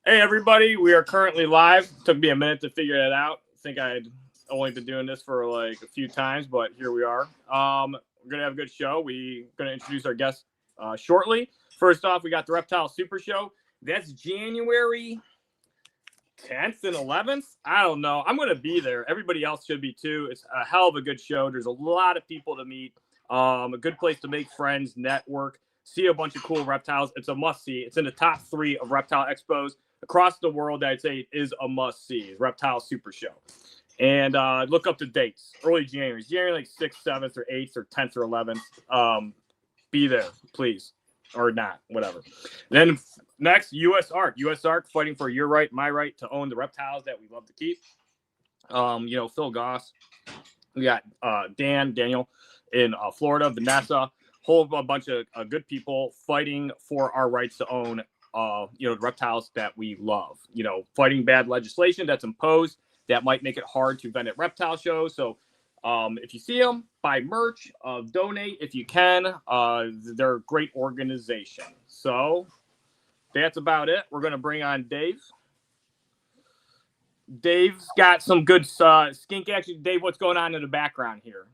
Hey everybody, we are currently live. Took me a minute to figure that out. I think I'd only been doing this for like a few times, but here we are. We're gonna have a good show. We're gonna introduce our guests shortly. First off, we got the Reptile Super Show. That's January 10th and 11th. I don't know. I'm gonna be there. Everybody else should be too. It's a hell of a good show. There's a lot of people to meet. A good place to make friends, network, see a bunch of cool reptiles. It's a must see. It's in the top 3 of reptile expos across the world. I'd say is a must see. Reptile Super Show. And look up the dates. Early January. January like 6th, 7th, or 8th, or 10th, or 11th. Be there, please. Or not, whatever. Then next, U.S. Ark. U.S. Ark fighting for your right, my right to own the reptiles that we love to keep. Phil Goss. We got Daniel in Florida, Vanessa, whole bunch of good people fighting for our rights to own, the reptiles that we love. Fighting bad legislation that's imposed that might make it hard to vend at reptile shows. So if you see them, buy merch, donate if you can. They're a great organization. So that's about it. We're going to bring on Dave. Dave's got some good skink action. Dave, what's going on in the background here?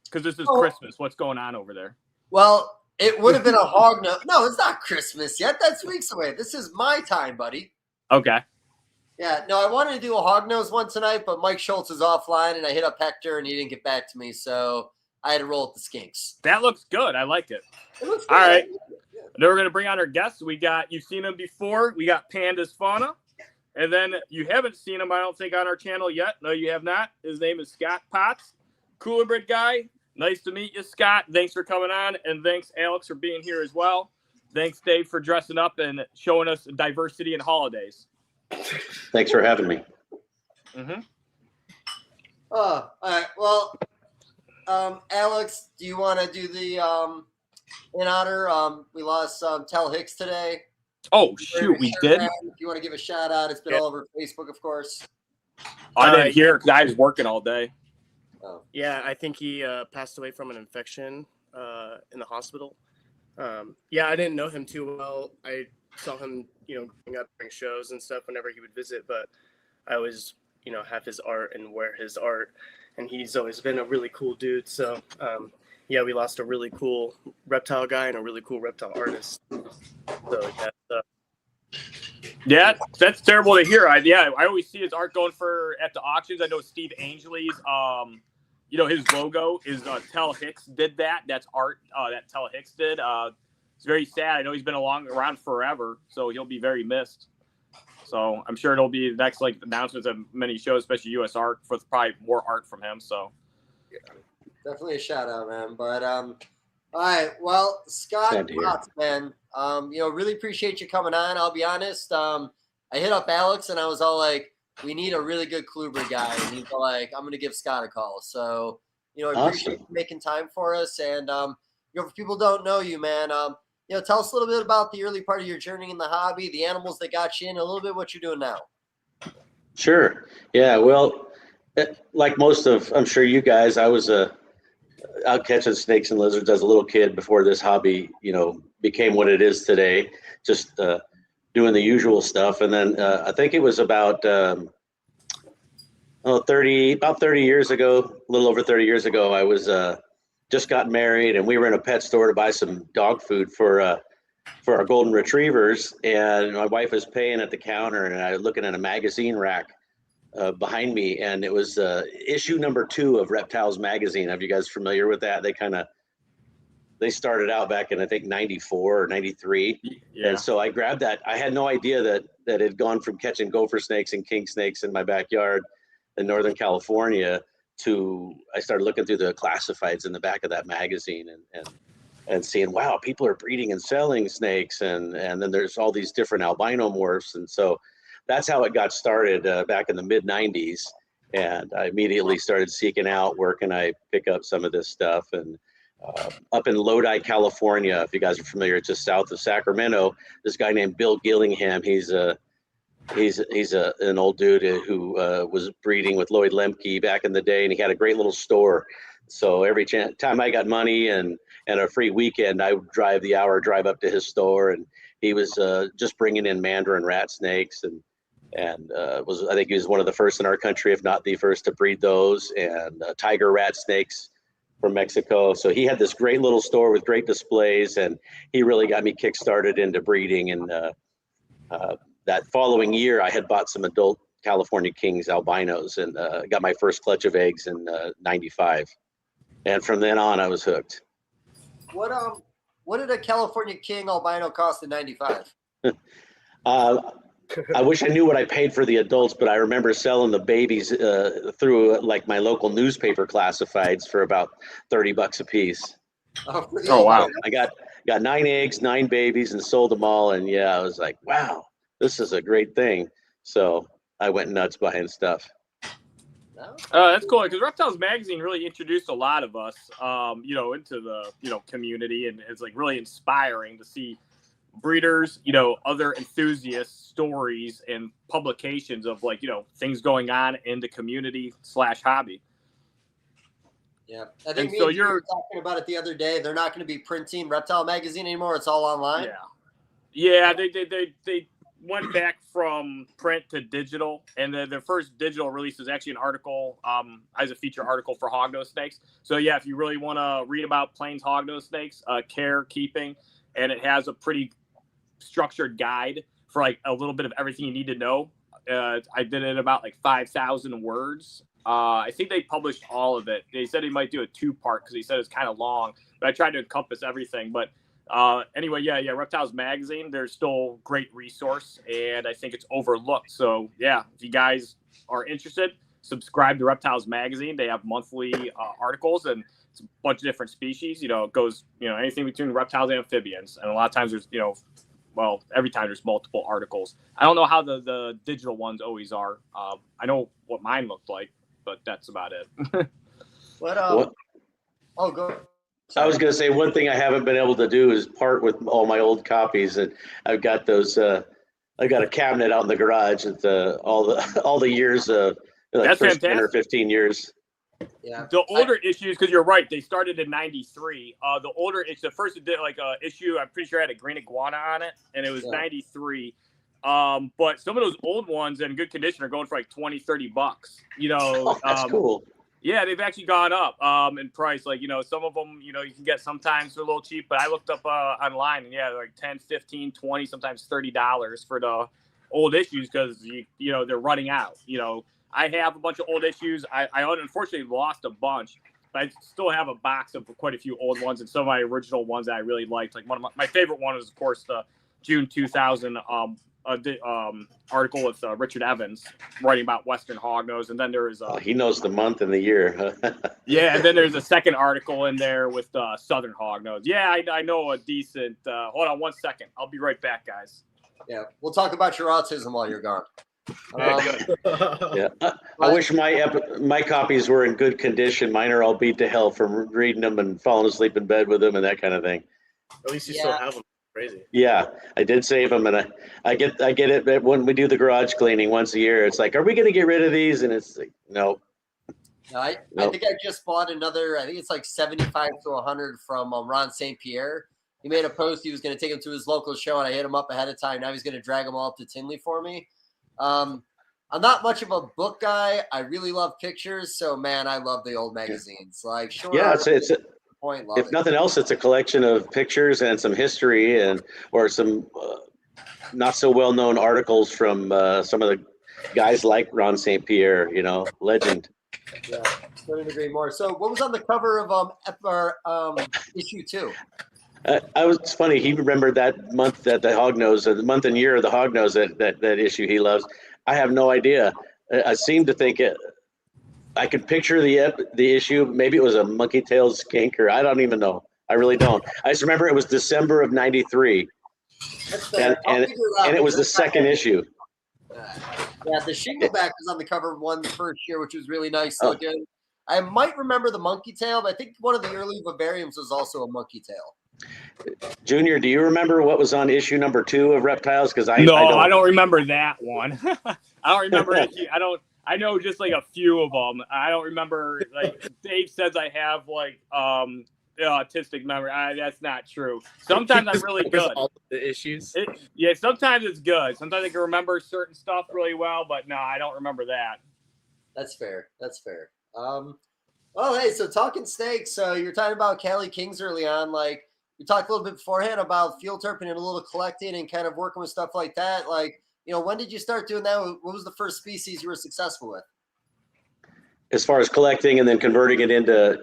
Because this is Christmas. What's going on over there? Well, it would have been a hog nose. No, it's not Christmas yet. That's weeks away. This is my time, buddy. Okay. Yeah, no, I wanted to do a hog nose one tonight, but Mike Schultz is offline, and I hit up Hector, and he didn't get back to me, so I had to roll with the skinks. That looks good. I like it. It looks good. All right. Yeah. Then we're going to bring on our guests. You've seen them before. We got Pandas Fauna. And then you haven't seen him, I don't think, on our channel yet. No, you have not. His name is Scott Potts, Colubrid guy. Nice to meet you, Scott. Thanks for coming on, and thanks, Alex, for being here as well. Thanks, Dave, for dressing up and showing us diversity in holidays. Thanks for having me. Mm-hmm. All right. Well, Alex, do you want to do the in honor? We lost Tel Hicks today. Oh, shoot, we did? If you want to give a shout out, it's been all over Facebook, of course. I didn't hear because I was working all day. Oh. Yeah, I think he passed away from an infection in the hospital. I didn't know him too well. I saw him, growing up during shows and stuff whenever he would visit, but I always, have his art and wear his art, and he's always been a really cool dude. So, we lost a really cool reptile guy and a really cool reptile artist. So, yeah, that's terrible to hear. I always see his art going at the auctions. I know Steve Angeley's, his logo is Tel Hicks did that. That's art that Tel Hicks did. It's very sad. I know he's been around forever, so he'll be very missed. So I'm sure it'll be the next announcements of many shows, especially US Art, for probably more art from him. So yeah, definitely a shout out, man. But all right, well, Scott Potts, man, really appreciate you coming on. I'll be honest. I hit up Alex and I was all like, we need a really good Colubrids guy. And he's all like, I'm going to give Scott a call. So, I appreciate you making time for us. And, for people who don't know you, man, tell us a little bit about the early part of your journey in the hobby, the animals that got you in, a little bit what you're doing now. Sure. Yeah. Well, like most of, I'm sure you guys, I was out catching snakes and lizards as a little kid before this hobby, became what it is today. Just doing the usual stuff. And then I think it was about 30 years ago, a little over 30 years ago, I was just got married, and we were in a pet store to buy some dog food for our golden retrievers. And my wife was paying at the counter, and I was looking at a magazine rack behind me, and it was issue number 2 of Reptiles magazine. Are you guys familiar with that? They started out back in, I think, 94 or 93. Yeah. And so I grabbed that. I had no idea that it had gone from catching gopher snakes and king snakes in my backyard in Northern California to, I started looking through the classifieds in the back of that magazine and seeing, wow, people are breeding and selling snakes. And then there's all these different albino morphs. And so that's how it got started back in the mid 90s. And I immediately started seeking out where can I pick up some of this stuff. And up in Lodi, California, if you guys are familiar, just south of Sacramento, this guy named Bill Gillingham, he's an old dude who was breeding with Lloyd Lemke back in the day, and he had a great little store. So every time I got money and a free weekend, I would drive up to his store, and he was just bringing in mandarin rat snakes, and I think he was one of the first in our country, if not the first, to breed those, and tiger rat snakes from Mexico. So he had this great little store with great displays, and he really got me kick-started into breeding. And that following year, I had bought some adult California Kings albinos, and got my first clutch of eggs in '95. And from then on, I was hooked. What did a California King albino cost in '95? I wish I knew what I paid for the adults, but I remember selling the babies through like my local newspaper classifieds for about $30 a piece. Oh wow! I got 9 eggs, 9 babies, and sold them all. And yeah, I was like, wow, this is a great thing. So I went nuts buying stuff. That's cool because Reptiles magazine really introduced a lot of us, into the community, and it's like really inspiring to see breeders, other enthusiasts, stories, and publications of things going on in the community / hobby. Yeah, I think so. You're talking about it the other day. They're not going to be printing Reptile magazine anymore. It's all online. Yeah. They went back from print to digital, and their first digital release is actually an article, as a feature article for hognose snakes. So yeah, if you really want to read about plains hognose snakes, care, keeping, and it has a pretty structured guide for like a little bit of everything you need to know. I did it about like 5,000 words. I think they published all of it. They said he might do a 2-part because he said it's kind of long, but I tried to encompass everything. But anyway, yeah, Reptiles magazine, they're still great resource, and I think it's overlooked. So yeah, if you guys are interested, subscribe to Reptiles magazine. They have monthly articles, and it's a bunch of different species. It goes, anything between reptiles and amphibians, and a lot of times there's, every time there's multiple articles. I don't know how the digital ones always are. I know what mine looked like, but that's about it. What? Oh, go. I was going to say, one thing I haven't been able to do is part with all my old copies, and I've got those. I've got a cabinet out in the garage with all the years, like that's first fantastic. 10 or 15 years. Yeah. The older issues, because you're right, they started in '93. The older, it's the first issue. I'm pretty sure had a green iguana on it, and it was '93. But some of those old ones in good condition are going for like $20-$30. That's cool. Yeah, they've actually gone up in price. Like, some of them, you can get sometimes they're a little cheap, but I looked up online, and yeah, they're like 10, 15, 20, sometimes $30 for the old issues because, they're running out. I have a bunch of old issues. I unfortunately lost a bunch, but I still have a box of quite a few old ones and some of my original ones that I really liked. Like one of my favorite one was, of course, the June 2000 article with Richard Evans writing about Western hognose, and then there is he knows the month and the year. Yeah, and then there's a second article in there with Southern hognose. Yeah, I know a decent. Hold on one second, I'll be right back, guys. Yeah, we'll talk about your autism while you're gone. Yeah, I wish my copies were in good condition. Mine are all beat to hell from reading them and falling asleep in bed with them and that kind of thing. At least you still have them. Crazy. Yeah, I did save them, and I get it when we do the garage cleaning once a year. It's like, are we going to get rid of these? And it's like, no. I think I just bought another. I think it's like 75 to 100 from Ron St. Pierre. He made a post. He was going to take them to his local show, and I hit him up ahead of time. Now he's going to drag them all up to Tinley for me. I'm not much of a book guy. I really love pictures, so man, I love the old magazines. Like, sure, yeah, it's if nothing else, it's a collection of pictures and some history or some not so well known articles from some of the guys like Ron St. Pierre. Legend. Yeah, couldn't agree more. So, what was on the cover of issue 2? It's funny. He remembered that month that the hognose, the month and year of the hognose that issue he loves. I have no idea. I seem to think it. I could picture the issue. Maybe it was a monkey-tailed skink, or I don't even know. I really don't. I just remember it was December of '93, and it was the second issue. Yeah, the shingleback was on the cover of one the first year, which was really nice looking. I might remember the monkey tail, but I think one of the early vivariums was also a monkey tail. Junior, do you remember what was on issue number 2 of Reptiles? Because I don't remember that one. I don't remember issue. I know just like a few of them. I don't remember. Like Dave says, I have like autistic memory. That's not true. Sometimes I'm really good. All the issues. Yeah, sometimes it's good. Sometimes I can remember certain stuff really well, but no, I don't remember that. That's fair. That's fair. Well, hey, so talking snakes. So you're talking about Cali Kings early on. Like we talked a little bit beforehand about field terping and a little collecting and kind of working with stuff like that. Like, when did you start doing that? What was the first species you were successful with? As far as collecting and then converting it into,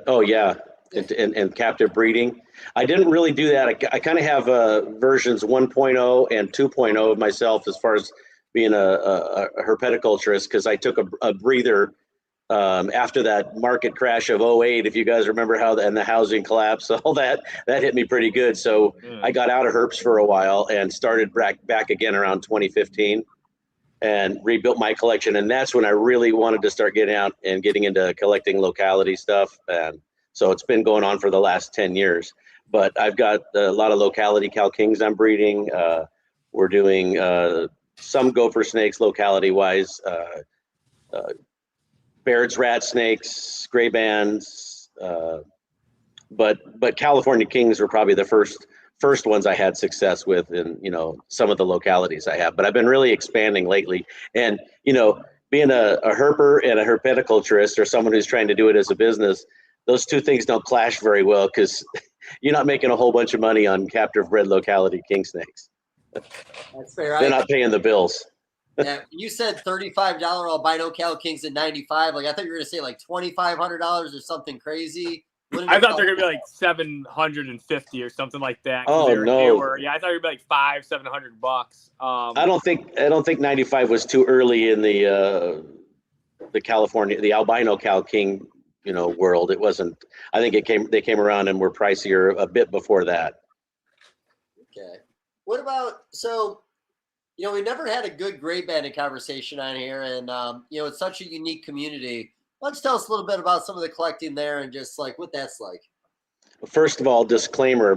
and captive breeding. I didn't really do that. I kind of have versions 1.0 and 2.0 of myself as far as being a herpetoculturist, because I took a breather after that market crash of 08. If you guys remember and the housing collapse, all that hit me pretty good. So I got out of herps for a while and started back again around 2015 and rebuilt my collection. And that's when I really wanted to start getting out and getting into collecting locality stuff. And so it's been going on for the last 10 years. But I've got a lot of locality Cal Kings I'm breeding. We're doing some gopher snakes locality-wise, Baird's rat snakes, gray bands, but California Kings were probably the first ones I had success with in some of the localities I have. But I've been really expanding lately, and being a herper and a herpetoculturist, or someone who's trying to do it as a business, those two things don't clash very well, because you're not making a whole bunch of money on captive bred locality king snakes. That's fair. They're not paying the bills. Yeah, you said $35 albino Cal Kings at 95. Like I thought you were gonna say like $2,500 or something crazy. I thought they were gonna be like 750 or something like that. Oh no! Yeah, I thought it would be like $500-700. I don't think 95 was too early in the albino Cal King world. It wasn't. I think they came around and were pricier a bit before that. Okay. What about we never had a good gray banded conversation on here, and it's such a unique community. Why don't you tell us a little bit about some of the collecting there and just like what that's like? First of all, disclaimer: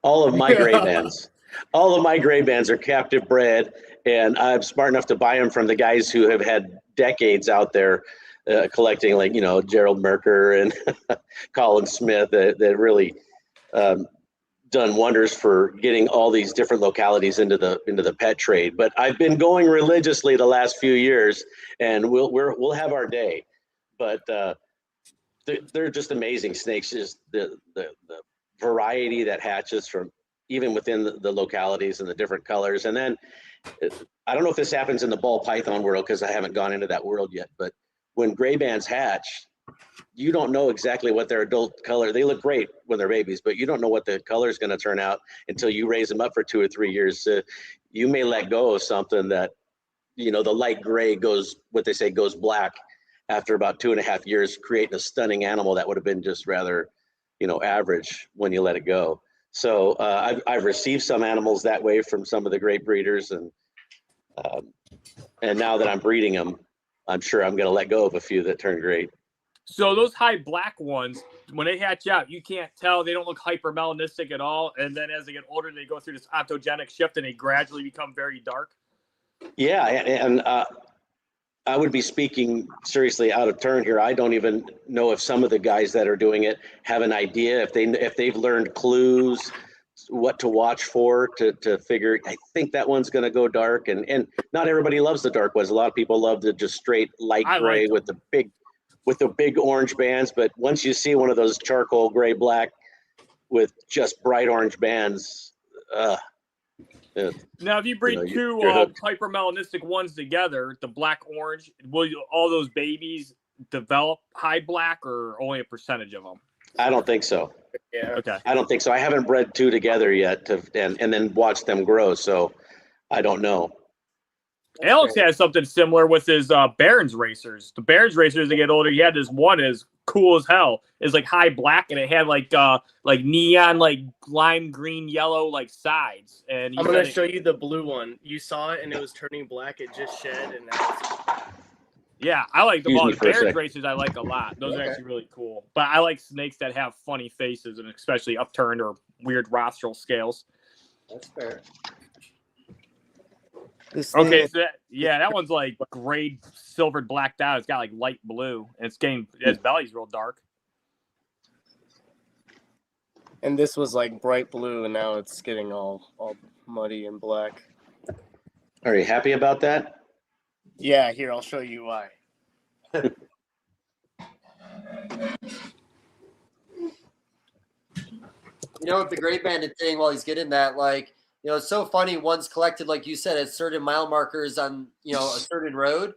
all of my gray bands are captive bred, and I'm smart enough to buy them from the guys who have had decades out there collecting, like Gerald Merker and Colin Smith, that really done wonders for getting all these different localities into the pet trade. But I've been going religiously the last few years, and we'll have our day. But they're just amazing snakes. Just the variety that hatches from even within the localities and the different colors. And then I don't know if this happens in the ball python world, because I haven't gone into that world yet. But when gray bands hatch, you don't know exactly what their adult color. They look great when they're babies, but you don't know what the color is going to turn out until you raise them up for 2 or 3 years. You may let go of something that, the light gray goes black after about 2.5 years, creating a stunning animal that would have been just rather, average when you let it go. So I've received some animals that way from some of the great breeders, and now that I'm breeding them, I'm sure I'm going to let go of a few that turn great. So those high black ones, when they hatch out, you can't tell. They don't look hypermelanistic at all. And then as they get older, they go through this ontogenic shift and they gradually become very dark. Yeah, and I would be speaking seriously out of turn here. I don't even know if some of the guys that are doing it have an idea, if they've learned clues, what to watch for to figure. I think that one's going to go dark, and not everybody loves the dark ones. A lot of people love the just straight light gray with the big orange bands. But once you see one of those charcoal gray black with just bright orange bands, now if you breed two hypermelanistic ones together, the black orange, will all those babies develop high black, or only a percentage of them? I don't think so. Yeah. Okay. I don't think so. I haven't bred two together yet and then watched them grow, so I don't know. Alex has something similar with his Barons racers. The Barons racers, as they get older, he had this one is cool as hell. It's like high black, and it had like neon, like lime green, yellow, like sides. And I'm gonna show you the blue one. You saw it, and it was turning black. It just shed, and now yeah, I like the Barons racers. I like a lot. Those are actually really cool. But I like snakes that have funny faces, and especially upturned or weird rostral scales. That's fair. Okay, so that one's like gray, silvered, blacked out. It's got like light blue, and its belly's real dark. And this was like bright blue, and now it's getting all muddy and black. Are you happy about that? Yeah, here, I'll show you why. You know, with the gray banded thing, while he's getting that, like, you know, it's so funny. One's collected, like you said, at certain mile markers on, you know, a certain road.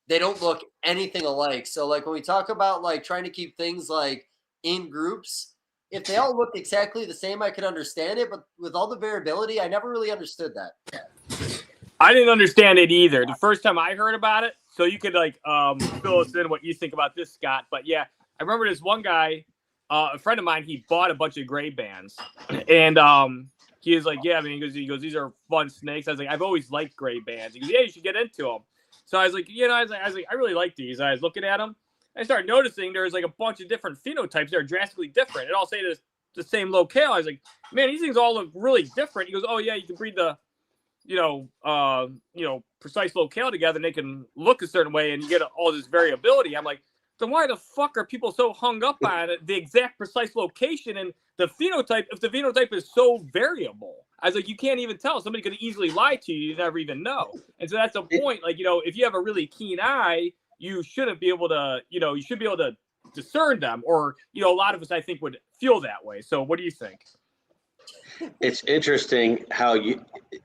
They don't look anything alike. So, like, when we talk about, like, trying to keep things, like, in groups, if they all looked exactly the same, I could understand it. But with all the variability, I never really understood that. I didn't understand it either. The first time I heard about it, so you could, like, fill us in what you think about this, Scott. But, yeah, I remember this one guy, a friend of mine, he bought a bunch of gray bands. And he was like, yeah, I mean, he goes, these are fun snakes. I was like, I've always liked gray bands. He goes, yeah, you should get into them. So I was like, you know, I was like, I really like these. I was looking at them. I started noticing there's like a bunch of different phenotypes that are drastically different. It all say the same locale. I was like, man, these things all look really different. He goes, oh yeah, you can breed the, precise locale together, and they can look a certain way, and you get all this variability. I'm like, then why the fuck are people so hung up on it, the exact precise location and the phenotype? If the phenotype is so variable, I was like, you can't even tell. Somebody could easily lie to you. You never even know. And so that's the point. Like, you know, if you have a really keen eye, you shouldn't be able to, you should be able to discern them. Or, a lot of us, I think, would feel that way. So what do you think? It's interesting how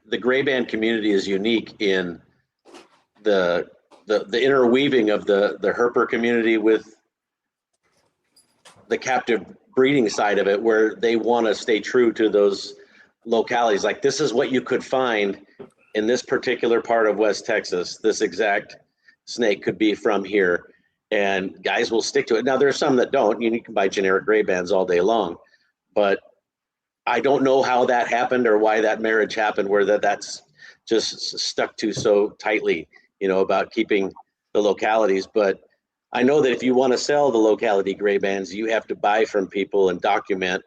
the gray band community is unique in the interweaving of the herper community with the captive breeding side of it, where they want to stay true to those localities. Like, this is what you could find in this particular part of West Texas. This exact snake could be from here, and guys will stick to it. Now, there are some that don't. You can buy generic gray bands all day long, but I don't know how that happened or why that marriage happened, where that's just stuck to so tightly, about keeping the localities. But I know that if you want to sell the locality gray bands, you have to buy from people and document,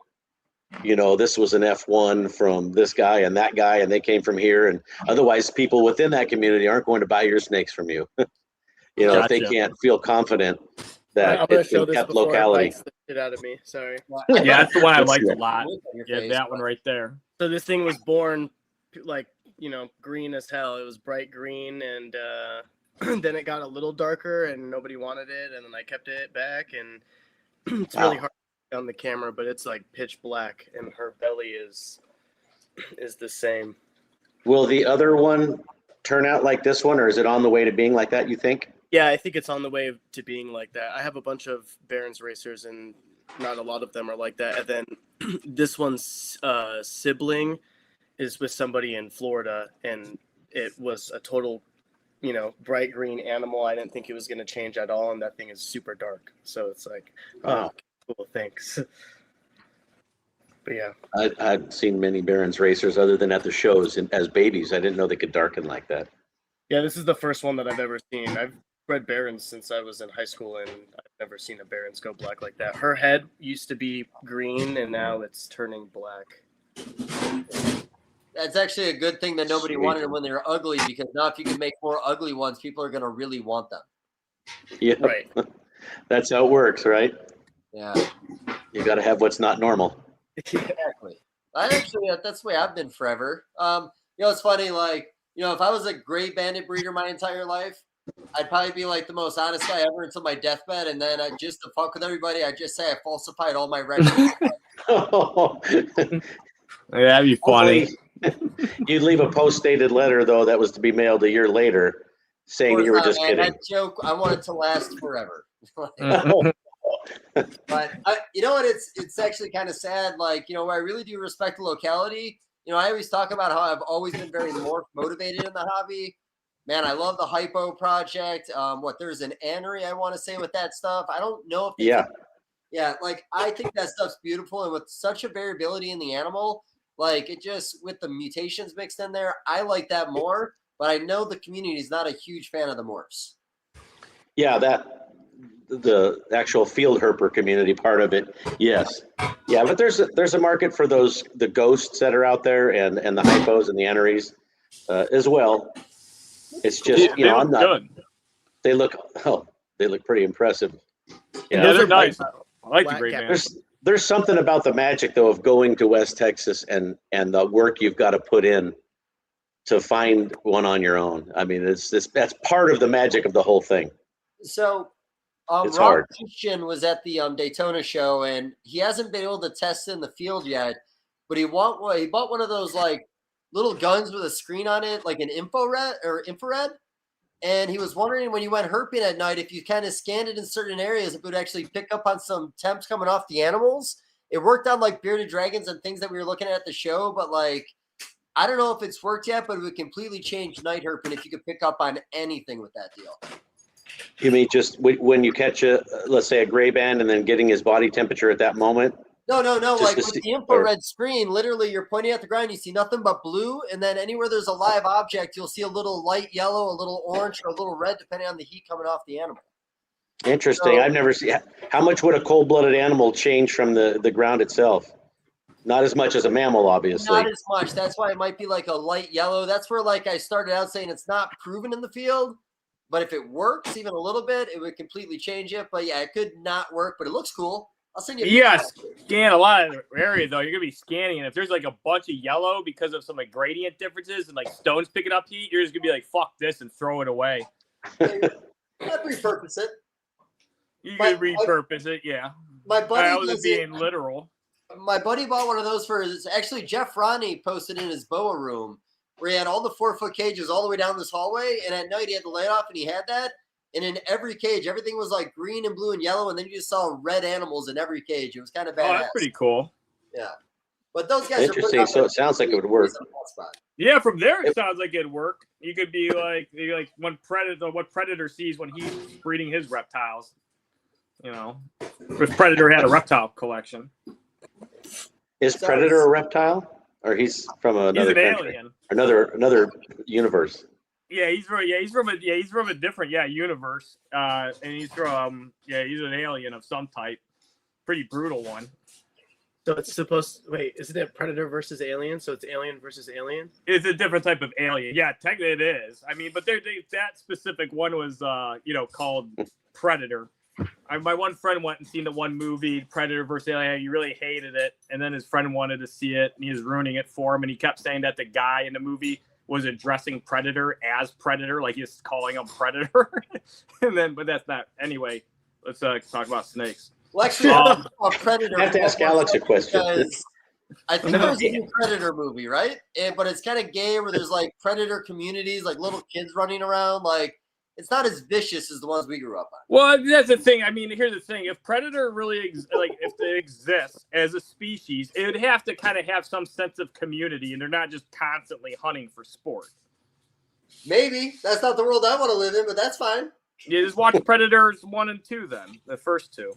this was an F1 from this guy and that guy, and they came from here. And otherwise, people within that community aren't going to buy your snakes from you. Gotcha. If they can't feel confident that it's in kept locality. It bites the shit out of me. Sorry. Yeah, that's the one I liked a lot. Yeah, that one right there. So this thing was born like, green as hell. It was bright green, and then it got a little darker, and nobody wanted it, and then I kept it back, and it's really hard on the camera, but it's like pitch black, and her belly is the same. Will the other one turn out like this one, or is it on the way to being like that, you think? Yeah, I think it's on the way to being like that. I have a bunch of Barons racers, and not a lot of them are like that. And then this one's sibling is with somebody in Florida, and it was a total, bright green animal. I didn't think it was going to change at all, and that thing is super dark. So it's like, oh, cool, thanks. But yeah. I've seen many Barons racers other than at the shows as babies. I didn't know they could darken like that. Yeah, this is the first one that I've ever seen. I've bred Barons since I was in high school, and I've never seen a Barons go black like that. Her head used to be green, and now it's turning black. That's actually a good thing that nobody wanted them when they were ugly, because now if you can make more ugly ones, people are going to really want them. Yeah, right. That's how it works, right? Yeah. You got to have what's not normal. Exactly. That's the way I've been forever. It's funny, like, if I was a gray banded breeder my entire life, I'd probably be like the most honest guy ever until my deathbed, and then just to fuck with everybody, I'd just say I falsified all my records. Yeah, that'd be funny. You'd leave a post-dated letter, though, that was to be mailed a year later, saying you were just kidding. That joke, I want it to last forever. But you know what? It's actually kind of sad. Like, where I really do respect the locality. I always talk about how I've always been very more motivated in the hobby. Man, I love the Hypo project. There's an anery, I want to say, with that stuff. I don't know if yeah, like, I think that stuff's beautiful, and with such a variability in the animal, like, it just, with the mutations mixed in there, I like that more. But I know the community is not a huge fan of the morphs. Yeah, the actual field herper community part of it, yes. Yeah, but there's a market for the ghosts that are out there, and the hypos and the aneries as well. It's just, I'm not good. They look pretty impressive. Yeah, they're nice. I like the gray bands. There's something about the magic though of going to West Texas and the work you've got to put in to find one on your own. I mean, that's part of the magic of the whole thing. So, It's Rob hard. Christian was at the Daytona show, and he hasn't been able to test in the field yet. But he bought one of those like little guns with a screen on it, like an infrared. And he was wondering when you went herping at night, if you kind of scanned it in certain areas, if it would actually pick up on some temps coming off the animals. It worked on like bearded dragons and things that we were looking at the show, but like I don't know if it's worked yet, but it would completely change night herping if you could pick up on anything with that deal. You mean just when you catch let's say a gray band and then getting his body temperature at that moment? No. Just Like to with see- the infrared screen, literally you're pointing at the ground, you see nothing but blue, and then anywhere there's a live object, you'll see a little light yellow, a little orange, or a little red, depending on the heat coming off the animal. Interesting. So- I've never seen. How much would a cold-blooded animal change from the ground itself? Not as much as a mammal, obviously. Not as much. That's why it might be like a light yellow. That's where like I started out saying it's not proven in the field, but if it works even a little bit, it would completely change it. But yeah, it could not work, but it looks cool. I'll send you. Yes, scan a lot of areas though. You're gonna be scanning, and if there's like a bunch of yellow because of some like gradient differences and like stones picking up heat, you're just gonna be like, "Fuck this," and throw it away. I'd repurpose it. You can repurpose it, yeah. My buddy I wasn't does it. being literal. My buddy bought one of those for his. Actually, Jeff Ronnie posted in his boa room where he had all the 4-foot cages all the way down this hallway, and at night he had the light off, and he had that. And in every cage, everything was like green and blue and yellow, and then you just saw red animals in every cage. It was kind of badass. Oh, that's pretty cool. Yeah, but those guys Interesting. are So it sounds like it would work. Yeah, from there it sounds like it'd work. You could be like when what Predator sees when he's breeding his reptiles. You know, if Predator had a reptile collection. Is Predator a reptile, or he's from another He's an country? alien. Another universe. Yeah, he's from a different universe. And he's he's an alien of some type. Pretty brutal one. So it's isn't it Predator versus Alien? So it's Alien versus Alien? It's a different type of alien. Yeah, technically it is. I mean, but that specific one was called Predator. My one friend went and seen the one movie, Predator versus Alien. He really hated it, and then his friend wanted to see it, and he was ruining it for him. And he kept saying that the guy in the movie was addressing Predator as Predator, like he's calling him Predator. But that's not. Anyway, let's talk about snakes. Well, actually, Predator. I have to ask Alex a question. I think it was a new Predator movie, right? But it's kind of gay, where there's like Predator communities, like little kids running around, like. It's not as vicious as the ones we grew up on. Well, that's the thing. I mean, here's the thing: if Predator really if it exists as a species, it would have to kind of have some sense of community, and they're not just constantly hunting for sport. Maybe that's not the world I want to live in, but that's fine. You just watch Predators 1 and 2, then the first two.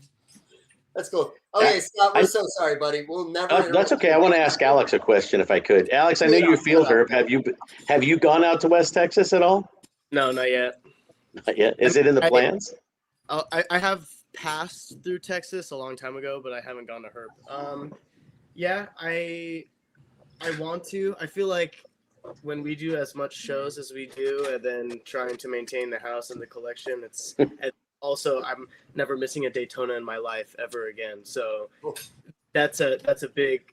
That's cool. Okay, Scott, we're so sorry, buddy. We'll never. That's okay. I want to ask Alex a question, if I could. Alex, I know you field herp. Have you gone out to West Texas at all? No, not yet. Not yet. Is it in the plans? I have passed through Texas a long time ago, but I haven't gone to herp. Yeah, I want to. I feel like when we do as much shows as we do, and then trying to maintain the house and the collection, it's also I'm never missing a Daytona in my life ever again. So that's a big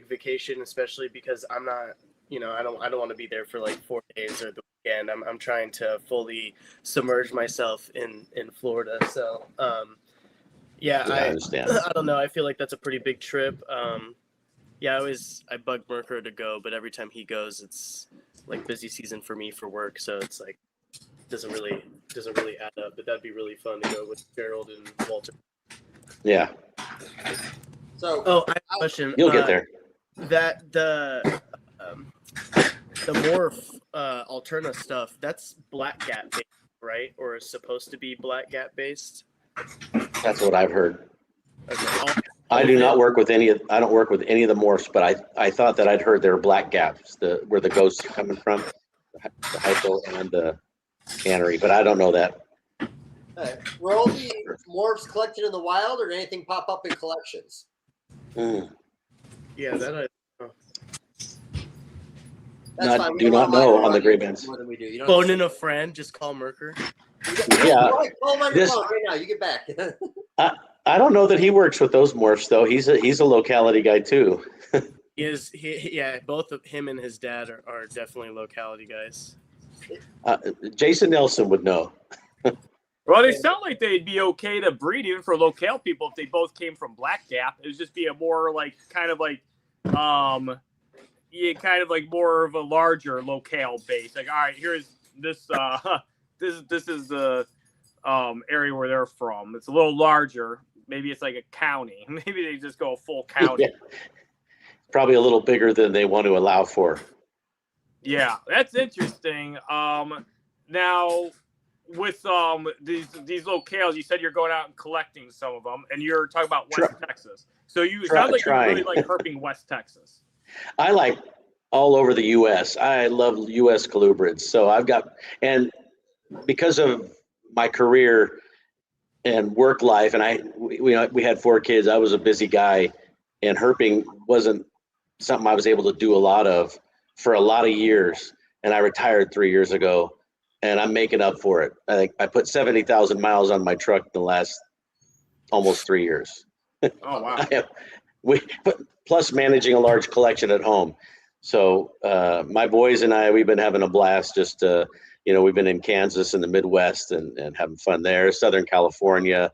vacation, especially because I'm not. I don't want to be there for like 4 days or the weekend. I'm trying to fully submerge myself in Florida. So, I understand. I don't know. I feel like that's a pretty big trip. I bug Merker to go, but every time he goes, it's like busy season for me for work. So it's like doesn't really add up. But that'd be really fun to go with Gerald and Walter. Yeah. So, I have a question. You'll get there. That the morph Alterna stuff, that's black gap based, right? Or is supposed to be black gap based? That's what I've heard. Okay. I do not work with any of. I don't work with any of the morphs, but I thought that I'd heard there were black gaps, where the ghosts are coming from, the hypo and the cannery, but I don't know that. Right. Were all the morphs collected in the wild, or did anything pop up in collections? Yeah, that That's fine. Do not know on the gray bands. More than we do. You don't phone in a friend, just call Merker. Yeah. Call my phone right now. You get back. I don't know that he works with those morphs though. He's a locality guy too. Yeah, both of him and his dad are definitely locality guys. Jason Nelson would know. Well, they sound like they'd be okay to breed even for locale people if they both came from Black Gap. It would just be a more like kind of like more of a larger locale base. Like, all right, here's this this is the area where they're from. It's a little larger. Maybe it's like a county. Maybe they just go a full county. Yeah. Probably a little bigger than they want to allow for. Yeah, that's interesting. Now with these locales, you said you're going out and collecting some of them, and you're talking about West Texas. So it sounds like you really like herping West Texas. I like all over the U.S. I love U.S. colubrids. So I've got, and because of my career and work life, and we had 4 kids. I was a busy guy, and herping wasn't something I was able to do a lot of for a lot of years. And I retired 3 years ago, and I'm making up for it. I think I put 70,000 miles on my truck the last almost 3 years. Oh wow! Plus managing a large collection at home. So my boys and I, we've been having a blast. Just we've been in Kansas and the Midwest and having fun there. Southern California,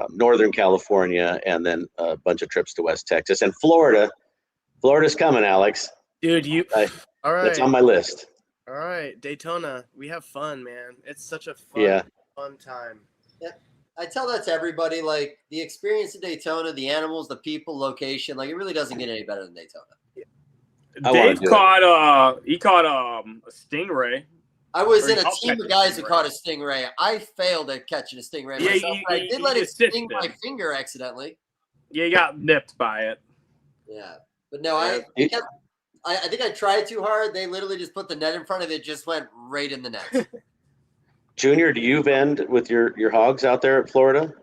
Northern California, and then a bunch of trips to West Texas and Florida. Florida's coming, Alex. Dude, all right. That's on my list. All right, Daytona. We have fun, man. It's such a fun time. Yeah, I tell that to everybody. Like the experience of Daytona, the animals, the people, location. Like it really doesn't get any better than Daytona. Dave caught a stingray. I was in a team of guys who caught a stingray. I failed at catching a stingray myself. I did let it sting my finger accidentally. Yeah, you got nipped by it. Yeah, but no, I think I tried too hard. They literally just put the net in front of it, just went right in the net. Junior, do you vend with your hogs out there at Florida?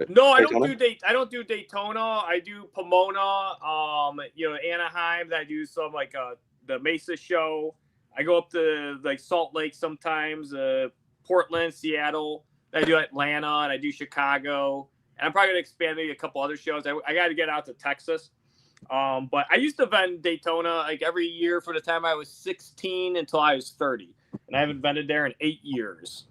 No, I don't do Daytona. I do Pomona. Anaheim. I do some like the Mesa show. I go up to like Salt Lake sometimes. Portland, Seattle. I do Atlanta and I do Chicago. And I'm probably gonna expand maybe a couple other shows. I got to get out to Texas. But I used to vend Daytona like every year from the time I was 16 until I was 30. And I haven't vended there in 8 years.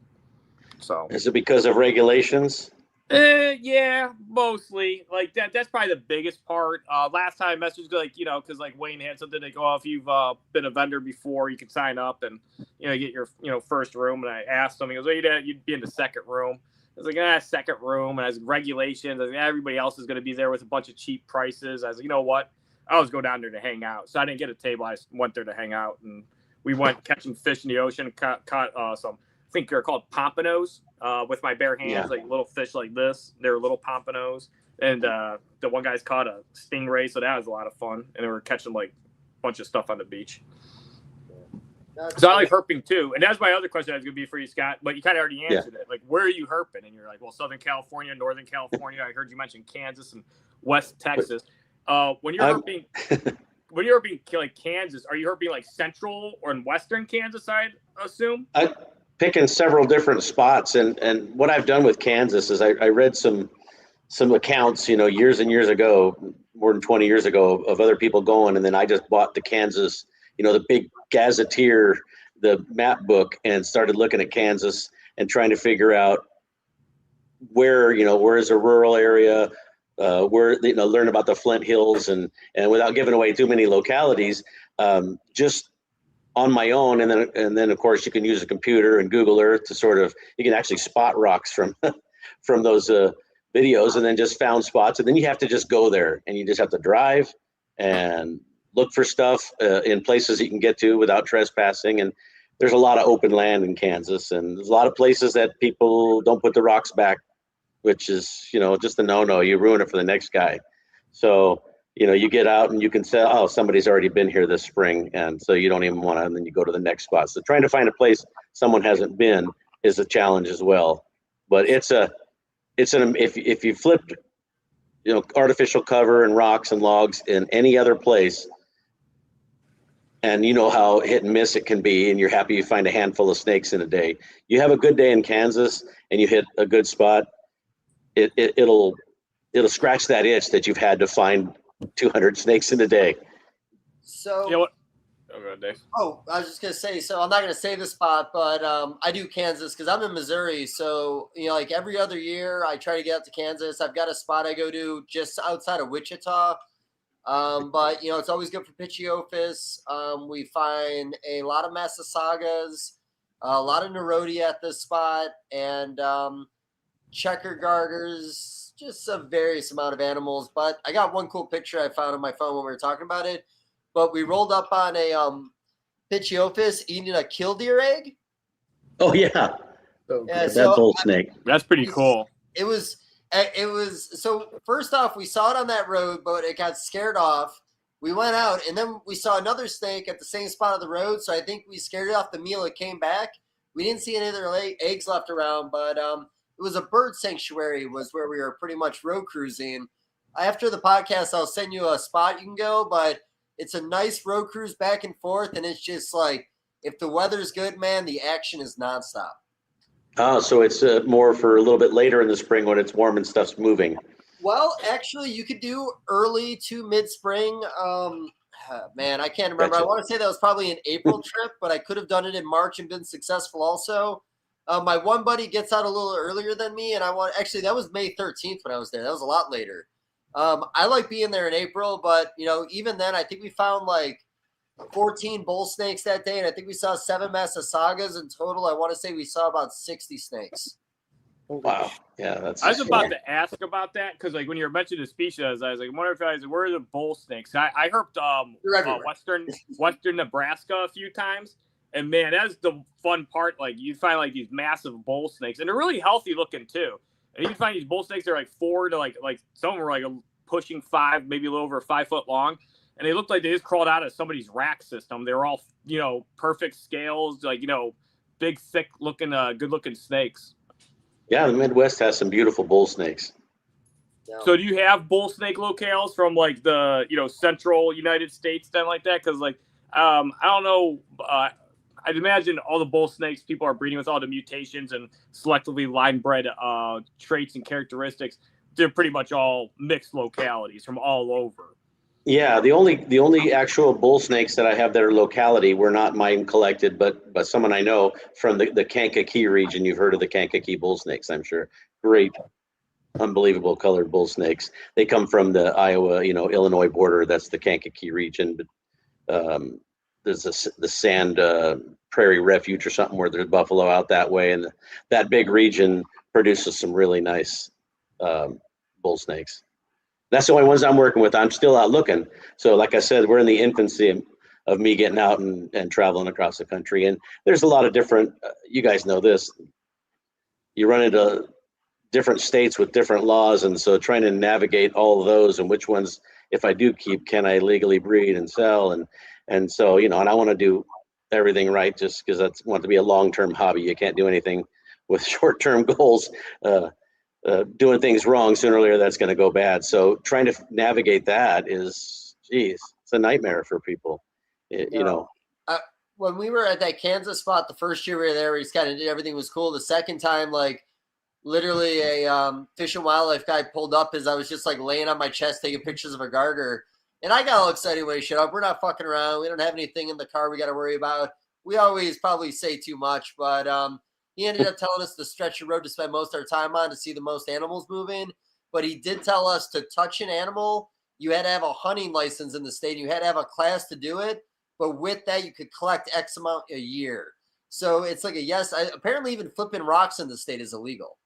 So is it because of regulations? Yeah, mostly. Like that's probably the biggest part. Last time I messaged because like Wayne had something like, oh, if you've been a vendor before, you can sign up and get your first room. And I asked him, he goes, well, you'd be in the second room. I was like, second room, and as regulations, I was like, everybody else is going to be there with a bunch of cheap prices. I was like, you know what? I always go down there to hang out. So I didn't get a table. I just went there to hang out, and we went catching fish in the ocean. Caught some, I think they're called pompanos, with my bare hands, like little fish like this. They were little pompanos, and the one guy's caught a stingray, so that was a lot of fun. And they were catching like a bunch of stuff on the beach. So I like herping too, and that's my other question. That's gonna be for you, Scott. But you kind of already answered it. Like, where are you herping? And you're like, well, Southern California, Northern California. I heard you mention Kansas and West Texas. When you're herping, like Kansas, are you herping like Central or in Western Kansas? I assume. I picking several different spots, and what I've done with Kansas is I read some accounts, years and years ago, more than 20 years ago, of other people going, and then I just bought the Kansas. The big gazetteer, the map book, and started looking at Kansas and trying to figure out where is a rural area, learn about the Flint Hills and without giving away too many localities, just on my own. And then of course you can use a computer and Google Earth to you can actually spot rocks from those videos, and then just found spots. And then you have to just go there, and you just have to drive and look for stuff in places you can get to without trespassing. And there's a lot of open land in Kansas, and there's a lot of places that people don't put the rocks back, which is, just a no-no. You ruin it for the next guy. So, you get out and you can say, oh, somebody's already been here this spring. And so you don't even want to, and then you go to the next spot. So trying to find a place someone hasn't been is a challenge as well. But if you flipped, artificial cover and rocks and logs in any other place, and you know how hit and miss it can be, and you're happy you find a handful of snakes in a day. You have a good day in Kansas and you hit a good spot, it'll scratch that itch that you've had to find 200 snakes in a day. So, you know what? Oh, go ahead, Dave. Oh, I was just gonna say. So I'm not gonna say the spot, but I do Kansas because I'm in Missouri. So like every other year, I try to get out to Kansas. I've got a spot I go to just outside of Wichita. But it's always good for Pituophis. We find a lot of Massasaugas, a lot of Nerodi at this spot, and checker garters, just a various amount of animals. But I got one cool picture I found on my phone when we were talking about it. But we rolled up on a Pituophis eating a killdeer egg. Oh yeah, Yeah, that bull snake. That's pretty cool. It was so first off, we saw it on that road, but it got scared off. We went out, and then we saw another snake at the same spot of the road. So I think we scared it off the meal. It came back. We didn't see any of their eggs left around, but it was a bird sanctuary. Was where we were pretty much road cruising. After the podcast, I'll send you a spot you can go, but it's a nice road cruise back and forth, and it's just like if the weather's good, man, the action is nonstop. Oh, so it's more for a little bit later in the spring when it's warm and stuff's moving. Well, actually, you could do early to mid-spring. Man, I can't remember. Gotcha. I want to say that was probably an April trip, but I could have done it in March and been successful also. My one buddy gets out a little earlier than me, and actually, that was May 13th when I was there. That was a lot later. I like being there in April, but even then, I think we found like 14 bull snakes that day, and I think we saw 7 Massasaugas in total. I want to say we saw about 60 snakes. Wow, yeah, that's. I was about to ask about that because, like, when you were mentioning the species, I was like, I wonder if guys, where are the bull snakes? I herped western Nebraska a few times, and man, that's the fun part. Like, you find like these massive bull snakes, and they're really healthy looking too. And you find these bull snakes that are like 4 to like some were like pushing 5, maybe a little over 5 foot long, and they looked like they just crawled out of somebody's rack system. They were all perfect scales, like big, thick looking, good looking snakes. Yeah, the Midwest has some beautiful bull snakes. Yeah. So do you have bull snake locales from like the central United States then like that? Because like I don't know. I'd imagine all the bull snakes people are breeding with all the mutations and selectively line bred traits and characteristics. They're pretty much all mixed localities from all over. Yeah, the only actual bull snakes that I have that are locality were not mine collected, but someone I know from the Kankakee region. You've heard of the Kankakee bull snakes, I'm sure. Great, unbelievable colored bull snakes. They come from the Iowa, Illinois border. That's the Kankakee region. But there's the Sand Prairie Refuge or something where there's buffalo out that way, and that big region produces some really nice bull snakes. That's the only ones I'm working with. I'm still out looking. So like I said, we're in the infancy of me getting out and traveling across the country. And there's a lot of different, you guys know this, you run into different states with different laws. And so trying to navigate all of those and which ones, if I do keep, can I legally breed and sell? And so, and I want to do everything right just because I want it to be a long-term hobby. You can't do anything with short-term goals. Doing things wrong, sooner or later that's going to go bad. So trying to navigate that is, it's a nightmare for people. When we were at that Kansas spot the first year we were there, we just kind of did everything was cool. The second time, like literally a Fish and Wildlife guy pulled up as I was just like laying on my chest taking pictures of a garter, and I got all excited when he showed up. We're not fucking around. We don't have anything in the car we got to worry about. We always probably say too much, but he ended up telling us to stretch the road to spend most of our time on to see the most animals moving. But he did tell us to touch an animal, you had to have a hunting license in the state. You had to have a class to do it. But with that, you could collect X amount a year. So it's like a yes. Apparently, even flipping rocks in the state is illegal.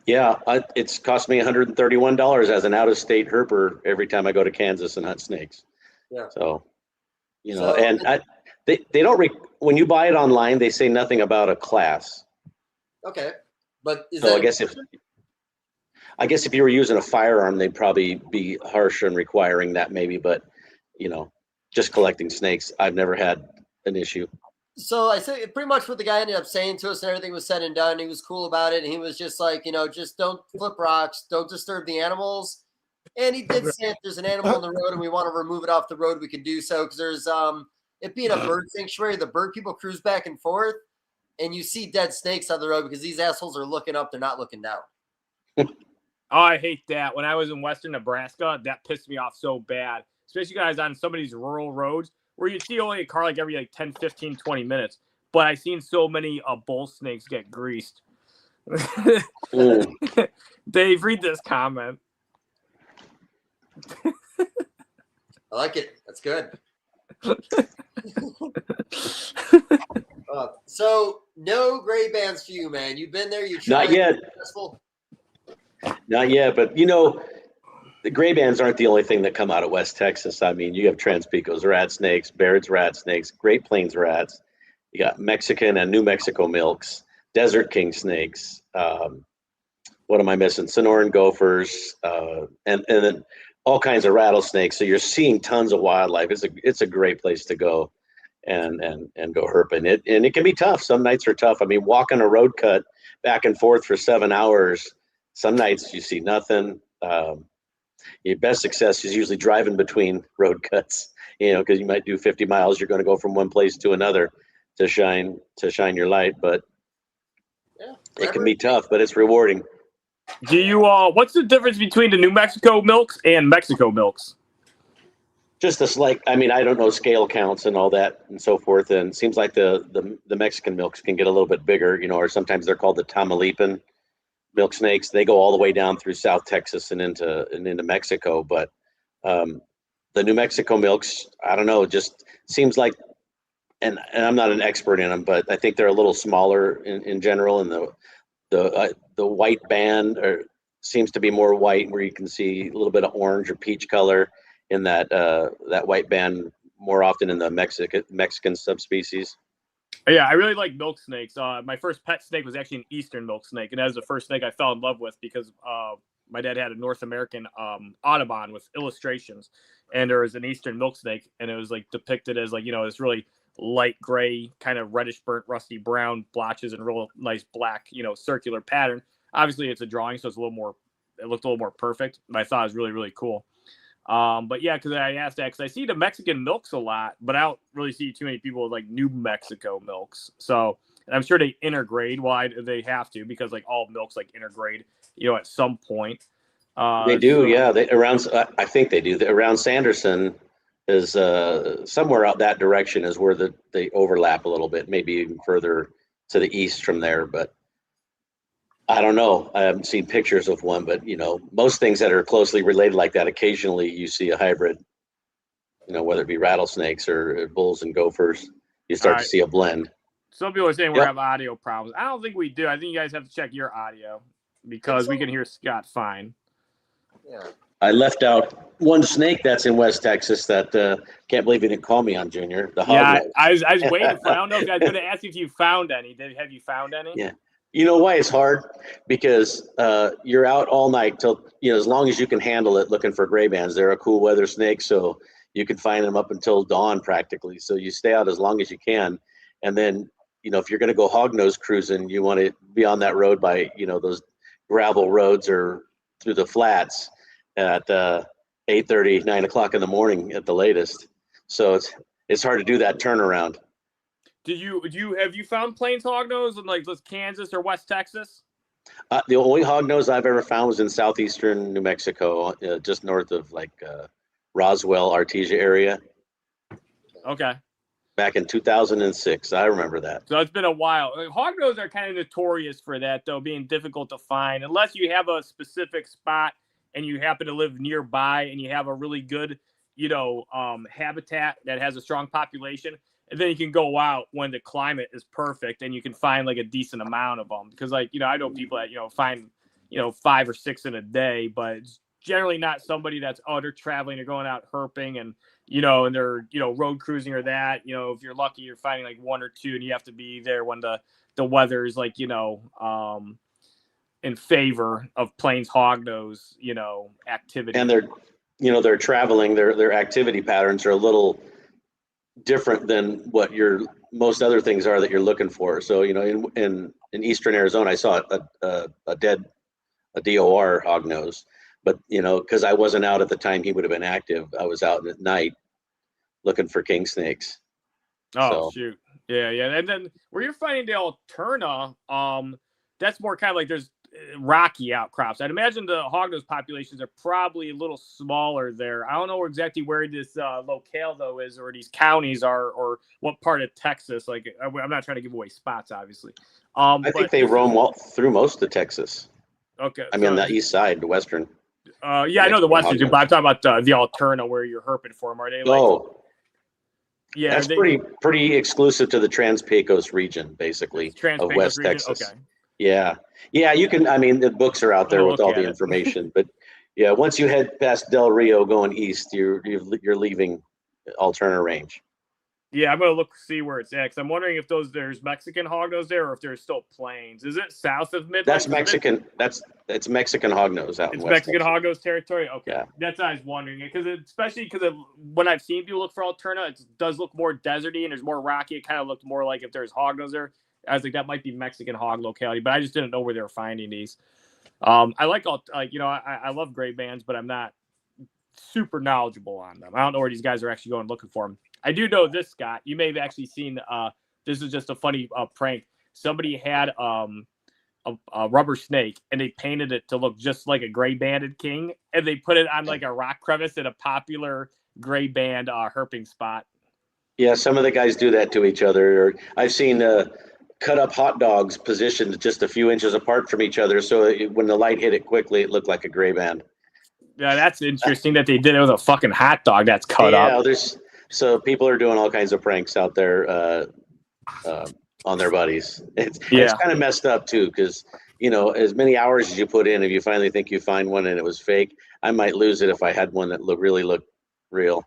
Yeah, it's cost me $131 as an out-of-state herper every time I go to Kansas and hunt snakes. Yeah. So, they don't when you buy it online, they say nothing about a class. Okay, but I guess if you were using a firearm, they'd probably be harsher in requiring that maybe. But just collecting snakes, I've never had an issue. So I say pretty much what the guy ended up saying to us, and everything was said and done. He was cool about it, and he was just like, just don't flip rocks, don't disturb the animals. And he did say if there's an animal on the road and we want to remove it off the road, we can do so because there's it being a bird sanctuary, the bird people cruise back and forth. And you see dead snakes on the road because these assholes are looking up. They're not looking down. Oh, I hate that. When I was in Western Nebraska, that pissed me off so bad, especially guys on some of these rural roads where you see only a car like every like 10, 15, 20 minutes. But I've seen so many bull snakes get greased. Dave, read this comment. I like it. That's good. So no gray bands for you, man. You've been there. You tried. Not yet. Successful? Not yet, but the gray bands aren't the only thing that come out of West Texas. I mean, you have Trans-Pecos rat snakes, Baird's rat snakes, Great Plains rats. You got Mexican and New Mexico milks, desert king snakes. What am I missing? Sonoran gophers, and then all kinds of rattlesnakes. So you're seeing tons of wildlife. It's a great place to go and go herping. It can be tough. Some nights are tough. I mean, walking a road cut back and forth for 7 hours. Some nights you see nothing. Your best success is usually driving between road cuts, because you might do 50 miles. You're going to go from one place to another to shine your light. But it can be tough, but it's rewarding. Do you what's the difference between the New Mexico milks and Mexico milks? Just a slight, I mean, I don't know scale counts and all that and so forth. And it seems like the Mexican milks can get a little bit bigger, or sometimes they're called the Tamaulipan milk snakes. They go all the way down through South Texas and into Mexico. But the New Mexico milks, I don't know, just seems like, and I'm not an expert in them, but I think they're a little smaller in general. And the white band seems to be more white, where you can see a little bit of orange or peach color in that white band more often in the Mexican subspecies. Yeah, I really like milk snakes. My first pet snake was actually an Eastern milk snake, and that was the first snake I fell in love with because my dad had a North American Audubon with illustrations, and there was an Eastern milk snake, and it was like depicted as like this really light gray, kind of reddish burnt rusty brown blotches and real nice black circular pattern. Obviously, it's a drawing, so it looked a little more perfect. But I thought it was really, really cool. But yeah, because I asked that because I see the Mexican milks a lot, but I don't really see too many people with like New Mexico milks. So I'm sure they intergrade. Why do they have to? Because like all milks like intergrade, at some point. They do, yeah. I think they do. Around Sanderson is somewhere out that direction is where they overlap a little bit, maybe even further to the east from there. But I don't know. I haven't seen pictures of one, but most things that are closely related like that, occasionally you see a hybrid. Whether it be rattlesnakes or bulls and gophers, you start to see a blend. Some people are saying we have audio problems. I don't think we do. I think you guys have to check your audio because we can hear Scott fine. Yeah. I left out one snake that's in West Texas that can't believe you didn't call me on, Junior. The I was waiting for. I don't know if I was going to ask you if you found any. Have you found any? Yeah. You know why it's hard? Because you're out all night till as long as you can handle it, looking for gray bands. They're a cool weather snake, so you can find them up until dawn practically. So you stay out as long as you can, and then if you're going to go hognose cruising, you want to be on that road by those gravel roads or through the flats at 8:30, 9 o'clock in the morning at the latest. So it's hard to do that turnaround. Have you found plains hognose in like Kansas or West Texas? The only hognose I've ever found was in southeastern New Mexico, just north of Roswell, Artesia area. Okay. Back in 2006, I remember that. So it's been a while. Hognose are kind of notorious for that, though, being difficult to find unless you have a specific spot and you happen to live nearby and you have a really good, habitat that has a strong population. And then you can go out when the climate is perfect and you can find like a decent amount of them. Because I know people that, find, 5 or 6 in a day, but it's generally not somebody that's, they're traveling or going out herping and, and they're, road cruising or that, if you're lucky, you're finding like 1 or 2 and you have to be there when the weather is like, in favor of plains hognose, activity. And they're traveling, their activity patterns are a little different than what most other things are that you're looking for. So, in eastern Arizona, I saw a DOR hognose, but, because I wasn't out at the time he would have been active, I was out at night looking for king snakes. Shoot. Yeah. And then where you're finding the Alterna, that's more kind of like rocky outcrops. I'd imagine the hognose populations are probably a little smaller there. I don't know exactly where this locale though is, or these counties are, or what part of Texas. Like, I'm not trying to give away spots, obviously. I think they roam through most of Texas. Okay. I mean, the east side, the western. Yeah, I know the western, but I'm talking about the Alterna where you're herping for them. Are they like? Yeah, that's pretty exclusive to the Trans-Pecos region, basically, of West Texas. Okay. Yeah. You can. I mean, the books are out there with all the information, but yeah, once you head past Del Rio going east, you're leaving Alterna Range. Yeah, I'm gonna see where it's at, because I'm wondering if there's Mexican hognose there, or if there's still plains. Is it south of Midland? That's Mexican. It's Mexican hognose out in West Mexican Texas. hognose territory. Okay, yeah. That's what I was wondering, especially because when I've seen people look for Alterna, it does look more deserty and there's more rocky. It kind of looked more like if there's hognose there. I was like, that might be Mexican hog locality, but I just didn't know where they were finding these. I I love gray bands, but I'm not super knowledgeable on them. I don't know where these guys are actually going looking for them. I do know this, Scott. You may have actually seen. This is just a funny prank. Somebody had a rubber snake, and they painted it to look just like a gray banded king, and they put it on like a rock crevice in a popular gray band herping spot. Yeah, some of the guys do that to each other. Or I've seen cut up hot dogs positioned just a few inches apart from each other, so when the light hit it quickly, it looked like a gray band. Yeah, that's interesting that they did it with a fucking hot dog that's cut up. Yeah, so people are doing all kinds of pranks out there on their buddies. It's kind of messed up too, because as many hours as you put in, if you finally think you find one and it was fake, I might lose it if I had one that really looked real.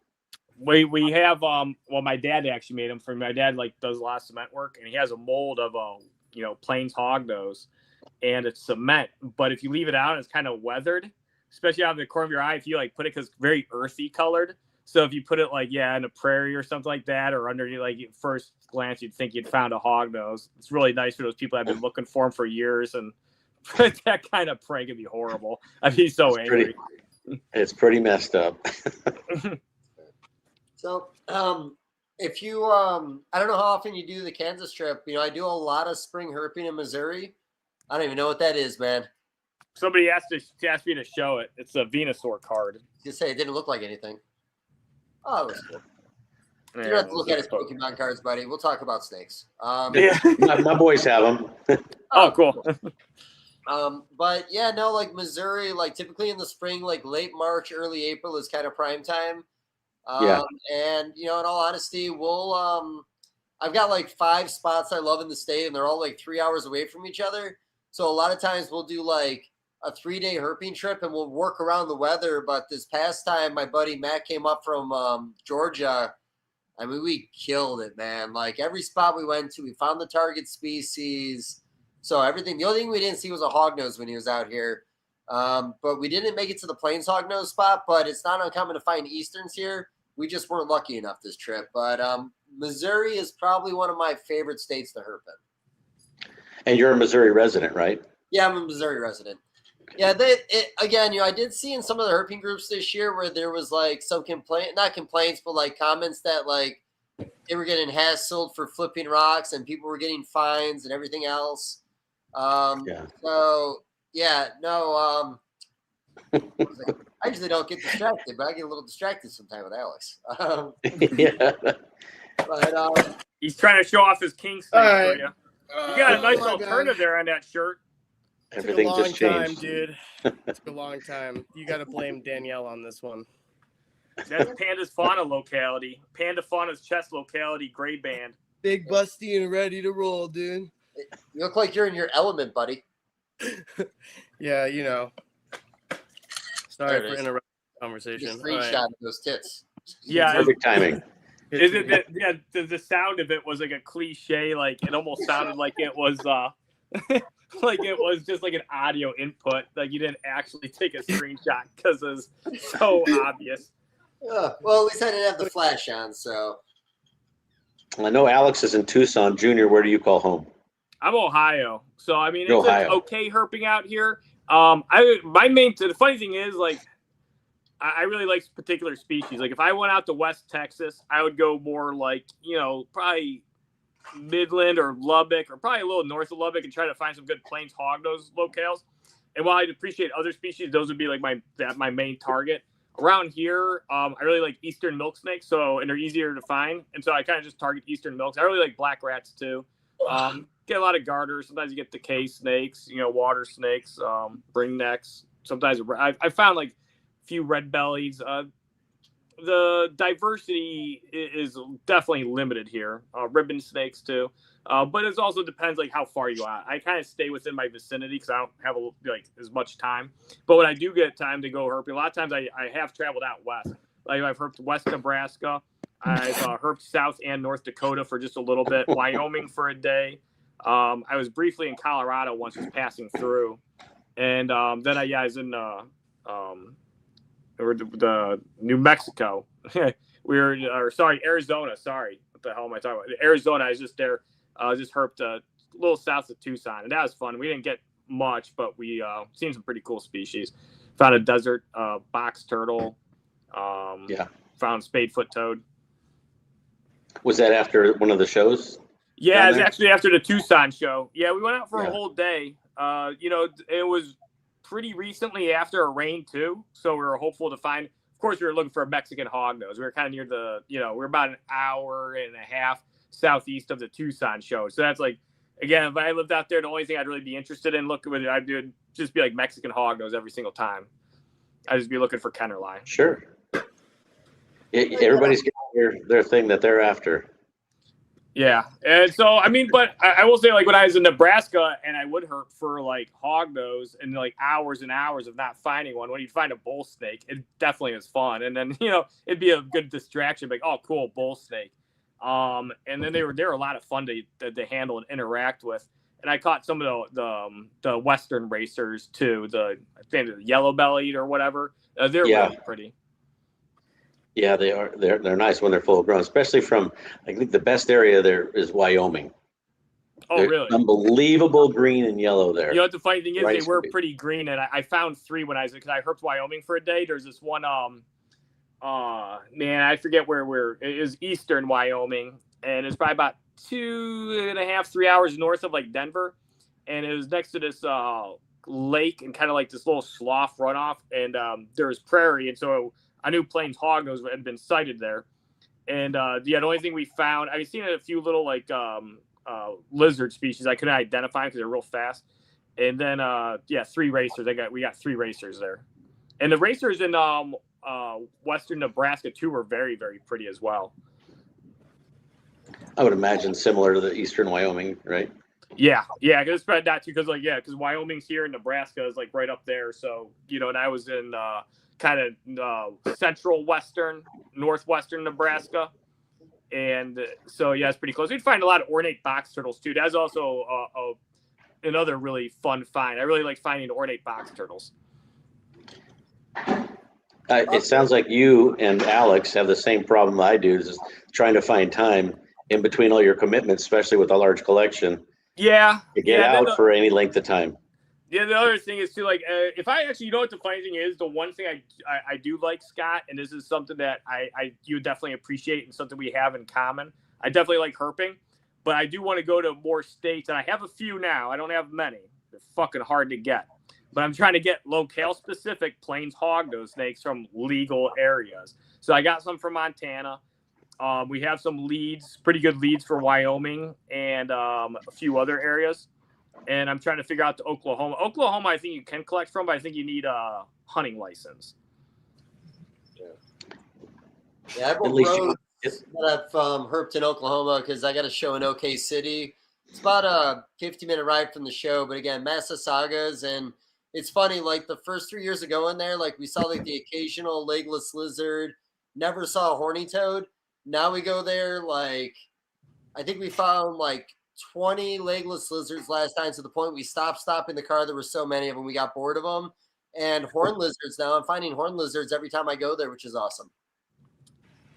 We have my dad actually made them for me. My dad does a lot of cement work, and he has a mold of plains hognose, and it's cement. But if you leave it out, it's kind of weathered, especially out of the corner of your eye. If you put it, because it's very earthy colored. So if you put it in a prairie or something like that, or under at first glance you'd think you'd found a hognose. It's really nice for those people that have been looking for them for years, and that kind of prank would be horrible. I'd be so angry. It's pretty messed up. So, if you, I don't know how often you do the Kansas trip. I do a lot of spring herping in Missouri. I don't even know what that is, man. Somebody asked me to show it. It's a Venusaur card. Just say it didn't look like anything. Oh, it was cool. You don't have to look at his Pokemon cards, buddy. We'll talk about snakes. My boys have them. Oh, cool. But yeah, no, Missouri, typically in the spring, late March, early April is kind of prime time. And in all honesty, I've got 5 spots I love in the state, and they're all 3 hours away from each other. So a lot of times we'll do a 3-day herping trip, and we'll work around the weather. But this past time, my buddy Matt came up from Georgia. I mean, we killed it, man. Every spot we went to, we found the target species. So everything. The only thing we didn't see was a hognose when he was out here. But we didn't make it to the plains hognose spot. But it's not uncommon to find easterns here. We just weren't lucky enough this trip. But Missouri is probably one of my favorite states to herp in. And you're a Missouri resident, right? Yeah, I'm a Missouri resident. Yeah, I did see in some of the herping groups this year where there was some not complaints, but comments that they were getting hassled for flipping rocks and people were getting fines and everything else. So yeah, no. I usually don't get distracted, but I get a little distracted sometimes with Alex. But he's trying to show off his king snake for you. You got a nice alternative there on that shirt. Everything just changed. Dude. It took a long time. You got to blame Danielle on this one. That's Panda's fauna locality. Panda fauna's chest locality, gray band. Big busty and ready to roll, dude. You look like you're in your element, buddy. Yeah, Sorry for interrupting the conversation. Screenshot of those tits. Yeah, perfect timing. Is it that? Yeah, the sound of it was like a cliche. It almost sounded like it was it was just an audio input. You didn't actually take a screenshot because it was so obvious. Yeah, well, at least I didn't have the flash on, so. I know Alex is in Tucson. Junior, where do you call home? I'm Ohio, so I mean it's okay herping out here. The funny thing is I really like particular species. If I went out to West Texas, I would go more probably Midland or Lubbock, or probably a little north of Lubbock, and try to find some good plains hognose locales. And while I'd appreciate other species, those would be like my main target. Around here, I really like eastern milk snakes, and they're easier to find. And so I kind of just target eastern milks. I really like black rats too. Get a lot of garters. Sometimes you get decay snakes, water snakes, ringnecks. Sometimes I found like a few red bellies. The diversity is definitely limited here. Ribbon snakes too. But it also depends like how far you are. I kind of stay within my vicinity because I don't have as much time. But when I do get time to go herping, a lot of times I have traveled out west. Like I've herped West Nebraska. I've herped South and North Dakota for just a little bit. Wyoming for a day. I was briefly in Colorado once, just passing through, and then I was in the New Mexico. Arizona. Sorry, what the hell am I talking about? Arizona. I was just there. Just herped a little south of Tucson, and that was fun. We didn't get much, but we seen some pretty cool species. Found a desert box turtle. Found spadefoot toad. Was that after one of the shows? Yeah, it was actually after the Tucson show. Yeah, we went out for a whole day. It was pretty recently after a rain too, so we were hopeful to find. Of course, we were looking for a Mexican hognose. We were kind of near the, we're about an hour and a half southeast of the Tucson show. So that's like, again, if I lived out there, the only thing I'd really be interested in looking with it, I'd do just be like Mexican hognose every single time. I'd just be looking for Kennerline. Sure. Everybody's getting their thing that they're after. Yeah. And so, but I will say, like, when I was in Nebraska and I would herp for like hognose and like hours and hours of not finding one, when you find a bull snake, it definitely is fun. And then, it'd be a good distraction, like, oh, cool, bull snake. And then they were a lot of fun to handle and interact with. And I caught some of the Western racers too, I think the yellow bellied or whatever. They're really pretty. Yeah, they are. They're nice when they're full grown, especially from, I think the best area there is Wyoming. Oh, really? Unbelievable green and yellow there. What the funny thing is, they were pretty green, and I found three when because I herped Wyoming for a day. There's this one, I forget where it is, eastern Wyoming, and it's probably about 2.5, 3 hours north of like Denver, and it was next to this lake and kind of like this little slough runoff, and there's prairie, and so I knew plains hognose had been sighted there. And the only thing we found, I've seen a few little like lizard species. I couldn't identify because they're real fast. And then three racers. We got three racers there. And the racers in western Nebraska too were very, very pretty as well. I would imagine similar to the eastern Wyoming, right? Yeah, because spread that too, because Wyoming's here and Nebraska is like right up there. So and I was in kind of central western, northwestern Nebraska, and so it's pretty close. We'd find a lot of ornate box turtles too. That's also another really fun find. I really like finding ornate box turtles. It sounds like you and Alex have the same problem that I do, is trying to find time in between all your commitments, especially with a large collection. Yeah. To get out for any length of time. Yeah, the other thing is too, like, if I actually, what the funny thing is, the one thing I do like, Scott, and this is something that you definitely appreciate and something we have in common. I definitely like herping, but I do want to go to more states, and I have a few now. I don't have many. They're fucking hard to get. But I'm trying to get locale-specific plains hognose snakes from legal areas. So I got some from Montana. We have some leads, pretty good leads for Wyoming and a few other areas. And I'm trying to figure out to Oklahoma. Oklahoma, I think you can collect from, but I think you need a hunting license. Yeah, I have roads that I've herped in Oklahoma because I got a show in OK City. It's about a 50-minute ride from the show, but again, Massasaugas, and it's funny, like the first 3 years ago in there, like we saw like the occasional legless lizard, never saw a horny toad. Now we go there, like I think we found like 20 legless lizards last time, to the point we stopped stopping the car. There were so many of them, we got bored of them. And horn lizards now, I'm finding horn lizards every time I go there, which is awesome.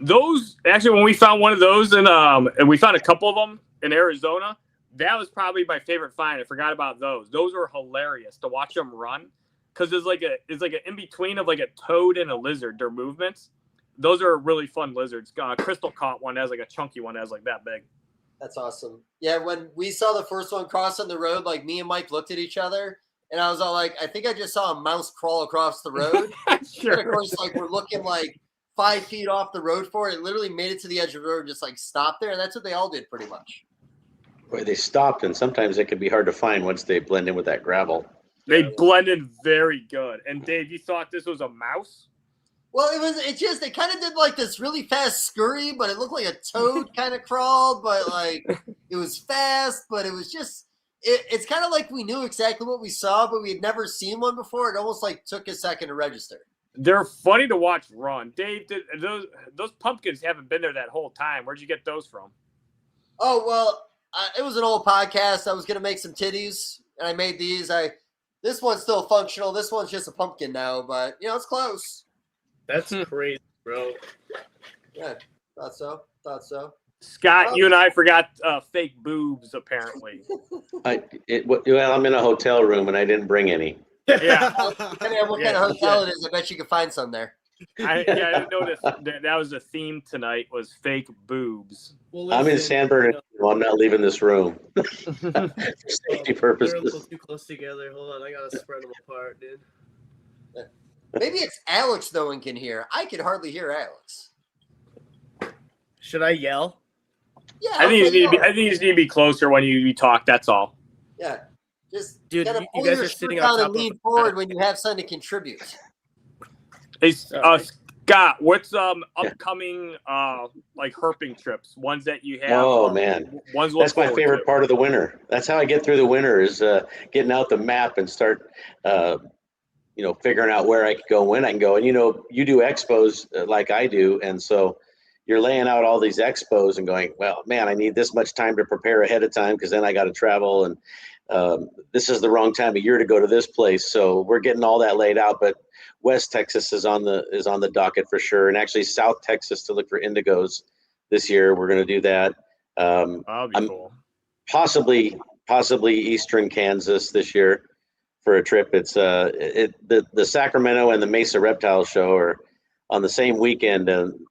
Those, actually, when we found one of those, and we found a couple of them in Arizona, that was probably my favorite find. I forgot about those. Those were hilarious to watch them run, because it's like an in between of like a toad and a lizard, their movements. Those are really fun lizards. Crystal caught one that has like a chunky one that has like that big. That's awesome. Yeah, when we saw the first one cross on the road, like me and Mike looked at each other, and I was all like, I think I just saw a mouse crawl across the road. Sure. And of course, like we're looking like 5 feet off the road for it. It literally made it to the edge of the road, just like stopped there. And that's what they all did pretty much. Boy, they stopped, and sometimes it can be hard to find once they blend in with that gravel. They blended very good. And Dave, you thought this was a mouse? Well, it kind of did like this really fast scurry, but it looked like a toad kind of crawled, but like it was fast, but it was just, it's kind of like we knew exactly what we saw, but we had never seen one before. It almost like took a second to register. They're funny to watch run. Dave, those pumpkins haven't been there that whole time. Where'd you get those from? Oh, well, it was an old podcast. I was going to make some titties, and I made these. This one's still functional. This one's just a pumpkin now, but, it's close. That's crazy, bro. Yeah, thought so. Scott, you and I forgot fake boobs, apparently. I'm in a hotel room, and I didn't bring any. Yeah. Depending on what kind of hotel it is, I bet you could find some there. I didn't notice that was the theme tonight was fake boobs. Well, I'm in San Bernardino. I'm not leaving this room for safety They're a purposes. little too close together. Hold on, I gotta spread them apart, dude. Maybe it's Alex no one can hear. I could hardly hear Alex. Should I yell? Yeah, I think you need to be closer when you talk. That's all. Yeah, just Dude, gotta you pull guys your are shirt sitting down on top and lean of- forward when you have something to contribute. Hey, Sorry. Scott, what's upcoming like herping trips? Ones that you have? Oh man, ones that's my favorite part of the winter. That's how I get through the winter is getting out the map and start, figuring out where I can go, when I can go. And you do expos like I do, and so you're laying out all these expos and going, well, man, I need this much time to prepare ahead of time because then I got to travel, and this is the wrong time of year to go to this place. So we're getting all that laid out, but West Texas is on the docket for sure, and actually South Texas to look for indigos this year. We're going to do that. That'll be cool. Possibly Eastern Kansas this year for a trip. It's the Sacramento and the Mesa Reptile show are on the same weekend,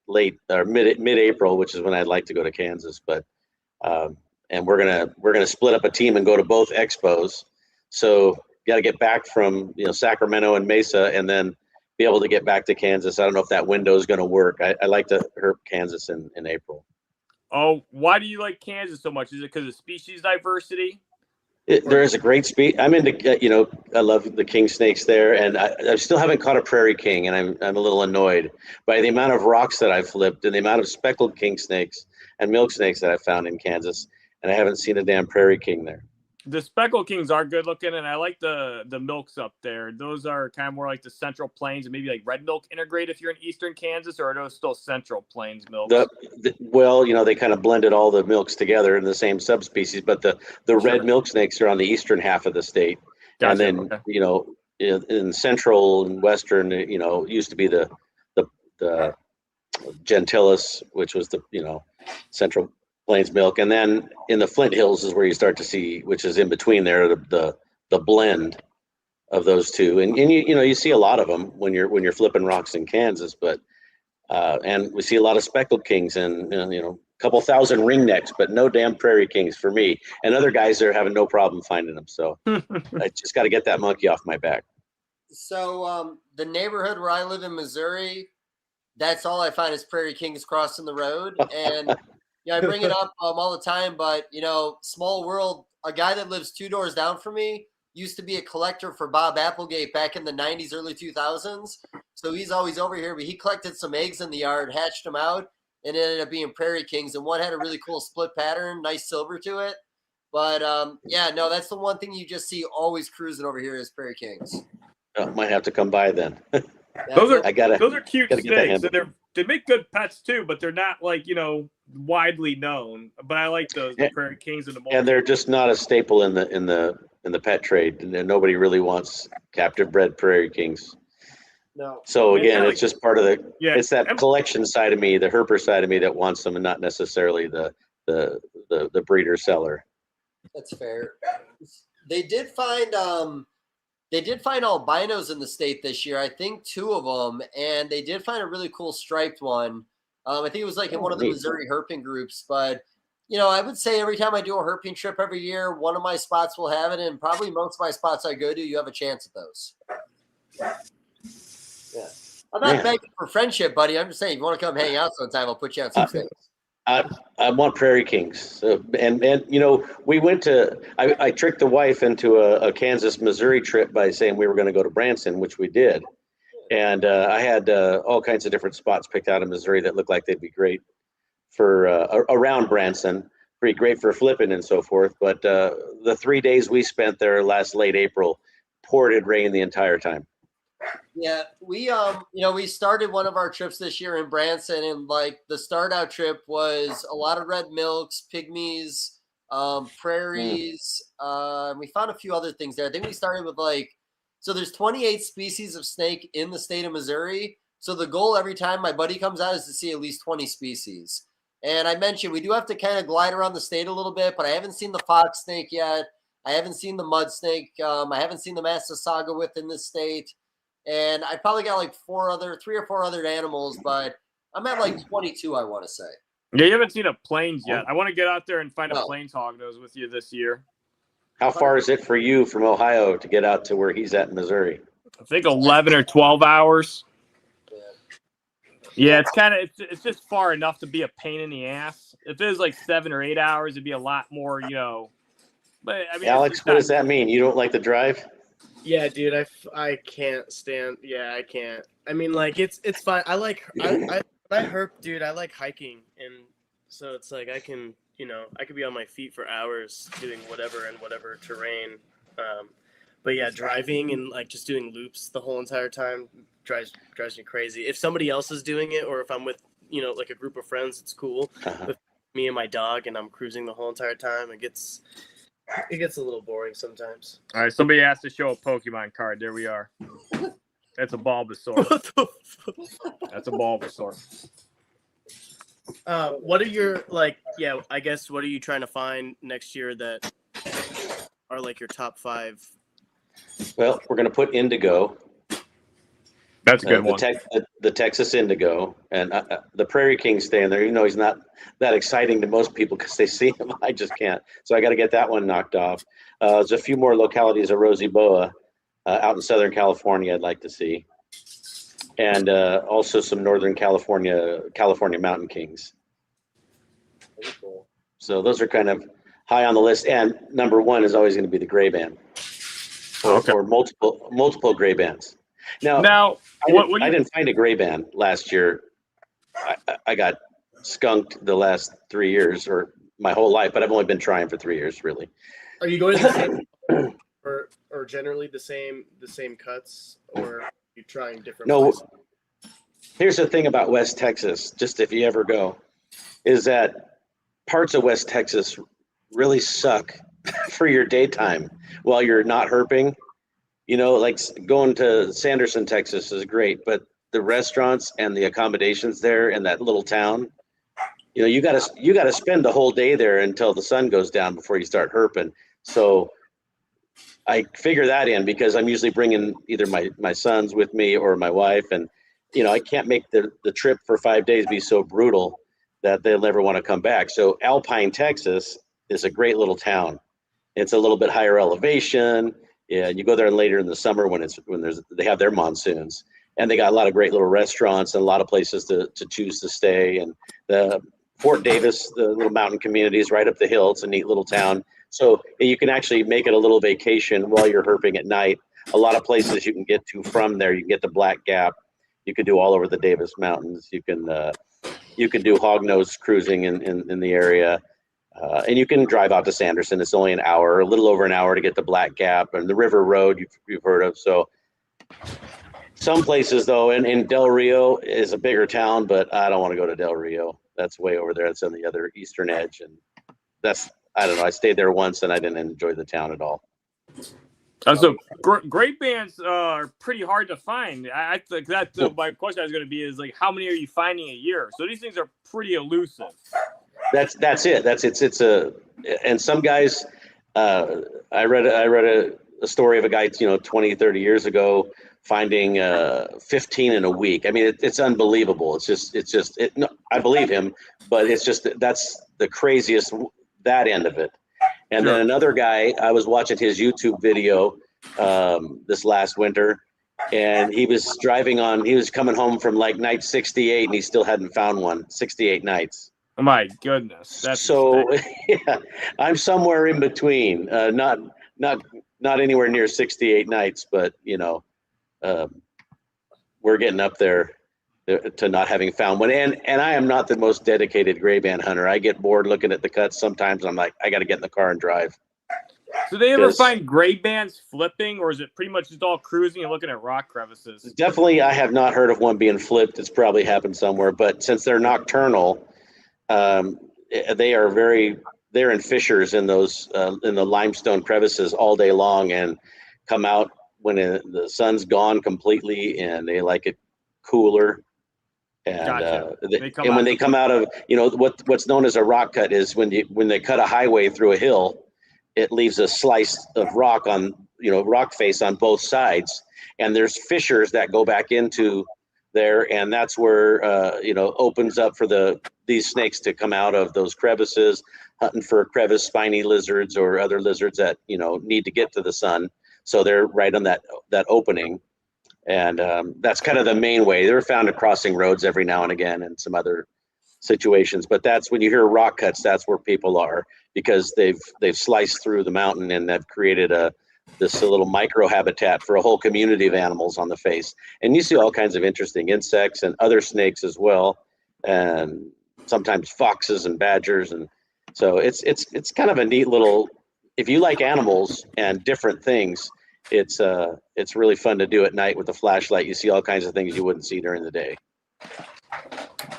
late or mid-April, which is when I'd like to go to Kansas. But and we're gonna split up a team and go to both expos. So got to get back from Sacramento and Mesa, and then be able to get back to Kansas. I don't know if that window is going to work. I like to herp Kansas in April. Oh, why do you like Kansas so much? Is it because of species diversity? There is a great speed. I'm into, I love the king snakes there, and I still haven't caught a prairie king, and I'm a little annoyed by the amount of rocks that I've flipped and the amount of speckled king snakes and milk snakes that I've found in Kansas, and I haven't seen a damn prairie king there. The speckled kings are good looking, and I like the milks up there. Those are kind of more like the Central Plains and maybe like red milk integrate if you're in Eastern Kansas, or are those still Central Plains milks? Well, they kind of blended all the milks together in the same subspecies, but the red milk snakes are on the eastern half of the state. Gotcha, And then, in central and western, used to be the gentilis, which was the, Central Plains milk, and then in the Flint Hills is where you start to see, which is in between there, the blend of those two, and you see a lot of them when you're flipping rocks in Kansas, but and we see a lot of speckled kings and a couple thousand ringnecks, but no damn prairie kings for me. And other guys are having no problem finding them, so I just got to get that monkey off my back. So the neighborhood where I live in Missouri, that's all I find is prairie kings crossing the road, and. Yeah, I bring it up all the time, but, small world, a guy that lives 2 doors down from me used to be a collector for Bob Applegate back in the 90s, early 2000s. So he's always over here, but he collected some eggs in the yard, hatched them out, and it ended up being prairie kings. And one had a really cool split pattern, nice silver to it. But, that's the one thing you just see always cruising over here is prairie kings. Might have to come by then. Those are cute gotta snakes, and they make good pets too, but they're not like widely known. But I like those prairie kings and the and they're just not a staple in the pet trade, and nobody really wants captive bred prairie kings. No. So again, it's just part of it's that and, collection side of me, the herper side of me that wants them, and not necessarily the breeder seller. That's fair. They did find albinos in the state this year. I think 2 of them, and they did find a really cool striped one. I think it was like in one of the Missouri herping groups, but I would say every time I do a herping trip every year, one of my spots will have it, and probably most of my spots I go to, you have a chance at those. Yeah. I'm not begging for friendship, buddy. I'm just saying, if you want to come hang out sometime, I'll put you on some things. I want Prairie Kings. So, and we went to, I tricked the wife into a Kansas, Missouri trip by saying we were going to go to Branson, which we did. And I had all kinds of different spots picked out in Missouri that looked like they'd be great for around Branson, pretty great for flipping and so forth. But the 3 days we spent there late April, poured it rain the entire time. Yeah, we started one of our trips this year in Branson, and like the start out trip was a lot of red milks, pygmies, prairies. We found a few other things there. I think we started with so there's 28 species of snake in the state of Missouri. So the goal every time my buddy comes out is to see at least 20 species. And I mentioned we do have to kind of glide around the state a little bit, but I haven't seen the fox snake yet. I haven't seen the mud snake. I haven't seen the Massasauga within the state. And I probably got 3 or 4 other animals, but I'm at 22, I want to say. Yeah, you haven't seen a plains yet. I want to get out there and find a plains hognose with you this year. How far is it for you from Ohio to get out to where he's at in Missouri? I think 11 or 12 hours. Yeah, it's just far enough to be a pain in the ass. If it was 7 or 8 hours, it'd be a lot more, But I mean, Alex, what does that mean? You don't like the drive? Yeah, dude, I can't stand. Yeah, I can't. I mean, it's fine. I herp, dude. I like hiking, and so it's I can, I could be on my feet for hours doing whatever in whatever terrain. But yeah, driving and just doing loops the whole entire time drives me crazy. If somebody else is doing it, or if I'm with a group of friends, it's cool. With me and my dog, and I'm cruising the whole entire time, it gets a little boring sometimes. All right, somebody asked to show a Pokemon card. There we are. That's a Bulbasaur. That's a Bulbasaur. What are your I guess what are you trying to find next year that are your top 5? Well, we're going to put indigo. That's a good one. The Texas indigo, and the Prairie King staying there. He's not that exciting to most people because they see him. I just can't. So I got to get that one knocked off. There's a few more localities of Rosy Boa out in Southern California I'd like to see, and also some Northern California Mountain Kings. Cool. So those are kind of high on the list. And number 1 is always going to be the gray band, or multiple gray bands. Now I didn't find a gray band last year. I got skunked the last 3 years, or my whole life, but I've only been trying for 3 years, really. Are you going to the same or generally the same cuts, or are you trying different? No. Places? Here's the thing about West Texas, just if you ever go, is that parts of West Texas really suck for your daytime while you're not herping. Going to Sanderson, Texas is great, but the restaurants and the accommodations there in that little town, you got to spend the whole day there until the sun goes down before you start herping. So I figure that in because I'm usually bringing either my sons with me or my wife, and I can't make the trip for 5 days be so brutal that they'll never want to come back. So Alpine, Texas is a great little town. It's a little bit higher elevation. Yeah, you go there later in the summer when they have their monsoons, and they got a lot of great little restaurants and a lot of places to choose to stay. And the Fort Davis, the little mountain community, is right up the hill. It's a neat little town, so you can actually make it a little vacation while you're herping at night. A lot of places you can get to from there. You can get to Black Gap. You can do all over the Davis Mountains. You can do hognose cruising in the area. And you can drive out to Sanderson. It's only a little over an hour to get to Black Gap and the River Road you've heard of. So some places though, in Del Rio is a bigger town, but I don't want to go to Del Rio. That's way over there. It's on the other eastern edge, and I don't know. I stayed there once and I didn't enjoy the town at all. So great bands are pretty hard to find. I think that's my question was going to be is how many are you finding a year? So these things are pretty elusive. That's it. And some guys, I read a story of a guy, 20, 30 years ago finding 15 in a week. I mean, it's unbelievable. No, I believe him, but it's just that's the craziest, that end of it. And then another guy, I was watching his YouTube video this last winter, and he was coming home from like night 68, and he still hadn't found one. 68 nights. Oh my goodness. That's so yeah, I'm somewhere in between. Not anywhere near 68 nights, but we're getting up there to not having found one. And I am not the most dedicated gray band hunter. I get bored looking at the cuts sometimes. I'm like, I got to get in the car and drive. So they ever find gray bands flipping, or is it pretty much just all cruising and looking at rock crevices? Definitely, I have not heard of one being flipped. It's probably happened somewhere, but since they're nocturnal, they're in fissures in those in the limestone crevices all day long, and come out when the sun's gone completely, and they like it cooler. And Gotcha. when they come out of what's known as a rock cut is when they cut a highway through a hill, it leaves a slice of rock on rock face on both sides, and there's fissures that go back into there, and that's where opens up for these snakes to come out of those crevices, hunting for crevice spiny lizards or other lizards that need to get to the sun. So they're right on that opening, and that's kind of the main way. They're found at crossing roads every now and again and some other situations, but that's when you hear rock cuts, that's where people are, because they've sliced through the mountain and they've created this little micro habitat for a whole community of animals on the face. And you see all kinds of interesting insects and other snakes as well, and sometimes foxes and badgers. And so it's kind of a neat little, if you like animals and different things, it's really fun to do at night with a flashlight. You see all kinds of things you wouldn't see during the day.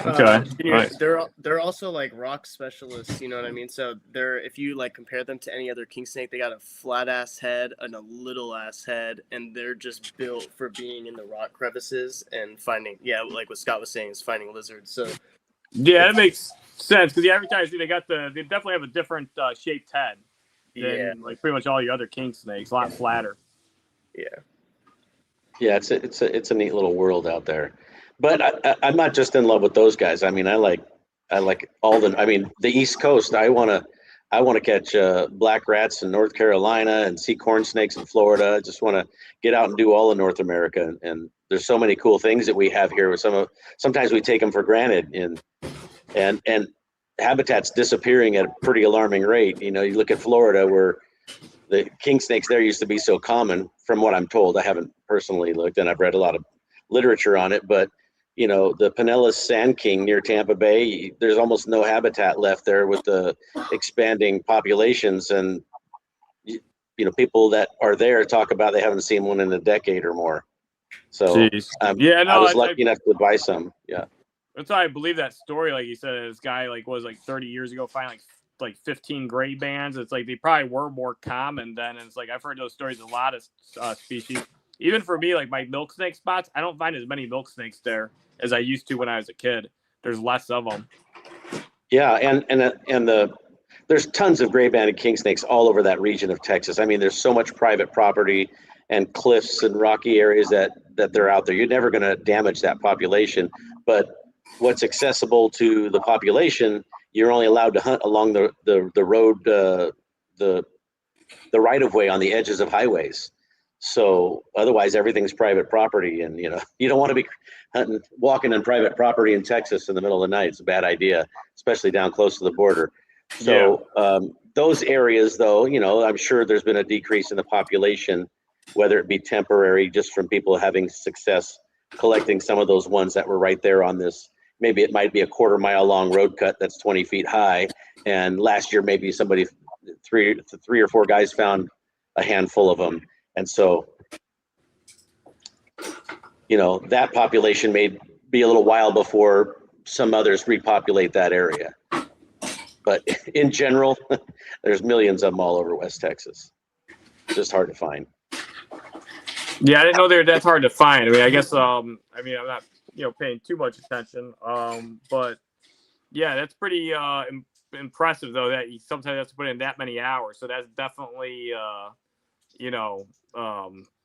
Okay. Nice. They're also like rock specialists, you know what I mean? So if you like compare them to any other king snake, they got a flat ass head and a little ass head, and they're just built for being in the rock crevices and finding, like what Scott was saying, is finding lizards. So yeah, that makes sense, because every time I see they definitely have a different shaped head than like pretty much all the other king snakes, a lot flatter. Yeah, it's a neat little world out there. But I'm not just in love with those guys. I mean, I like the East Coast. I want to catch black rats in North Carolina and see corn snakes in Florida. I just want to get out and do all of North America. And there's so many cool things that we have here. Sometimes we take them for granted, and habitat's disappearing at a pretty alarming rate. You look at Florida, where the king snakes there used to be so common, from what I'm told. I haven't personally looked, and I've read a lot of literature on it, but the Pinellas Sand King near Tampa Bay, there's almost no habitat left there with the expanding populations, and people that are there talk about they haven't seen one in a decade or more. So I was lucky enough to buy some. Yeah, that's why I believe that story. Like you said, this guy was 30 years ago finding like 15 gray bands. It's like they probably were more common then, and it's like I've heard those stories a lot of species. Even for me, like my milk snake spots, I don't find as many milk snakes there as I used to when I was a kid. There's less of them. Yeah, and there's tons of gray banded king snakes all over that region of Texas. I mean, there's so much private property and cliffs and rocky areas that they're out there. You're never going to damage that population, but what's accessible to the population, you're only allowed to hunt along the road, the right of way on the edges of highways. So otherwise everything's private property, and you don't want to be walking on private property in Texas in the middle of the night. It's a bad idea, especially down close to the border. So those areas, though, I'm sure there's been a decrease in the population, whether it be temporary, just from people having success collecting some of those ones that were right there on this. Maybe it might be a 1/4 mile long road cut that's 20 feet high, and last year maybe somebody, three or four guys found a handful of them. And so, that population may be a little while before some others repopulate that area. But in general, there's millions of them all over West Texas. Just hard to find. Yeah, I didn't know they're that hard to find. I mean, I guess, I'm not, paying too much attention. But yeah, that's pretty impressive, though, that you sometimes have to put in that many hours. So that's definitely kind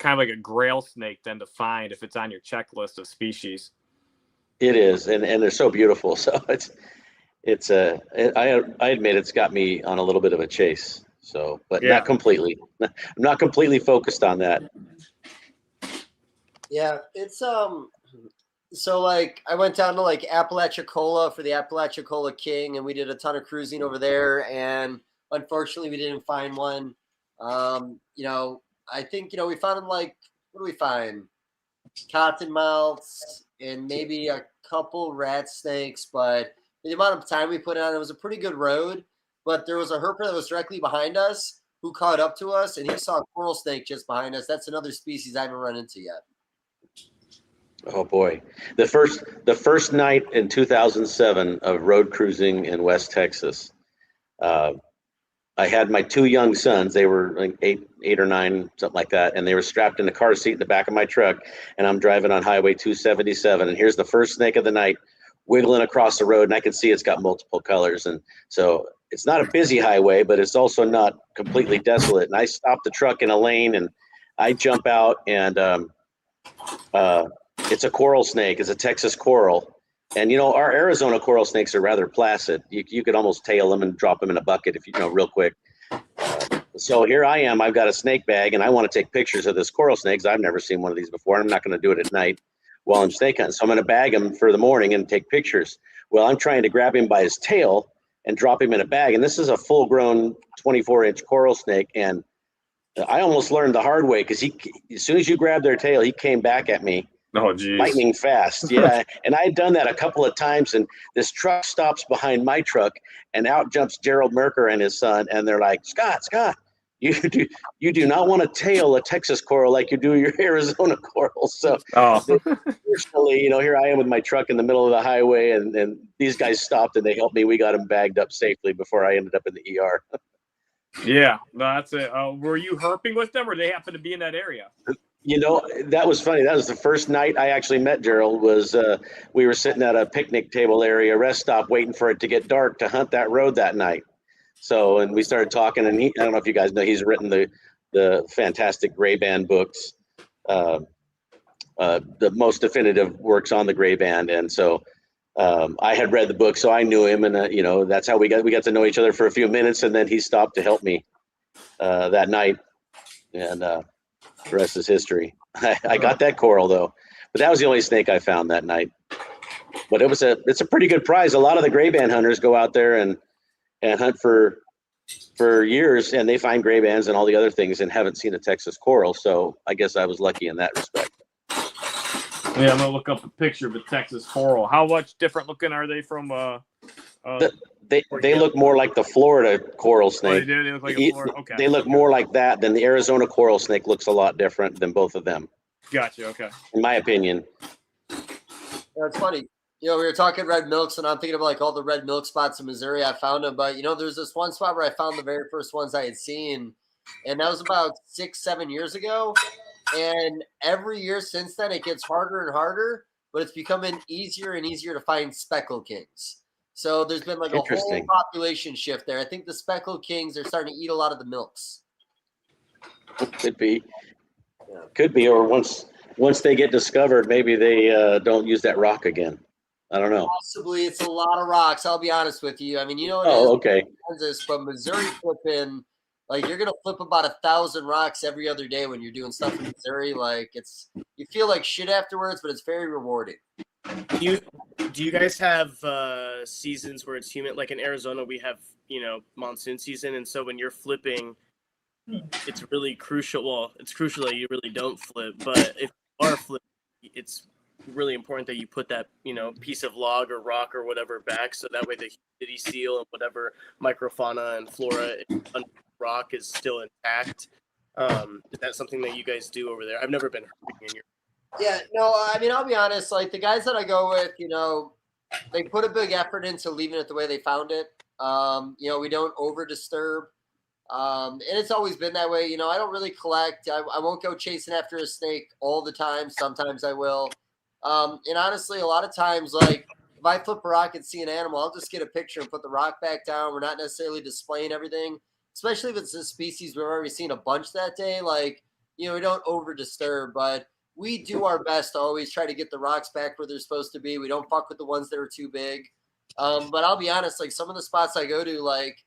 of like a grail snake then to find if it's on your checklist of species. It is, and they're so beautiful. So I admit it's got me on a little bit of a chase. So, but Yeah. not completely. I'm not completely focused on that. Yeah, it's so like I went down to like Apalachicola for the Apalachicola King, and we did a ton of cruising over there, and unfortunately we didn't find one. I think we found like, what do we find? Cottonmouths and maybe a couple rat snakes, but the amount of time we put on it was a pretty good road. But there was a herper that was directly behind us who caught up to us, and he saw a coral snake just behind us. That's another species I haven't run into yet. Oh boy, the first night in 2007 of road cruising in West Texas, I had my two young sons. They were like eight or nine, something like that, and they were strapped in the car seat in the back of my truck. And I'm driving on Highway 277, and here's the first snake of the night, wiggling across the road, and I can see it's got multiple colors. And so it's not a busy highway, but it's also not completely desolate. And I stop the truck in a lane, and I jump out, and it's a coral snake. It's a Texas coral. And, our Arizona coral snakes are rather placid. You could almost tail them and drop them in a bucket if real quick. So here I am. I've got a snake bag, and I want to take pictures of this coral snake. I've never seen one of these before. I'm not going to do it at night while I'm snake hunting. So I'm going to bag him for the morning and take pictures. Well, I'm trying to grab him by his tail and drop him in a bag. And this is a full-grown 24-inch coral snake. And I almost learned the hard way because as soon as you grab their tail, he came back at me. Oh, geez. Lightning fast. Yeah. And I had done that a couple of times, and this truck stops behind my truck, and out jumps Gerald Merker and his son. And they're like, Scott, you do not want to tail a Texas coral like you do your Arizona coral. So fortunately, here I am with my truck in the middle of the highway, and these guys stopped and they helped me. We got him bagged up safely before I ended up in the ER. Yeah, that's it. Were you herping with them, or they happened to be in that area? That was funny. That was the first night I actually met Gerald. We were sitting at a picnic table area, rest stop, waiting for it to get dark to hunt that road that night. So, and we started talking, and I don't know if you guys know, he's written the fantastic gray band books, the most definitive works on the gray band. And so I had read the book, so I knew him, and that's how we got to know each other for a few minutes, and then he stopped to help me that night, and the rest is history. I got that coral though, but that was the only snake I found that night. But it's a pretty good prize. A lot of the gray band hunters go out there and hunt for years, and they find gray bands and all the other things and haven't seen a Texas coral. So I guess I was lucky in that respect. Yeah, I'm gonna look up a picture of a Texas coral. How much different looking are they from? They look more like the Florida coral snake. Oh, they do. They look like a Florida. Okay. They look more like that than the Arizona coral snake. Looks a lot different than both of them. Gotcha. Okay. In my opinion. That's funny. We were talking red milks, and I'm thinking of like all the red milk spots in Missouri. I found them, but there's this one spot where I found the very first ones I had seen, and that was about 6-7 years ago. And every year since then, it gets harder and harder, but it's becoming easier and easier to find speckled kings. So there's been like a whole population shift there. I think the speckled kings are starting to eat a lot of the milks. Could be, or once they get discovered, maybe they don't use that rock again. I don't know. Possibly, it's a lot of rocks. I'll be honest with you. I mean, okay. Kansas, but Missouri flipping, like you're gonna flip about 1,000 rocks every other day when you're doing stuff in Missouri. Like you feel like shit afterwards, but it's very rewarding. Do you guys have seasons where it's humid? Like in Arizona, we have monsoon season, and so when you're flipping, it's really crucial. Well, it's crucial that you really don't flip, but if you are flipping, it's really important that you put that piece of log or rock or whatever back, so that way the humidity seal and whatever microfauna and flora under the rock is still intact. Is that something that you guys do over there? I've never been herping in your. Yeah, no, I mean, I'll be honest, like the guys that I go with, they put a big effort into leaving it the way they found it. We don't over disturb. And it's always been that way. I don't really collect. I won't go chasing after a snake all the time. Sometimes I will. And honestly, a lot of times, like if I flip a rock and see an animal, I'll just get a picture and put the rock back down. We're not necessarily displaying everything. especially if it's a species we've already seen a bunch that day, like, we don't over disturb, but we do our best to always try to get the rocks back where they're supposed to be. We don't fuck with the ones that are too big. But I'll be honest, like some of the spots I go to, like,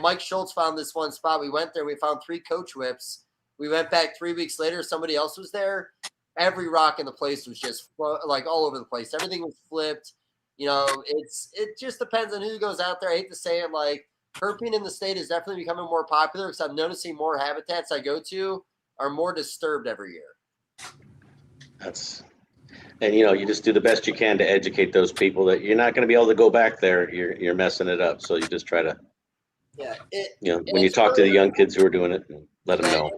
Mike Schultz found this one spot. We went there, we found 3 coach whips. We went back 3 weeks later, somebody else was there. Every rock in the place was just like all over the place. Everything was flipped. It just depends on who goes out there. I hate to say it, like herping in the state is definitely becoming more popular because I'm noticing more habitats I go to are more disturbed every year. And you just do the best you can to educate those people that you're not going to be able to go back there. You're messing it up. So you just try to, when you talk to the young kids who are doing it, let them know.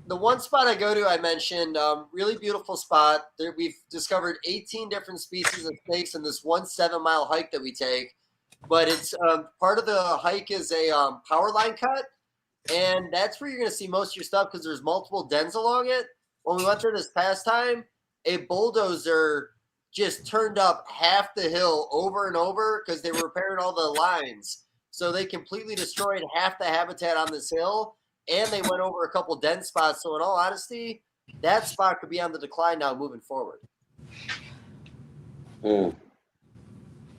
The one spot I go to, I mentioned, really beautiful spot. There, we've discovered 18 different species of snakes in this 1 7-mile hike that we take. But it's part of the hike is a power line cut. And that's where you're going to see most of your stuff because there's multiple dens along it. When we went there this past time, a bulldozer just turned up half the hill over and over because they were repairing all the lines. So they completely destroyed half the habitat on this hill, and they went over a couple den spots. So in all honesty, that spot could be on the decline now moving forward. Mm.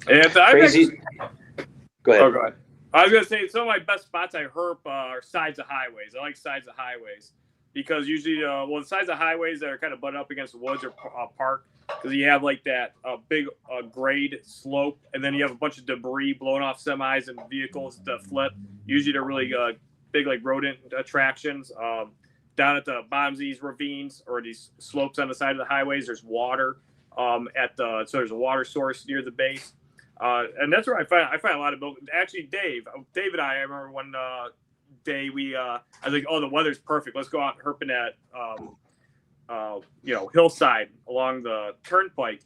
And Crazy. Go ahead. Oh, go ahead. I was going to say some of my best spots I herp are sides of highways. I like sides of highways because usually, the sides of highways that are kind of butted up against the woods or park, because you have like that big grade slope, and then you have a bunch of debris blowing off semis and vehicles that flip. Usually they're really big like rodent attractions. Down at the bottoms of these ravines or these slopes on the side of the highways, there's water so there's a water source near the base. And that's where I find a lot of milk. Actually, Dave and I remember one day I was like, oh, the weather's perfect. Let's go out herping at hillside along the turnpike.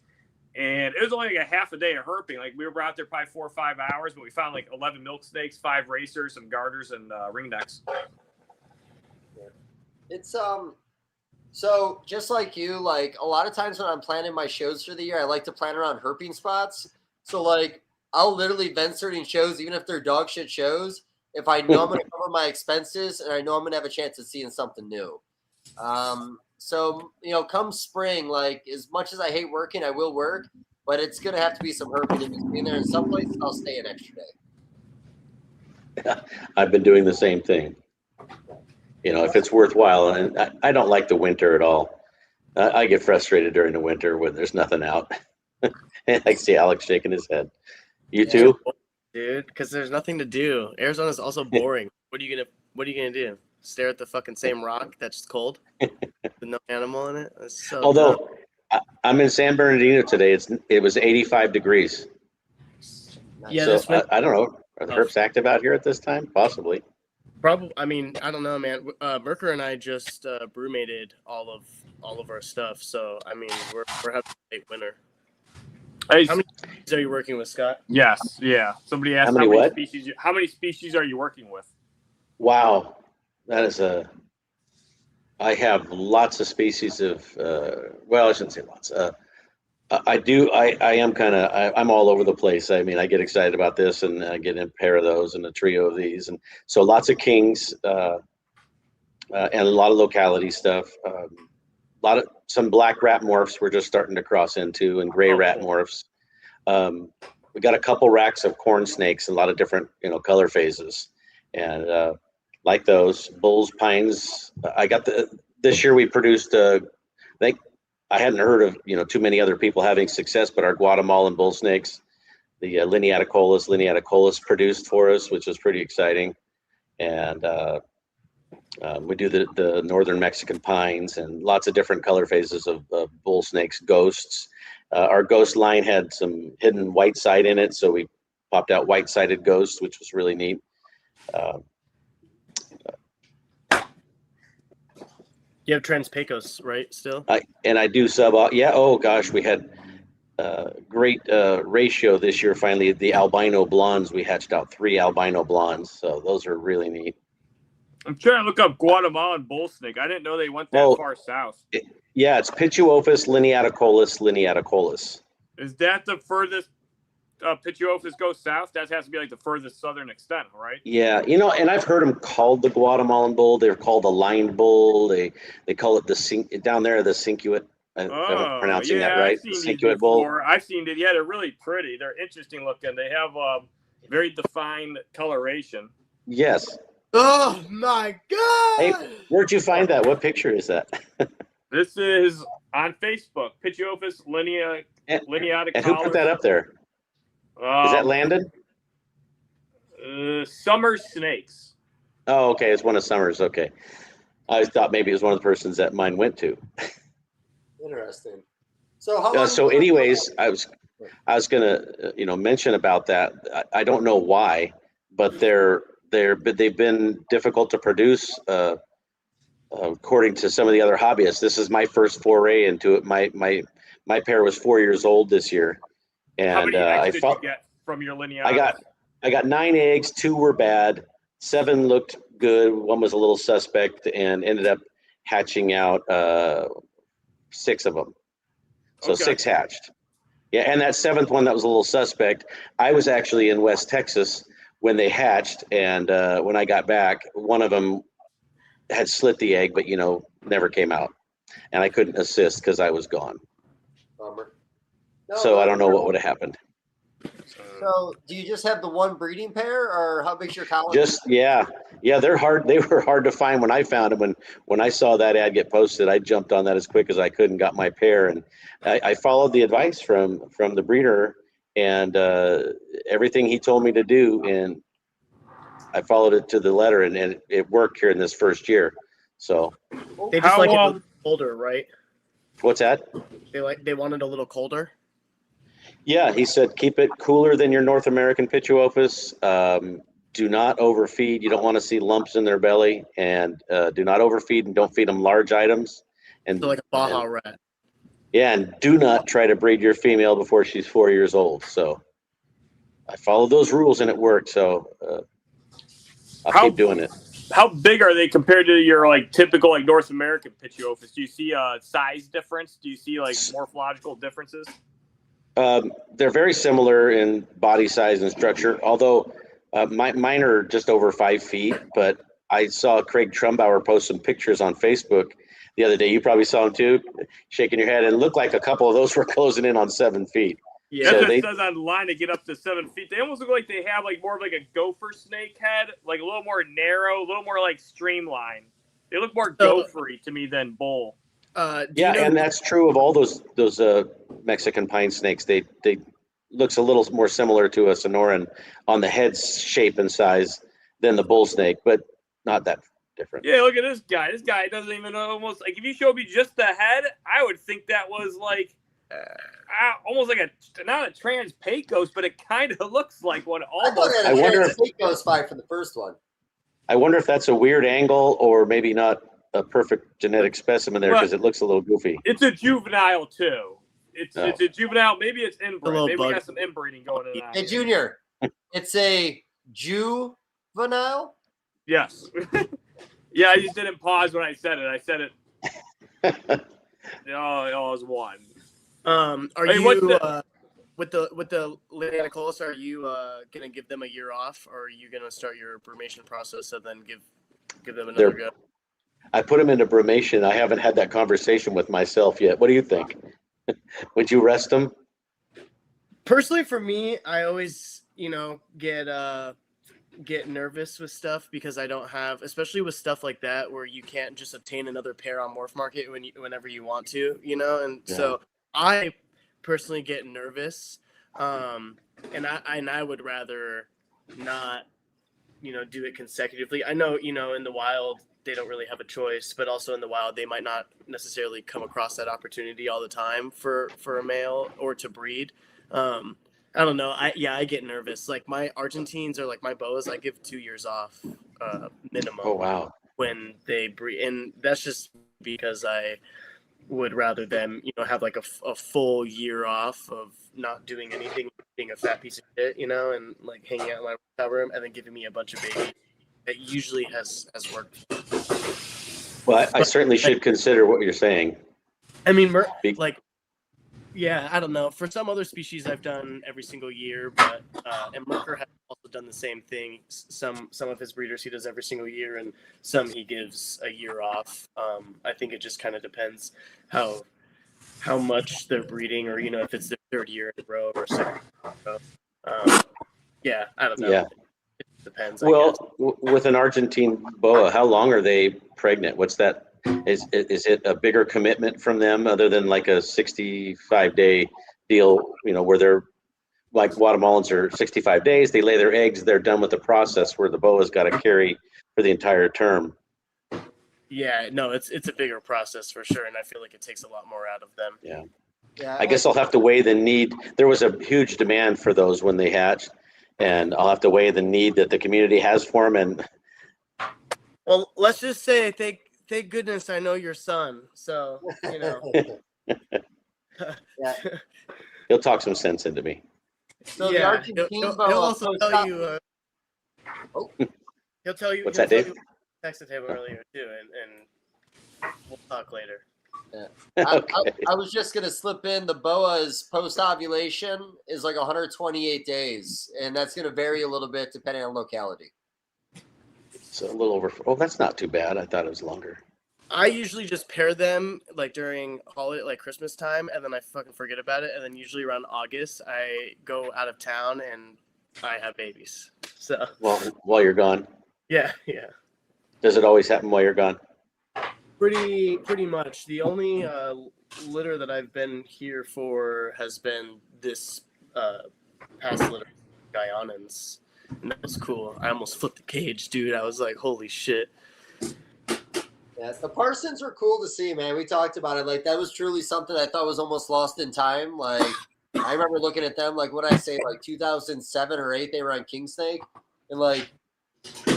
And it was only like a half a day of herping. Like we were out there probably 4 or 5 hours, but we found like 11 milk snakes, 5 racers, some garters, and ringnecks. It's so just like you, like a lot of times when I'm planning my shows for the year, I like to plan around herping spots. So like I'll literally vent certain shows, even if they're dog shit shows, if I know I'm going to cover my expenses and I know I'm going to have a chance of seeing something new. So, come spring, like as much as I hate working, I will work, but it's going to have to be some herping in between there. In some places, I'll stay an extra day. I've been doing the same thing. If it's worthwhile, and I don't like the winter at all. I get frustrated during the winter when there's nothing out. And I see Alex shaking his head. You too? Dude, because there's nothing to do. Arizona's also boring. What are you gonna do? Stare at the fucking same rock that's cold with no animal in it? That's so Although I'm in San Bernardino today, it was 85 degrees. Yeah, so I don't know. Are the herps active out here at this time? Possibly. Probably. I mean, I don't know, man. Merker and I just brumated all of our stuff, so I mean, we're having a late winter. How many species are you working with, Scott? Yes, yeah. Somebody asked how many species are you working with? Wow, that is I have lots of species of. Well, I shouldn't say lots. I do. I am kind of. I'm all over the place. I mean, I get excited about this, and I get a pair of those, and a trio of these, and so lots of kings, and a lot of locality stuff. Some black rat morphs we're just starting to cross into, and gray rat morphs. We got a couple racks of corn snakes, a lot of different color phases, and like those bulls, pines. I got this year we produced. I think I hadn't heard of too many other people having success, but our Guatemalan bull snakes, the lineaticollis produced for us, which was pretty exciting, and. We do the northern Mexican pines and lots of different color phases of bull snakes, ghosts. Our ghost line had some hidden white side in it, so we popped out white-sided ghosts, which was really neat. You have Trans-Pecos, right, still? I do sub. Yeah, oh gosh, we had great ratio this year. Finally, the albino blondes, we hatched out 3 albino blondes, so those are really neat. I'm trying to look up Guatemalan bull snake. I didn't know they went that far south. Yeah, it's Pituophis lineaticollis. Is that the furthest Pituophis go south, that has to be like the furthest southern extent, right? Yeah, and I've heard them called the Guatemalan bull. They're called the lined bull. They call it down there the cinquet. If I'm pronouncing that right. I've seen The these cinquet bull. before. I've seen it. Yeah, they're really pretty. They're interesting looking. They have very defined coloration. Yes. Oh my God! Hey, where'd you find that? What picture is that? This is on Facebook. Pituophis lineata. And who put that up there? Is that Landon? Summer Snakes. Oh, okay. It's one of Summer's. Okay. I thought maybe it was one of the persons that mine went to. Interesting. So how long? So, anyways, I was gonna mention about that. I don't know why, but they've been difficult to produce. According to some of the other hobbyists, this is my first foray into it. My pair was 4 years old this year, and how many eggs did you get from your lineata? I got 9 eggs. 2 were bad. 7 looked good. 1 was a little suspect, and ended up hatching out 6 of them. So Okay. 6 hatched. Yeah, and that 7th one that was a little suspect. I was actually in West Texas when they hatched, and when I got back, one of them had slit the egg, but never came out, and I couldn't assist because I was gone. Bummer. So I don't know what would have happened. So do you just have the one breeding pair, or how big's your colony? Just yeah, they're hard. They were hard to find when I found them. When I saw that ad get posted, I jumped on that as quick as I could and got my pair. And I followed the advice from the breeder and everything he told me to do, and I followed it to the letter, and it worked here in this first year. So They just like it a little colder, right? what's that? They wanted a little colder. Yeah, he said keep it cooler than your North American Pituophis. Do not overfeed. You don't want to see lumps in their belly, and do not overfeed, and don't feed them large items. And So like a Baja rat. yeah, and do not try to breed your female before she's 4 years old. So I followed those rules, and it worked. So I'll keep doing it. How big are they compared to your like typical like North American Pituophis? Do you see a size difference? Do you see like morphological differences? They're very similar in body size and structure, although mine are just over 5 feet. But I saw Craig Trumbauer post some pictures on Facebook the other day. You probably saw him too, shaking your head, and it looked like a couple of those were closing in on 7 feet. Yeah, So it says online to get up to 7 feet. They almost look like they have like more of like a gopher snake head, like a little more narrow, a little more like streamlined. They look more gophery to me than bull. And that's true of all those Mexican pine snakes. They looks a little more similar to a Sonoran on the head shape and size than the bull snake, but not that different. Yeah, look at this guy. This guy doesn't even almost like if you showed me just the head, I would think that was like almost like not a trans Pecos, but it kind of looks like one. Almost. I wonder if Pecos fight for the first one. I wonder if that's a weird angle or maybe not a perfect genetic specimen there because it looks a little goofy. It's a juvenile too. It's a juvenile. Maybe it's inbred. Maybe we got some inbreeding going on. Hey, Junior, it's a juvenile? Yes. Yeah, I just didn't pause when I said it. I said it. It was one. Are you with the Lianicolis? Are you gonna give them a year off, or are you gonna start your brumation process and then give them another go? I put them into brumation. I haven't had that conversation with myself yet. What do you think? Would you rest them? Personally, for me, I always get nervous with stuff because I don't have, especially with stuff like that where you can't just obtain another pair on Morph Market whenever you want to, and so I personally get nervous, and I would rather not, do it consecutively. I know, in the wild they don't really have a choice, but also in the wild they might not necessarily come across that opportunity all the time for a male or to breed. I don't know. I get nervous. Like my Argentines or like my boas, I give 2 years off minimum. Oh wow! When they breed, and that's just because I would rather them, have like a full year off of not doing anything, being a fat piece of shit, and like hanging out in my hotel room, and then giving me a bunch of babies. That usually has worked. Well, I certainly should consider what you're saying. I mean, Yeah, I don't know. For some other species, I've done every single year, but and Merker has also done the same thing. Some of his breeders he does every single year, and some he gives a year off. I think it just kind of depends how much they're breeding, or if it's their third year in a row or second year in a row. Yeah, I don't know. Yeah. It depends. Well, with an Argentine boa, how long are they pregnant? What's that? Is it a bigger commitment from them other than like a 65-day deal, where they're like Guatemalans are 65 days, they lay their eggs, they're done with the process, where the boa's got to carry for the entire term? Yeah, no, it's a bigger process for sure, and I feel like it takes a lot more out of them. Yeah. I guess I'll have to weigh the need. There was a huge demand for those when they hatched, and I'll have to weigh the need that the community has for them. And well, let's just say thank goodness I know your son, so Yeah. he'll talk some sense into me. So the Argentine he'll boa also tell you. He'll tell you. What's that, Dave? I texted him earlier too, and we'll talk later. Yeah. Okay. I was just gonna slip in, the boa's post ovulation is like 128 days, and that's gonna vary a little bit depending on locality. So a little over. Oh, that's not too bad. I thought it was longer. I usually just pair them like during holiday, like Christmas time, and then I fucking forget about it. And then usually around August, I go out of town and I have babies. So while you're gone. Yeah. Does it always happen while you're gone? Pretty much. The only litter that I've been here for has been this past litter, Guyanans, and that was cool. I almost flipped the cage, dude. I was like, holy shit. Yeah, the Parsons were cool to see, man. We talked about it. Like, that was truly something I thought was almost lost in time. Like, I remember looking at them, like, what I say, like 2007 or 8, they were on King Snake. And, like,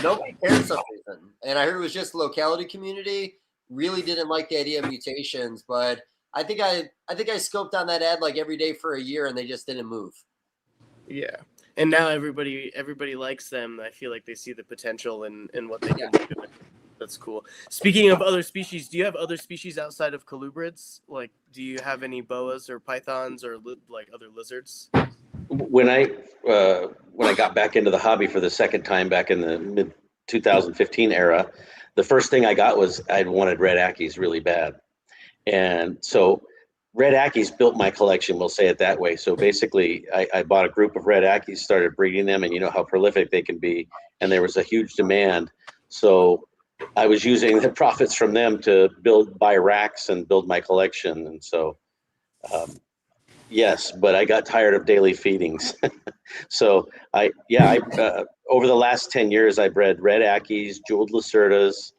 nobody cared for some reason. And I heard it was just locality community. Really didn't like the idea of mutations. But I think I scoped on that ad, like, every day for a year, and they just didn't move. Yeah. And now everybody likes them. I feel like they see the potential in what they can do. That's cool. Speaking of other species, do you have other species outside of colubrids? Like, do you have any boas or pythons or like other lizards? When I got back into the hobby for the second time back in the mid 2015 era, the first thing I got was I wanted red ackies really bad, and so red ackies built my collection. We'll say it that way. So basically, I bought a group of red ackies, started breeding them, and you know how prolific they can be, and there was a huge demand. So I was using the profits from them to buy racks and build my collection. And so, yes, but I got tired of daily feedings. So over the last 10 years, I bred red ackies, jeweled lacerdas,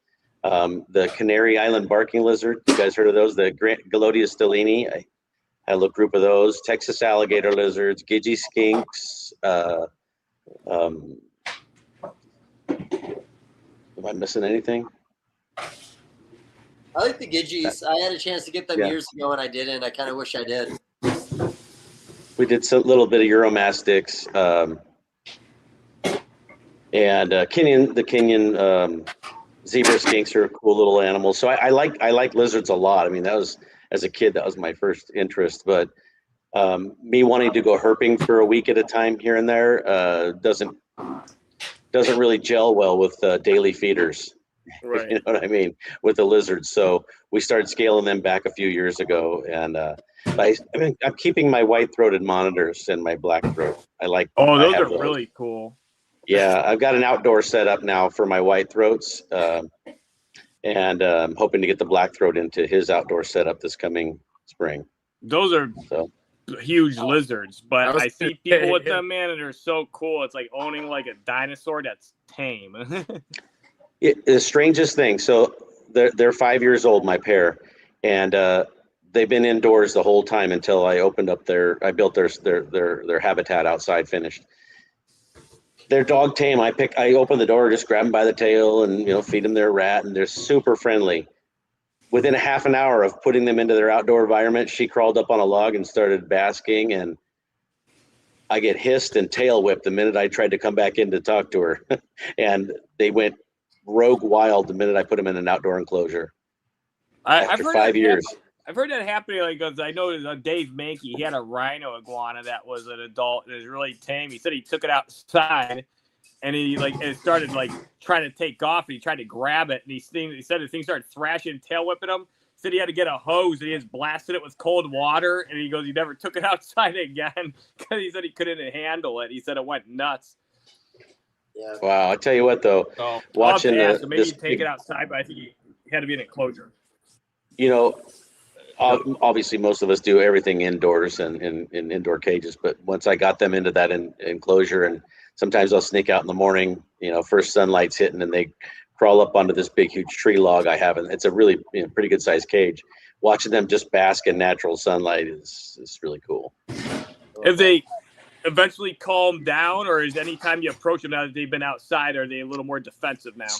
the Canary Island barking lizard. You guys heard of those? The Galodia stellini. I had a little group of those. Texas alligator lizards, Gidgee skinks. Am I missing anything? I like the Gidgees. I had a chance to get them years ago, and I didn't. I kind of wish I did. We did a little bit of Euromastics, and the Kenyan zebra skinks are cool little animals. So I like lizards a lot. I mean, that was, as a kid, that was my first interest. But me wanting to go herping for a week at a time here and there doesn't really gel well with daily feeders. Right. You know what I mean? With the lizards. So we started scaling them back a few years ago. And I'm keeping my white-throated monitors and my black throat. Those are really cool. Yeah, I've got an outdoor setup now for my white throats. And I'm hoping to get the black throat into his outdoor setup this coming spring. Those are huge lizards, but I see people with them, man, and they're so cool. It's like owning like a dinosaur that's tame. The strangest thing. So they're 5 years old, my pair, and they've been indoors the whole time until I built their habitat outside, finished. They're dog tame. I open the door, just grab them by the tail, and feed them their rat, and they're super friendly. Within a half an hour of putting them into their outdoor environment, she crawled up on a log and started basking, and I get hissed and tail whipped the minute I tried to come back in to talk to her. And they went rogue wild the minute I put them in an outdoor enclosure. After 5 years. I've heard that happening. Like, 'cause I know Dave Mankey, he had a rhino iguana that was an adult and is really tame. He said he took it outside and it started like trying to take off. And he tried to grab it, and he said the thing started thrashing, tail whipping him. He said he had to get a hose and he just blasted it with cold water. And he goes, he never took it outside again because he said he couldn't handle it. He said it went nuts. Yeah. Wow, I tell you what though, watching so maybe you take it outside, but I think he had to be in an enclosure. You know, obviously most of us do everything indoors and in indoor cages, but once I got them into that enclosure, and sometimes I'll sneak out in the morning, first sunlight's hitting and they crawl up onto this big huge tree log I have, and it's a really pretty good sized cage. Watching them just bask in natural sunlight is really cool. If they eventually calm down, or is any time you approach them now that they've been outside, are they a little more defensive now?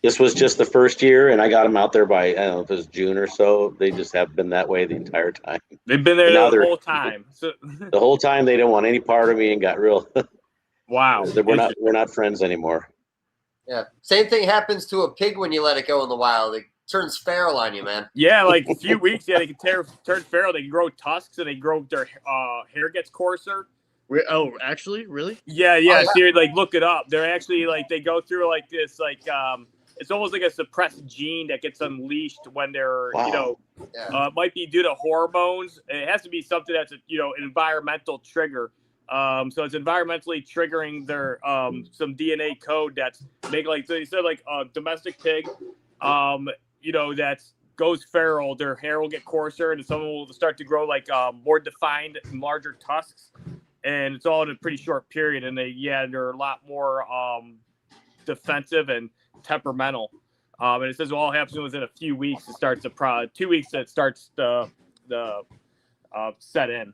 This was just the first year, and I got them out there by, I don't know if it was June or so. They just have been that way the entire time. They've been there the whole time. So the whole time they didn't want any part of me and got real. Wow. We're not friends anymore. Yeah. Same thing happens to a pig when you let it go in the wild. It turns feral on you, man. Yeah, like a few weeks, they can turn feral. They can grow tusks, and their hair gets coarser. Oh, actually, really? Yeah. So like, look it up. They're actually like they go through like this it's almost like a suppressed gene that gets unleashed when they're it might be due to hormones. It has to be something that's an environmental trigger. So it's environmentally triggering their some DNA code that's make like so you said like a domestic pig that goes feral, their hair will get coarser and some will start to grow like more defined and larger tusks, and it's all in a pretty short period, and they're a lot more defensive and temperamental, and it says it all happens within a few weeks. It starts 2 weeks that starts the set in.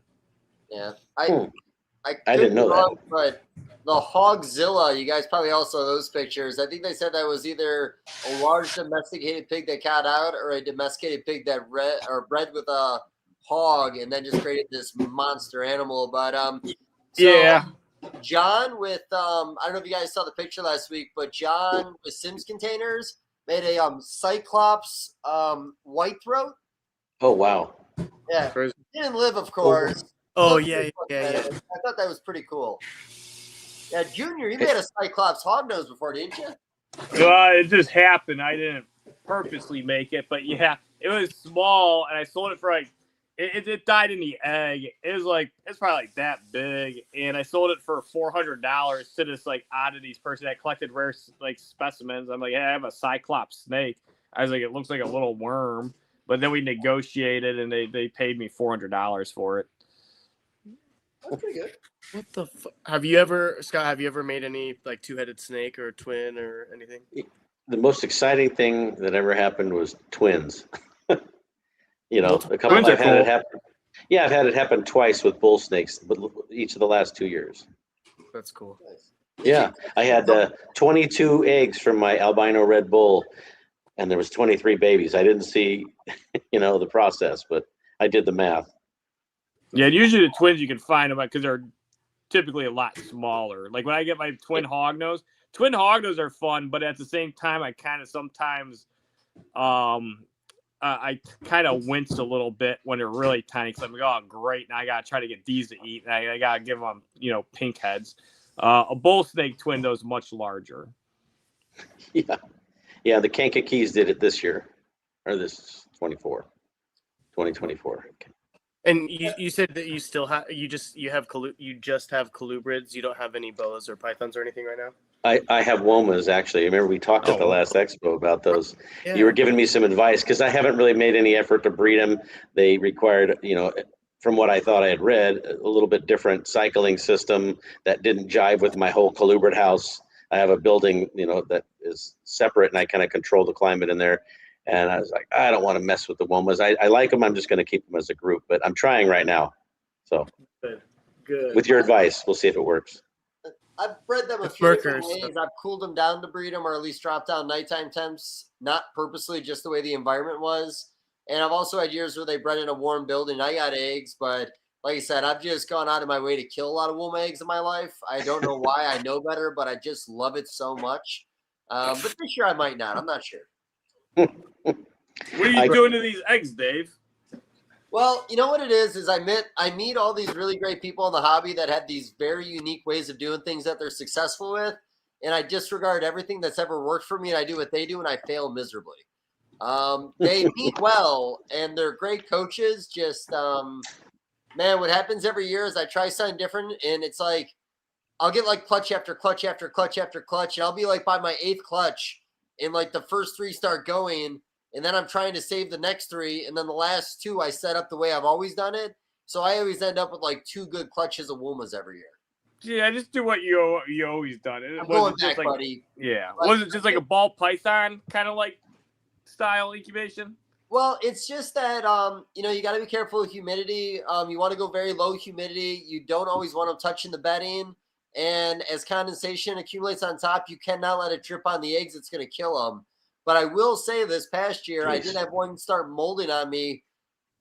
Yeah, I didn't know that. But the Hogzilla, you guys probably all saw those pictures. I think they said that was either a large domesticated pig that got out, or a domesticated pig that bred with a hog and then just created this monster animal. But John with I don't know if you guys saw the picture last week, but John with Sims Containers made a Cyclops white throat. Oh wow! Yeah, he didn't live, of course. Oh yeah. I thought that was pretty cool. Yeah, Junior, you made a Cyclops hognose before, didn't you? It just happened. I didn't purposely make it, but yeah, it was small, and I sold it for like it died in the egg. It's probably like that big, and I sold it for $400 to this like oddities person that collected rare like specimens. I'm like, hey, I have a Cyclops snake. I was like, it looks like a little worm, but then we negotiated, and they paid me $400 for it. That's pretty good. What the fuck? Have you ever made any like two-headed snake or twin or anything? The most exciting thing that ever happened was twins. A couple Twins are I've had cool. it happen. Yeah, I've had it happen twice with bull snakes, but each of the last 2 years. That's cool. Nice. Yeah, I had 22 eggs from my albino red bull, and there was 23 babies. I didn't see, the process, but I did the math. Yeah, and usually the twins you can find them because they're typically a lot smaller. Like when I get my twin hognose are fun, but at the same time, I kind of sometimes I kind of wince a little bit when they're really tiny because I'm like, oh, great. Now I got to try to get these to eat. And I got to give them, pink heads. A bull snake twin, though, is much larger. Yeah. Yeah, the Kankakee did it this year, or this 2024. And you said that you still have you just have colubrids. You don't have any boas or pythons or anything right now. I have womas actually. Remember we talked at the last expo about those. Yeah. You were giving me some advice because I haven't really made any effort to breed them. They required, from what I thought I had read, a little bit different cycling system that didn't jive with my whole colubrid house. I have a building, that is separate, and I kind of control the climate in there. And I was like, I don't want to mess with the womas. I like them. I'm just going to keep them as a group, but I'm trying right now. So Good. With your advice, we'll see if it works. I've bred them a few different ways. I've cooled them down to breed them, or at least dropped down nighttime temps, not purposely, just the way the environment was. And I've also had years where they bred in a warm building. I got eggs, but like I said, I've just gone out of my way to kill a lot of womb eggs in my life. I don't know why. I know better, but I just love it so much. But this year I might not. I'm not sure. What are you doing to these eggs, Dave? Well, you know what it is I meet all these really great people in the hobby that have these very unique ways of doing things that they're successful with, and I disregard everything that's ever worked for me, and I do what they do, and I fail miserably. They mean well, and they're great coaches. Just man, what happens every year is I try something different, and it's like I'll get like clutch after clutch after clutch after clutch, and I'll be like by my 8th clutch, and like the first 3 start going, and then I'm trying to save the next 3, and then the last 2 I set up the way I've always done it. So I always end up with like 2 good clutches of Woomas every year. Yeah, just do what you always done. I'm Was going it just back, like, buddy. yeah, But was it just like a ball python kind of like style incubation? Well, it's just that you know, you got to be careful with humidity. You want to go very low humidity. You don't always want them touching the bedding. And as condensation accumulates on top, you cannot let it drip on the eggs. It's going to kill them. But I will say this past year, I did have one start molding on me,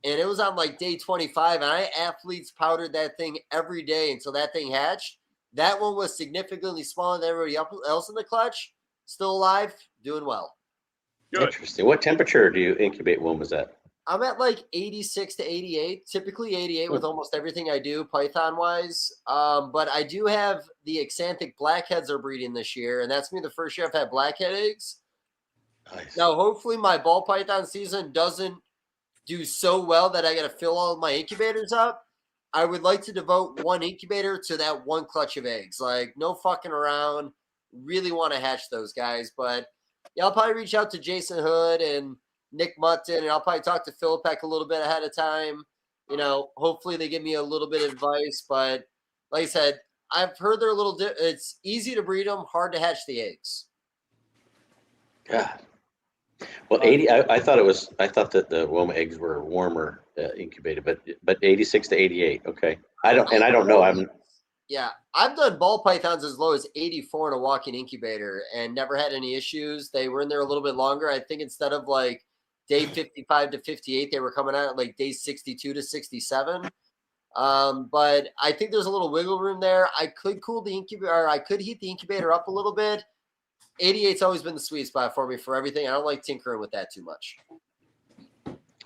and it was on like day 25. And I athletes powdered that thing every day until that thing hatched. That one was significantly smaller than everybody else in the clutch. Still alive, doing well. Good. Interesting. What temperature do you incubate Woomas at? I'm at like 86 to 88, typically 88 with almost everything I do Python wise. But I do have the Xanthic blackheads are breeding this year, and that's me the first year I've had blackhead eggs. Nice. Now, hopefully my ball python season doesn't do so well that I got to fill all of my incubators up. I would like to devote one incubator to that one clutch of eggs. Like, no fucking around. Really want to hatch those guys. But yeah, I'll probably reach out to Jason Hood and Nick Mutton, and I'll probably talk to Philippek a little bit ahead of time. You know, hopefully they give me a little bit of advice. But like I said, I've heard they're a little it's easy to breed them, hard to hatch the eggs. God. Well, 80. I thought that the Woma eggs were warmer incubated, but 86 to 88. Okay. I don't know. Yeah, I've done ball pythons as low as 84 in a walk-in incubator and never had any issues. They were in there a little bit longer. I think instead of like day 55 to 58, they were coming out at like day 62 to 67. But I think there's a little wiggle room there. I could cool the incubator, or I could heat the incubator up a little bit. 88's always been the sweet spot for me for everything. I don't like tinkering with that too much.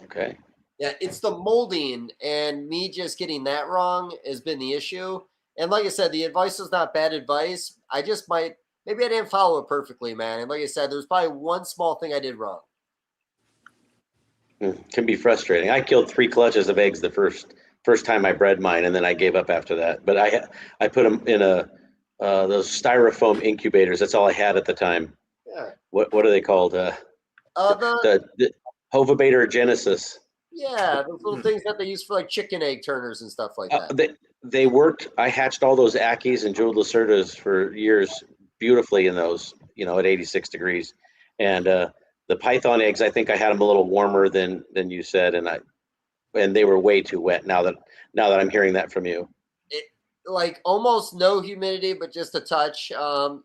Okay. Yeah, it's the molding, and me just getting that wrong has been the issue. And like I said, the advice was not bad advice. I just maybe I didn't follow it perfectly, man. And like I said, there's probably one small thing I did wrong. Can be frustrating. I killed 3 clutches of eggs the first time I bred mine, and then I gave up after that. But I put them in those styrofoam incubators. That's all I had at the time. Yeah. What are they called? The Hovabator Genesis. Yeah, those little things that they use for like chicken egg turners and stuff like that. They worked. I hatched all those Ackies and jeweled Lacertas for years beautifully in those, at 86 degrees. And the Python eggs, I think I had them a little warmer than you said, and they were way too wet. Now that I'm hearing that from you. Like almost no humidity, but just a touch. My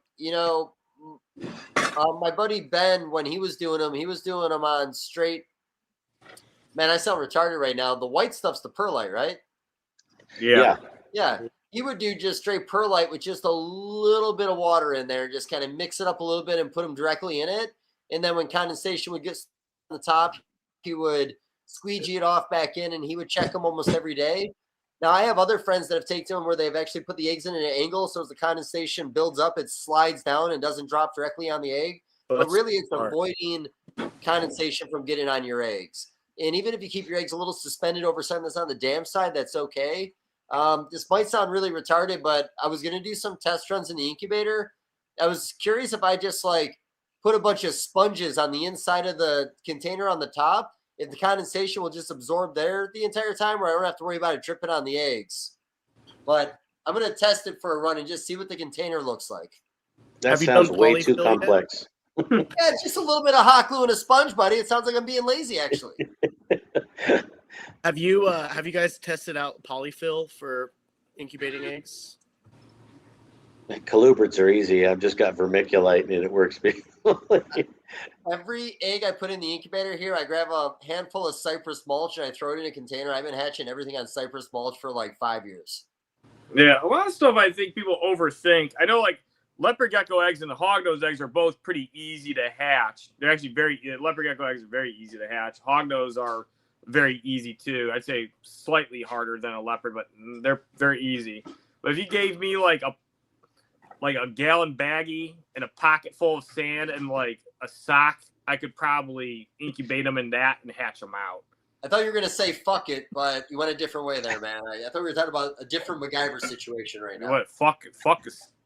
buddy Ben, when he was doing them on straight. Man, I sound retarded right now. The white stuff's the perlite, right? Yeah. Yeah. He would do just straight perlite with just a little bit of water in there, just kind of mix it up a little bit and put them directly in it. And then when condensation would get on the top, he would squeegee it off back in, and he would check them almost every day. Now, I have other friends that have taken them where they've actually put the eggs in an angle, so as the condensation builds up, it slides down and doesn't drop directly on the egg. But really, it's avoiding condensation from getting on your eggs. And even if you keep your eggs a little suspended over something that's on the damp side, that's okay. This might sound really retarded, but I was going to do some test runs in the incubator. I was curious if I just put a bunch of sponges on the inside of the container on the top, if the condensation will just absorb there the entire time, where I don't have to worry about it dripping on the eggs. But I'm going to test it for a run and just see what the container looks like. That sounds way too complex. Yeah, it's just a little bit of hot glue and a sponge, buddy. It sounds like I'm being lazy, actually. Have you guys tested out polyfill for incubating eggs? Colubrids are easy. I've just got vermiculite and it works. Every egg I put in the incubator here, I grab a handful of cypress mulch and I throw it in a container. I've been hatching everything on cypress mulch for 5 years. Yeah, a lot of stuff I think people overthink. I know leopard gecko eggs and the hognose eggs are both pretty easy to hatch. They're actually leopard gecko eggs are very easy to hatch. Hognose are very easy too. I'd say slightly harder than a leopard, but they're very easy. But if you gave me like a gallon baggie and a pocket full of sand and like a sock, I could probably incubate them in that and hatch them out. I thought you were going to say fuck it, but you went a different way there, man. I thought we were talking about a different MacGyver situation right now. What, fuck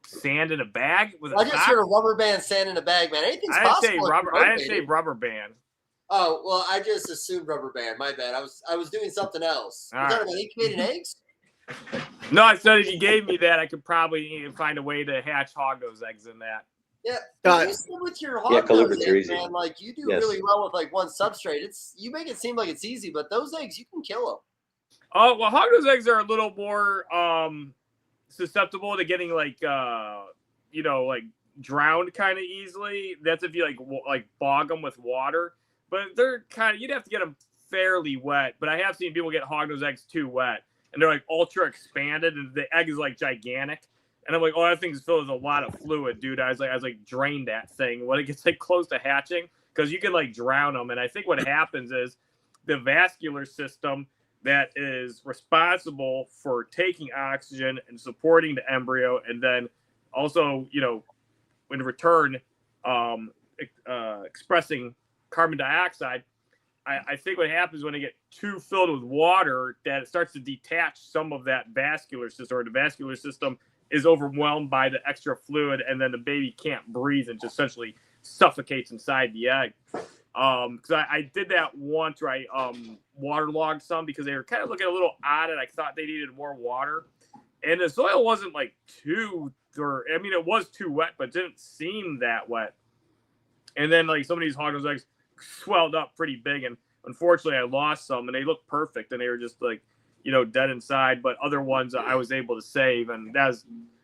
sand in a bag? With I just heard a rubber band, sand in a bag, man. Anything's I didn't possible. I didn't say rubber band. Oh, well, I just assumed rubber band. My bad. I was doing something else. You talking about incubating eggs? No, I said if you gave me that, I could probably find a way to hatch hognose eggs in that. Yeah, you said with your Colubrids are easy, man. Like you do really well with like one substrate. You make it seem like it's easy, but those eggs you can kill them. Oh well, hognose eggs are a little more susceptible to getting like like drowned kind of easily. That's if you like bog them with water. But they're you'd have to get them fairly wet. But I have seen people get hognose eggs too wet, and they're like ultra expanded, and the egg is like gigantic. And I'm like, oh, that thing's filled with a lot of fluid, dude. I was like, drain that thing when it gets like close to hatching, because you can like drown them. And I think what happens is the vascular system that is responsible for taking oxygen and supporting the embryo, and then also, in return, expressing carbon dioxide. I think what happens when they get too filled with water, that it starts to detach some of that vascular system, or the vascular system is overwhelmed by the extra fluid, and then the baby can't breathe and just essentially suffocates inside the egg. Because I did that once where I waterlogged some because they were kind of looking a little odd, and I thought they needed more water. And the soil wasn't like it was too wet, but it didn't seem that wet. And then like some of these hognose eggs swelled up pretty big, and unfortunately I lost some, and they looked perfect, and they were just like, dead inside. But other ones I was able to save, and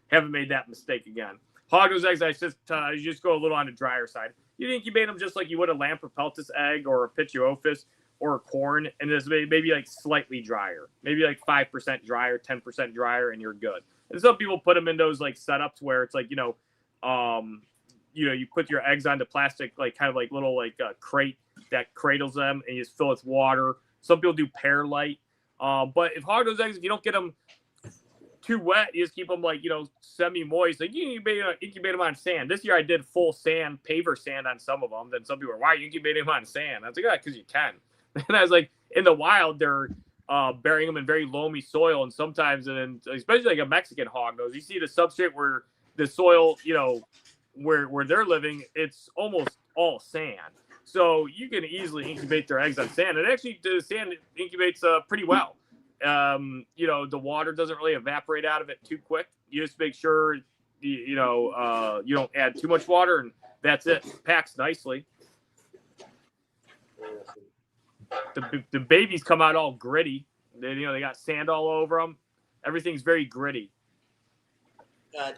haven't made that mistake again. Hognose eggs, you just go a little on the drier side. You incubate them just like you would a Lamprepeltis egg or a Pituophis or a corn, and just maybe like slightly drier, maybe like 5% drier, 10% drier, and you're good. And some people put them in those like setups where it's like you put your eggs onto plastic, like kind of like little like crate that cradles them, and you just fill it with water. Some people do pear light. But if hognose eggs, if you don't get them too wet, you just keep them like, semi-moist. Like you incubate them on sand. This year I did full sand, paver sand on some of them. Then some people were, why are you incubating them on sand? I was like, because you can. And I was like, in the wild, they're burying them in very loamy soil. And sometimes, especially like a Mexican hognose, you see the substrate where the soil, where they're living, it's almost all sand. So you can easily incubate their eggs on sand. And actually, the sand incubates pretty well. The water doesn't really evaporate out of it too quick. You just make sure, you don't add too much water, and that's it. Packs nicely. The babies come out all gritty. They got sand all over them. Everything's very gritty.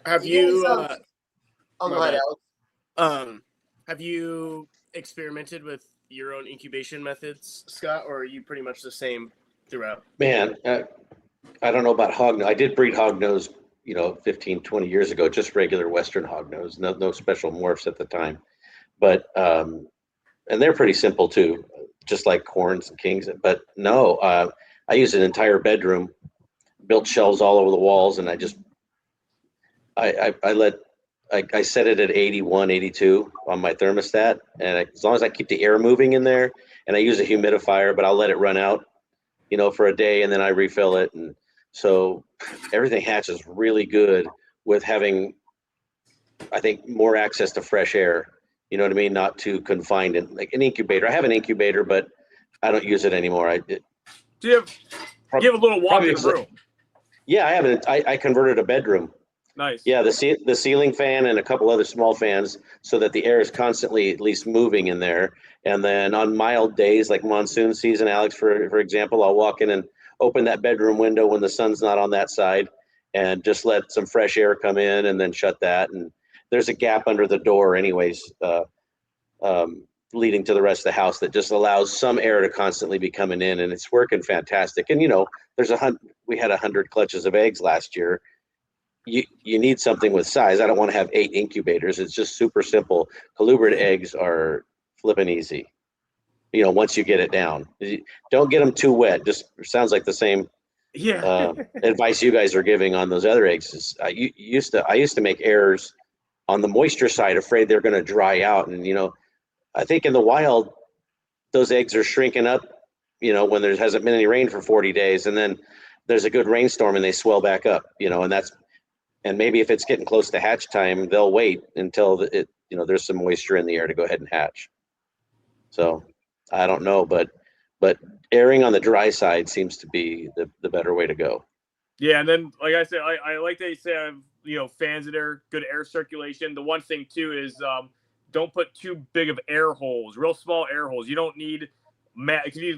Have you? Go ahead, Alex. Have you experimented with your own incubation methods, Scott, or are you pretty much the same throughout? Man, I don't know about hognose. I did breed hognose, 15, 20 years ago, just regular Western hognose, no special morphs at the time. But, and they're pretty simple too, just like corns and kings. But no, I use an entire bedroom, built shelves all over the walls, and I set it at 81, 82 on my thermostat. And as long as I keep the air moving in there, and I use a humidifier, but I'll let it run out, for a day, and then I refill it. And so everything hatches really good with having, I think, more access to fresh air. You know what I mean? Not too confined in like an incubator. I have an incubator, but I don't use it anymore. Do you have a little walk-in room? Yeah, I have it. I converted a bedroom. Nice. Yeah, the ceiling fan and a couple other small fans, so that the air is constantly at least moving in there. And then on mild days like monsoon season, Alex, for example, I'll walk in and open that bedroom window when the sun's not on that side, and just let some fresh air come in, and then shut that. And there's a gap under the door, anyways, leading to the rest of the house that just allows some air to constantly be coming in, and it's working fantastic. And we had 100 clutches of eggs last year. You need something with size. I don't want to have 8 incubators. It's just super simple. Colubrid eggs are flipping easy. once you get it down. Don't get them too wet. Just sounds like the same advice you guys are giving on those other eggs. I used to make errors on the moisture side, afraid they're going to dry out. And, I think in the wild, those eggs are shrinking up, when there hasn't been any rain for 40 days. And then there's a good rainstorm and they swell back up, and maybe if it's getting close to hatch time, they'll wait until there's some moisture in the air to go ahead and hatch. So I don't know, but erring on the dry side seems to be the better way to go. Yeah, and then like I said, I like that you say fans that are good air circulation. The one thing too is don't put too big of air holes, real small air holes. You don't need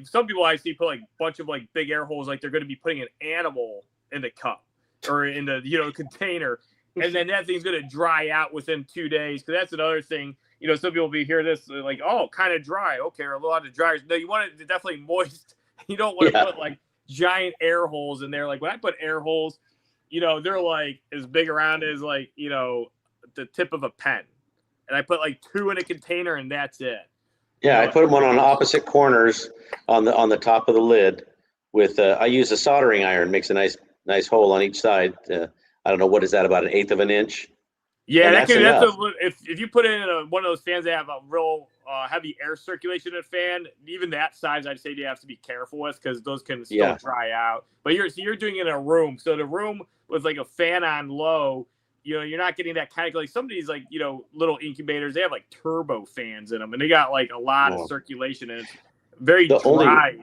some people I see put like a bunch of like big air holes, like they're going to be putting an animal in the cup or in the container, and then that thing's going to dry out within 2 days. Because that's another thing. Some people will hear this like, oh, kind of dry, okay, or a lot of dry. No, you want it definitely moist. You don't want to put like giant air holes in there. Like when I put air holes, they're like as big around as like the tip of a pen, and I put like 2 in a container, and that's it. Yeah, I put them on opposite corners on the top of the lid. With I use a soldering iron, makes a nice hole on each side. I don't know, what is that, about 1/8 of an inch? Yeah, that's if you put it in one of those fans that have a real heavy air circulation in a fan, even that size, I'd say you have to be careful with, because those can still dry out. But you're doing it in a room, so the room with like a fan on low, you're not getting that kind of, like some of these like little incubators, they have like turbo fans in them, and they got like a lot of circulation, and it's very dry.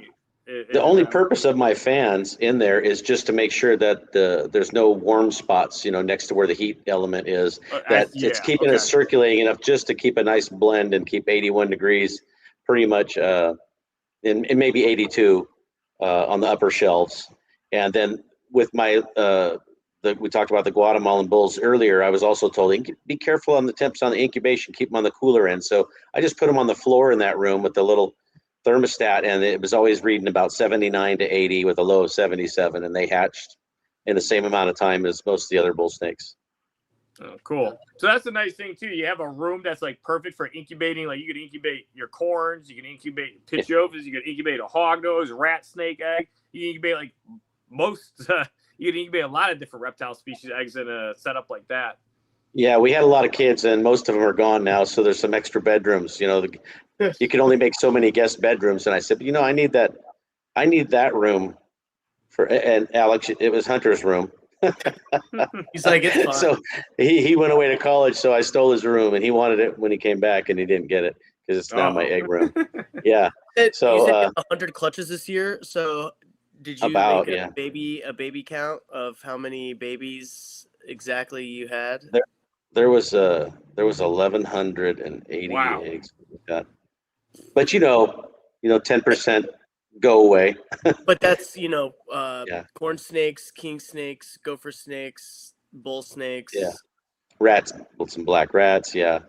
The only purpose of my fans in there is just to make sure that there's no warm spots, next to where the heat element is. It's keeping it circulating enough just to keep a nice blend and keep 81 degrees pretty much, and maybe 82 on the upper shelves. And then with my, we talked about the Guatemalan bulls earlier, I was also told, be careful on the temps on the incubation, keep them on the cooler end. So I just put them on the floor in that room with the little thermostat, and it was always reading about 79 to 80 with a low of 77, and they hatched in the same amount of time as most of the other bull snakes. Oh, cool. So that's a nice thing too. You have a room that's like perfect for incubating. Like you can incubate your corns, you can incubate pitchovas, you can incubate a hognose, rat snake egg. You can incubate like you can incubate a lot of different reptile species eggs in a setup like that. Yeah, we had a lot of kids, and most of them are gone now. So there's some extra bedrooms. You can only make so many guest bedrooms, and I said, I need that room and Alex, it was Hunter's room. He's like, it's fine. So he went away to college, so I stole his room, and he wanted it when he came back, and he didn't get it because it's now my egg room. Yeah. So you said 100 clutches this year. So did you make a baby count of how many babies exactly you had? There was 1,180 eggs. But 10% go away. But that's corn snakes, king snakes, gopher snakes, bull snakes. Yeah, rats, some black rats. Yeah, a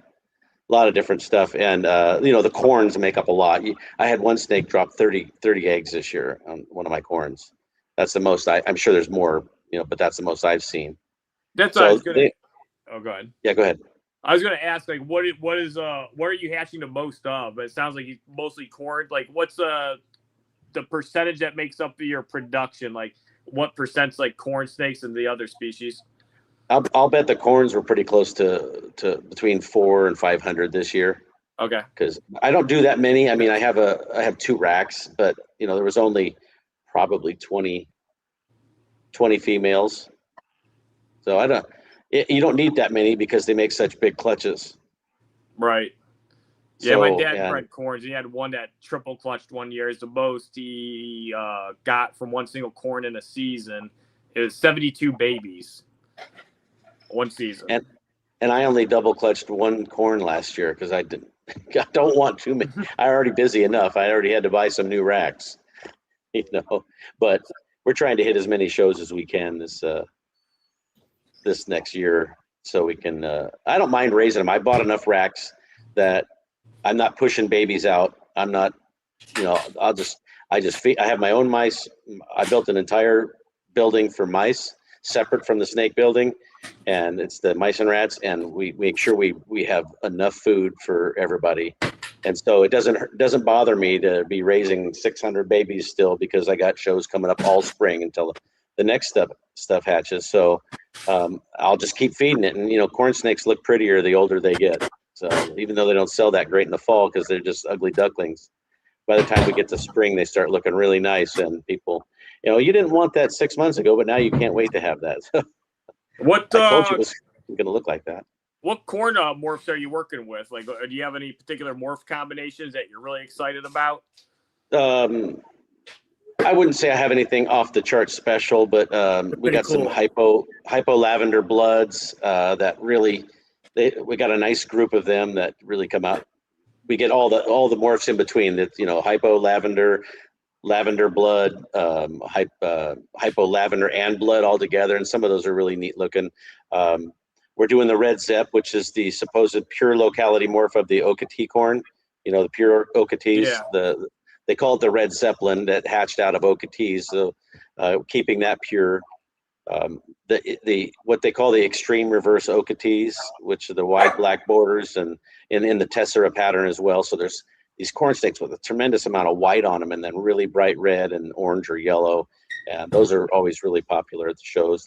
lot of different stuff, and the corns make up a lot. I had one snake drop 30 eggs this year on one of my corns. That's the most. I'm sure there's more, but that's the most I've seen. That's what I was gonna. Oh, go ahead. Yeah, go ahead. I was going to ask, like, what are you hatching the most of? But it sounds like you mostly corn. Like, what's the percentage that makes up your production? Like, what percent's like corn snakes and the other species? I'll bet the corns were pretty close to between 400 and 500 this year. Okay. Because I don't do that many. I mean, I have 2 racks, but there was only probably 20 females. So you don't need that many because they make such big clutches. Right. Yeah, my dad bred corns. He had one that triple clutched one year. It's the most he got from one single corn in a season. It was 72 babies one season. And I only double clutched one corn last year because I don't want too many. I'm already busy enough. I already had to buy some new racks, But we're trying to hit as many shows as we can this next year, so we can. I don't mind raising them. I bought enough racks that I'm not pushing babies out. I'm not. I just feed. I have my own mice. I built an entire building for mice, separate from the snake building, and it's the mice and rats. And we make sure we have enough food for everybody, And so it doesn't bother me to be raising 600 babies still, because I got shows coming up all spring until the next stuff hatches. So I'll just keep feeding it. And, corn snakes look prettier the older they get. So even though they don't sell that great in the fall because they're just ugly ducklings, by the time we get to spring, they start looking really nice. And people, you didn't want that 6 months ago, but now you can't wait to have that. What I told you it was going to look like that. What corn morphs are you working with? Like, do you have any particular morph combinations that you're really excited about? I wouldn't say I have anything off the chart special, but we got some hypo lavender bloods that really, we got a nice group of them that really come out. We get all the morphs in between that, hypo lavender blood, hypo lavender and blood all together, and some of those are really neat looking. We're doing the red Zep, which is the supposed pure locality morph of the Okatee corn. The pure Okatees. Yeah. They call it the red Zeppelin that hatched out of Okatees. So keeping that pure. The what they call the extreme reverse Okatees, which are the wide black borders and in the tessera pattern as well. So there's these corn snakes with a tremendous amount of white on them, and then really bright red and orange or yellow. And those are always really popular at the shows.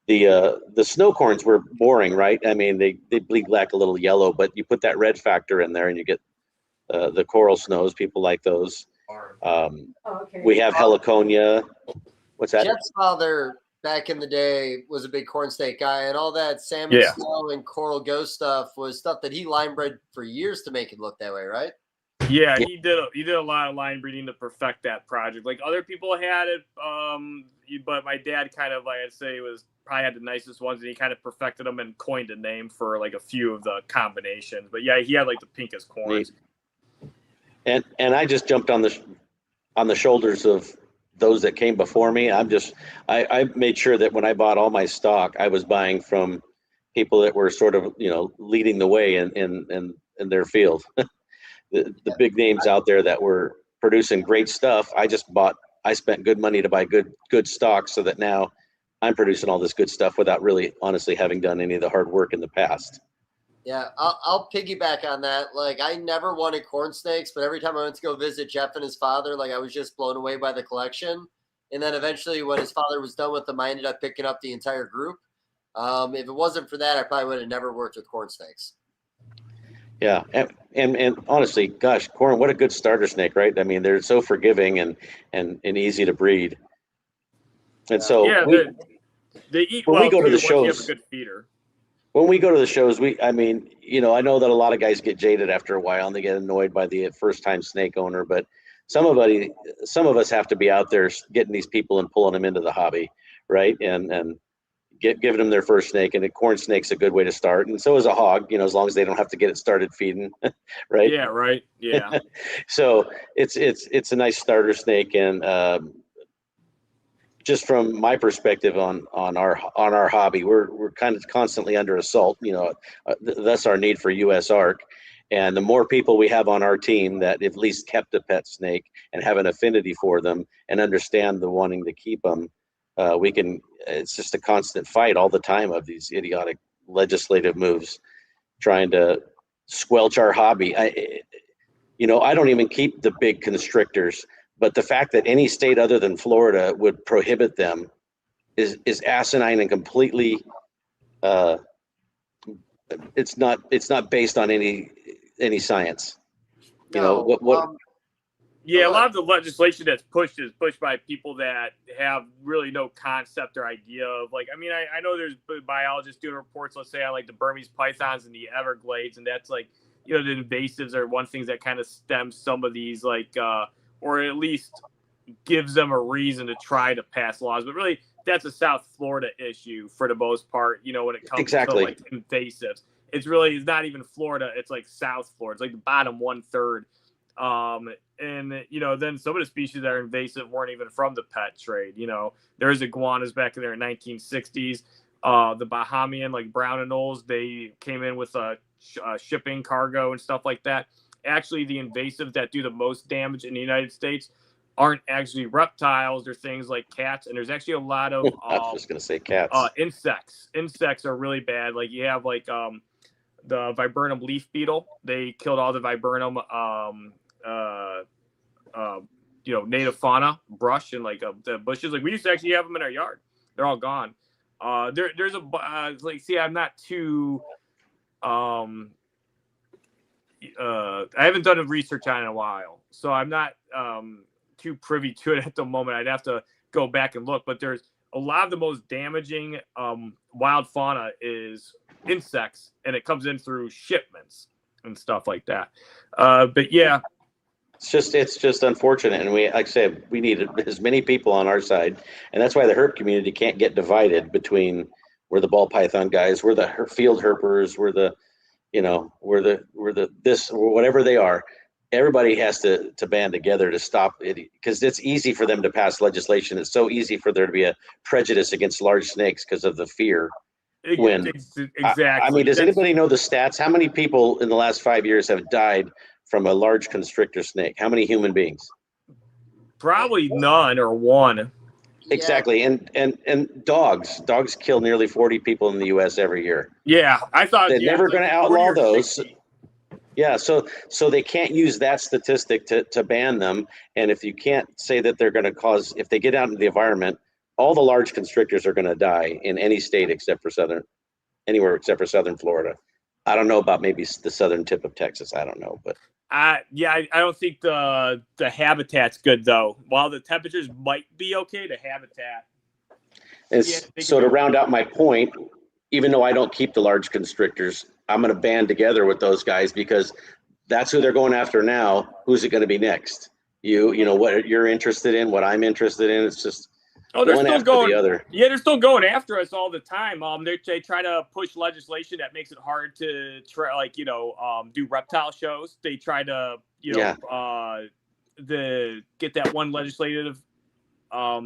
The snow corns were boring, right? I mean, they bleed black a little yellow, but you put that red factor in there and you get the coral snows. People like those. Okay. We have heliconia. What's that? Jeff's father back in the day was a big corn snake guy, and all that salmon snow and coral ghost stuff was stuff that he line bred for years to make it look that way, right? Yeah, he did a lot of line breeding to perfect that project. Like other people had it, but my dad kind of, like I'd say, probably had the nicest ones, and he kind of perfected them and coined a name for like a few of the combinations. But yeah, he had like the pinkest corns. And I just jumped on the shoulders of those that came before me. I made sure that when I bought all my stock, I was buying from people that were sort of leading the way in their field. The big names out there that were producing great stuff. I spent good money to buy good stock, so that now I'm producing all this good stuff without really honestly having done any of the hard work in the past. Yeah, I'll piggyback on that. Like, I never wanted corn snakes, but every time I went to go visit Jeff and his father, like, I was just blown away by the collection. And then eventually when his father was done with them, I ended up picking up the entire group. If it wasn't for that, I probably would have never worked with corn snakes. Yeah, and honestly, gosh, corn, what a good starter snake, right? I mean, they're so forgiving and easy to breed. And so they eat when well we go to the once shows, you have a good feeder. When we go to the shows, I know that a lot of guys get jaded after a while and they get annoyed by the first-time snake owner, but some of us have to be out there getting these people and pulling them into the hobby, right? And giving them their first snake, and a corn snake's a good way to start. And so is a hog, as long as they don't have to get it started feeding, right? Yeah, right. Yeah. So it's a nice starter snake, and just from my perspective on our hobby, we're kind of constantly under assault, thus our need for US ARC. And the more people we have on our team that at least kept a pet snake and have an affinity for them and understand the wanting to keep them, it's just a constant fight all the time of these idiotic legislative moves trying to squelch our hobby. I don't even keep the big constrictors, but the fact that any state other than Florida would prohibit them is asinine and completely it's not based on any science. No, Yeah, a lot of the legislation that's pushed is pushed by people that have really no concept or idea of, like, I mean, I know there's biologists doing reports, let's say, on like the Burmese pythons and the Everglades, and that's like, the invasives are one thing that kind of stems some of these, like, or at least gives them a reason to try to pass laws. But really, that's a South Florida issue for the most part, when it comes to like invasives. It's not even Florida. It's like South Florida. It's like the bottom 1/3. Then some of the species that are invasive weren't even from the pet trade. There's iguanas back in there in 1960s. The Bahamian, like brown anoles, they came in with a shipping cargo and stuff like that. Actually, the invasives that do the most damage in the United States aren't actually reptiles. They're things like cats, and there's actually a lot of I was just gonna say cats. Insects are really bad. Like you have like the viburnum leaf beetle. They killed all the viburnum, native fauna, brush, and like the bushes. Like we used to actually have them in our yard. They're all gone. There's a see, I'm not too I haven't done a research on it in a while, so I'm not too privy to it at the moment. I'd have to go back and look, but there's a lot of the most damaging wild fauna is insects, and it comes in through shipments and stuff like that. But yeah, it's just unfortunate, and we, like I said, we need as many people on our side, and that's why the herp community can't get divided between we're the ball python guys, we're the field herpers, we're the this or whatever they are. Everybody has to band together to stop it, because it's easy for them to pass legislation. It's so easy for there to be a prejudice against large snakes because of the fear. Exactly. I mean, does anybody know the stats? How many people in the last 5 years have died from a large constrictor snake? How many human beings? Probably none or one. Exactly. And dogs kill nearly 40 people in the U.S. every year. Yeah, I thought they're never going to outlaw those. 60. Yeah, so they can't use that statistic to ban them. And if you can't say that they're going to cause, if they get out into the environment, all the large constrictors are going to die in any state anywhere except for southern Florida. I don't know about maybe the southern tip of Texas. I don't know, but I don't think the habitat's good though. While the temperatures might be okay, the habitat. So to round out my point, even though I don't keep the large constrictors, I'm going to band together with those guys, because that's who they're going after now. Who's it going to be next? You know what you're interested in, what I'm interested in. It's just they're still going. The other. Yeah, they're still going after us all the time. They try to push legislation that makes it hard to try, do reptile shows. They try to, get that one legislative. What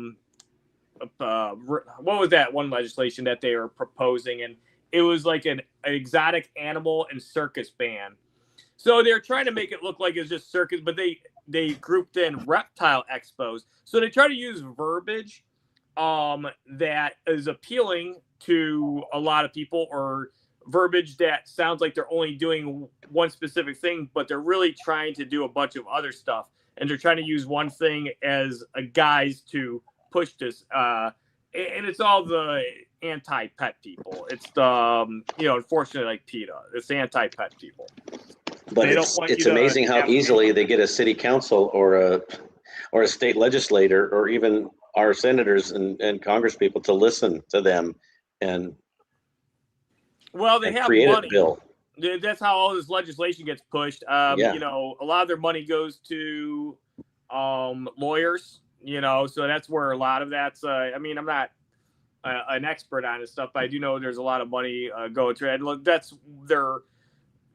was that one legislation that they were proposing? And it was like an exotic animal and circus ban. So they're trying to make it look like it's just circus, but they grouped in reptile expos. So they try to use verbiage that is appealing to a lot of people, or verbiage that sounds like they're only doing one specific thing, but they're really trying to do a bunch of other stuff. And they're trying to use one thing as a guise to push this. And it's all the anti-pet people. It's the, unfortunately, like PETA, it's the anti-pet people. But it's amazing how easily they get a city council or a state legislator, or even our senators and Congress people to listen to them and they have create money. A bill. That's how all this legislation gets pushed. A lot of their money goes to lawyers. So that's where a lot of that's. I'm not an expert on this stuff, but I do know there's a lot of money going to it. And that's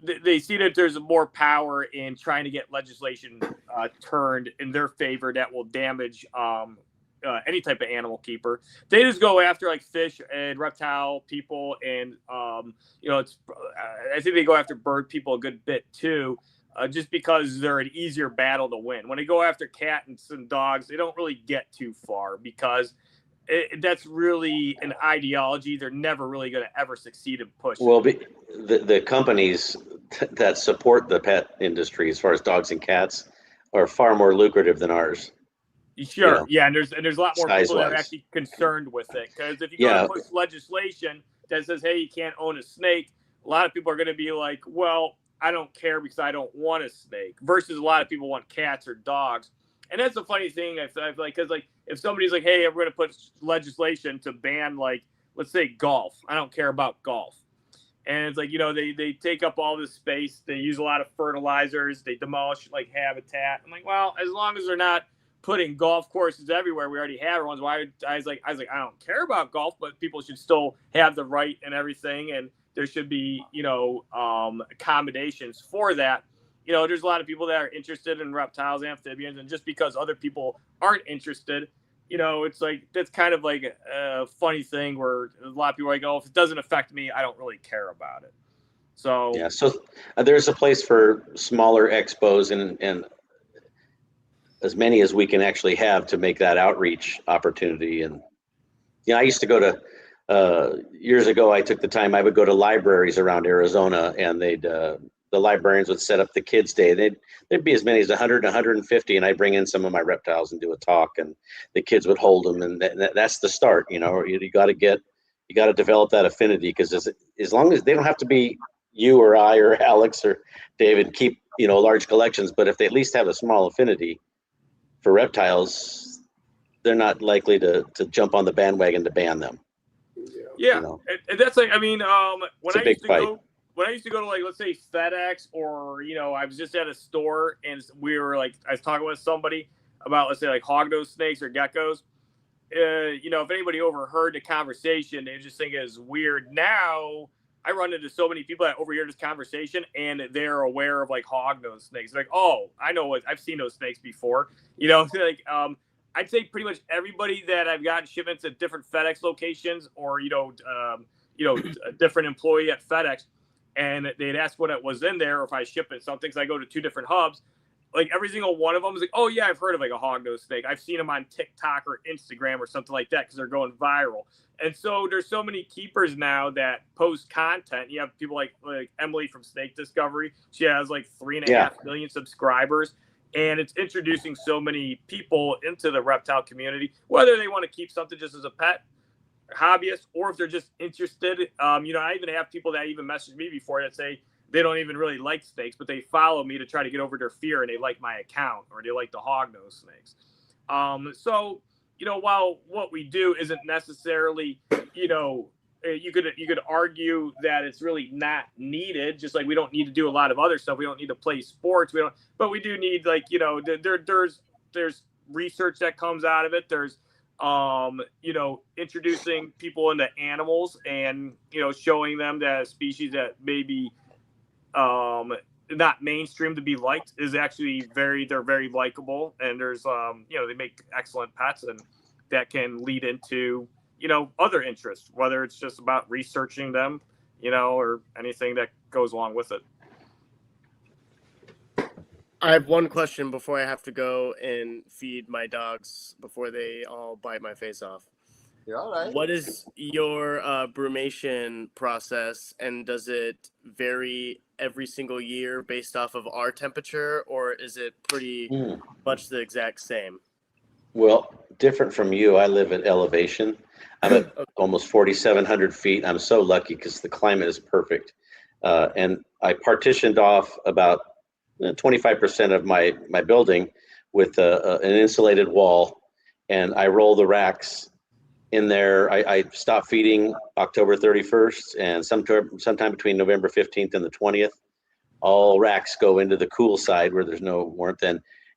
they see that there's more power in trying to get legislation turned in their favor that will damage any type of animal keeper. They just go after like fish and reptile people, and I think they go after bird people a good bit too, just because they're an easier battle to win. When they go after cats and dogs, they don't really get too far, because that's really an ideology they're never really going to ever succeed in pushing. Well, the companies that support the pet industry, as far as dogs and cats, are far more lucrative than ours. Sure, yeah, and there's a lot more people that are Size-wise. actually concerned with it, because if you go to push legislation that says, hey, you can't own a snake, a lot of people are going to be like, well, I don't care because I don't want a snake, versus a lot of people want cats or dogs. And that's the funny thing, I feel like, because like if somebody's like, hey, I'm going to put legislation to ban, like, let's say golf. I don't care about golf. And it's like, they take up all this space. They use a lot of fertilizers. They demolish like habitat. I'm like, well, as long as they're not putting golf courses everywhere, we already have ones. I was like, I don't care about golf, but people should still have the right and everything. And there should be, accommodations for that. There's a lot of people that are interested in reptiles, amphibians, and just because other people aren't interested, it's like, that's kind of like a funny thing where a lot of people are like, oh, if it doesn't affect me, I don't really care about it. So yeah, so there's a place for smaller expos and as many as we can actually have to make that outreach opportunity. And I used to go to years ago, I took the time. I would go to libraries around Arizona, and the librarians would set up the kids' day. There'd be as many as 100, 150, and I'd bring in some of my reptiles and do a talk, and the kids would hold them, and that's the start. You got to develop that affinity, because as long as they don't have to be you or I or Alex or David keep large collections, but if they at least have a small affinity for reptiles, they're not likely to jump on the bandwagon to ban them. Yeah, and that's like, I mean, when I used to go to, like, let's say FedEx, or I was just at a store and we were like, I was talking with somebody about, let's say, like hognose snakes or geckos. If anybody overheard the conversation, they just think it's weird. Now I run into so many people that overhear this conversation and they're aware of like hognose snakes. They're like, oh, I know I've seen those snakes before. Like I'd say pretty much everybody that I've gotten shipments at different FedEx locations, or a different employee at FedEx, and they'd ask what it was in there, or if I ship it something. Because I go to 2 different hubs. Like every single one of them is like, oh yeah, I've heard of like a hognose snake. I've seen them on TikTok or Instagram or something like that, because they're going viral. And so there's so many keepers now that post content. You have people like Emily from Snake Discovery. She has like 3.5 million subscribers. And it's introducing so many people into the reptile community, whether they want to keep something just as a pet, hobbyist, or if they're just interested. I even have people that even message me before that say they don't even really like snakes, but they follow me to try to get over their fear, and they like my account, or they like the hognose snakes. So while what we do isn't necessarily, you could argue that it's really not needed. Just like we don't need to do a lot of other stuff. We don't need to play sports. But we do need, like, there's research that comes out of it. There's, introducing people into animals, and, showing them that a species that maybe, not mainstream to be liked is actually they're very likable. And there's, they make excellent pets, and that can lead into, other interests, whether it's just about researching them, or anything that goes along with it. I have one question before I have to go and feed my dogs before they all bite my face off. You're all right. What is your brumation process, and does it vary every single year based off of our temperature, or is it pretty much the exact same? Well, different from you, I live at elevation. I'm at almost 4,700 feet. I'm so lucky because the climate is perfect. And I partitioned off about 25% of my building with an insulated wall, and I roll the racks in there. I stop feeding October 31st, and sometime between November 15th and the 20th, all racks go into the cool side where there's no warmth.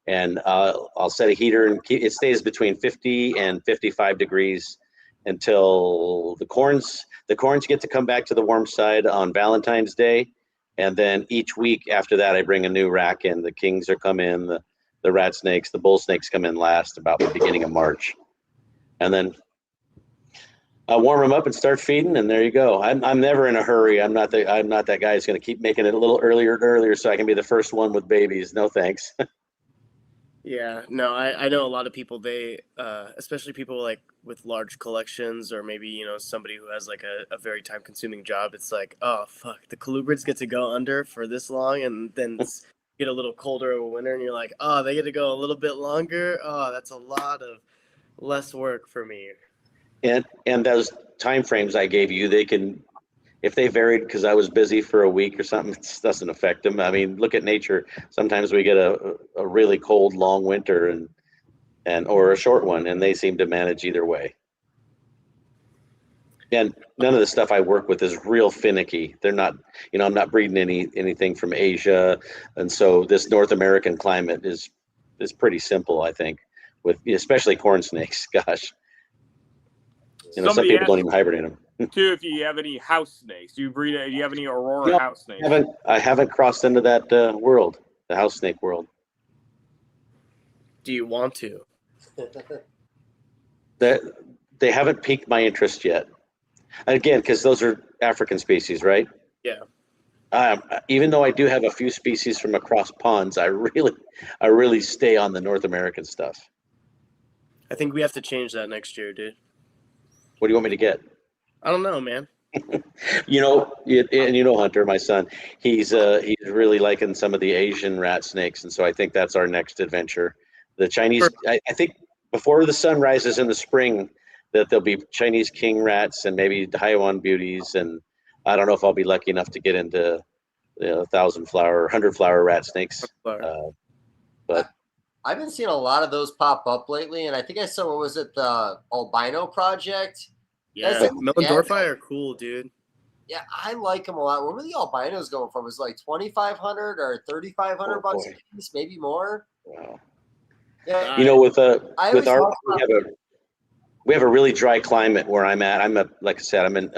And I'll set a heater, and it stays between 50 and 55 degrees until the corns get to come back to the warm side on Valentine's Day. And then each week after that, I bring a new rack in. The kings are come in, the rat snakes, the bull snakes come in last, about the beginning of March. And then I warm them up and start feeding, and there you go. I'm never in a hurry. I'm not that guy who's going to keep making it a little earlier and earlier so I can be the first one with babies. No thanks. Yeah, no, I know a lot of people, they, especially people like with large collections, or maybe, somebody who has like a very time consuming job. It's like, oh, fuck, the Colubrids get to go under for this long, and then get a little colder of a winter, and you're like, oh, they get to go a little bit longer. Oh, that's a lot of less work for me. And those time frames I gave you, they can, if they varied because I was busy for a week or something, it doesn't affect them. I mean, look at nature. Sometimes we get a really cold, long winter or a short one, and they seem to manage either way. And none of the stuff I work with is real finicky. They're not, I'm not breeding anything from Asia. And so this North American climate is pretty simple, I think, with especially corn snakes. Gosh. Some people don't even hibernate them. Too, if you have any house snakes, do you have any Aurora house snakes? I haven't crossed into that world, the house snake world. Do you want to? They haven't piqued my interest yet. Again, because those are African species, right? Yeah. Even though I do have a few species from across ponds, I really stay on the North American stuff. I think we have to change that next year, dude. What do you want me to get? I don't know, man. And Hunter, my son, he's really liking some of the Asian rat snakes, and so I think that's our next adventure. The Chinese, I think, before the sun rises in the spring, that there'll be Chinese king rats and maybe Taiwan beauties, and I don't know if I'll be lucky enough to get into 1,000-flower, 100-flower rat snakes. But I've been seeing a lot of those pop up lately, and I think I saw, what was it, the albino project? Yeah, Melendorphi are cool, dude. Yeah, I like them a lot. Where were the albinos going from? Was it like 2,500 or 3,500 bucks a piece, maybe more? Wow. Yeah, we have a really dry climate where I'm at. Like I said, I'm in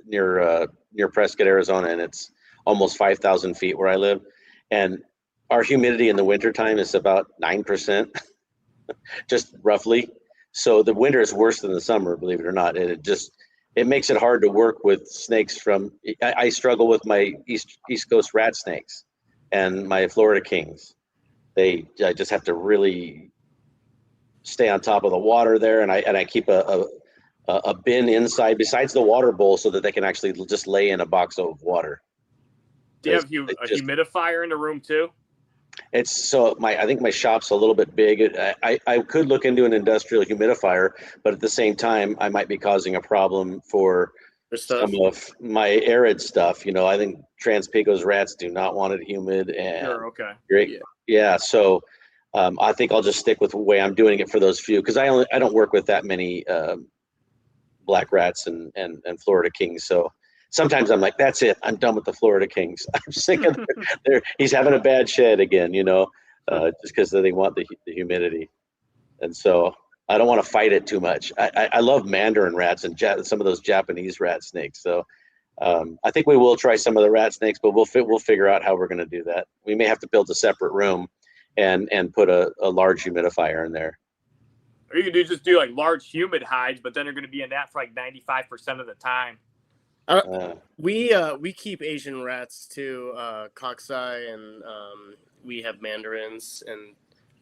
near Prescott, Arizona, and it's almost 5,000 feet where I live, and our humidity in the wintertime is about 9%, just roughly. So the winter is worse than the summer, believe it or not. And it makes it hard to work with snakes I struggle with my East Coast rat snakes and my Florida kings. I just have to really stay on top of the water there. And I keep a bin inside besides the water bowl so that they can actually just lay in a box of water. Do you have a humidifier in the room too? I think my shop's a little bit big. I could look into an industrial humidifier, but at the same time, I might be causing a problem for some of my arid stuff. I think Trans-Pecos rats do not want it humid. And sure, okay. Great. Yeah. So I think I'll just stick with the way I'm doing it for those few, because I don't work with that many black rats and Florida kings. So sometimes I'm like, that's it. I'm done with the Florida kings. I'm sick of he's having a bad shed again, just because they want the humidity. And so I don't want to fight it too much. I love mandarin rats and some of those Japanese rat snakes. So I think we will try some of the rat snakes, but we'll figure out how we're going to do that. We may have to build a separate room and put a large humidifier in there. Or you could just do like large humid hides, but then they're going to be in that for like 95% of the time. We keep Asian rats too, cockeye, and we have mandarins, and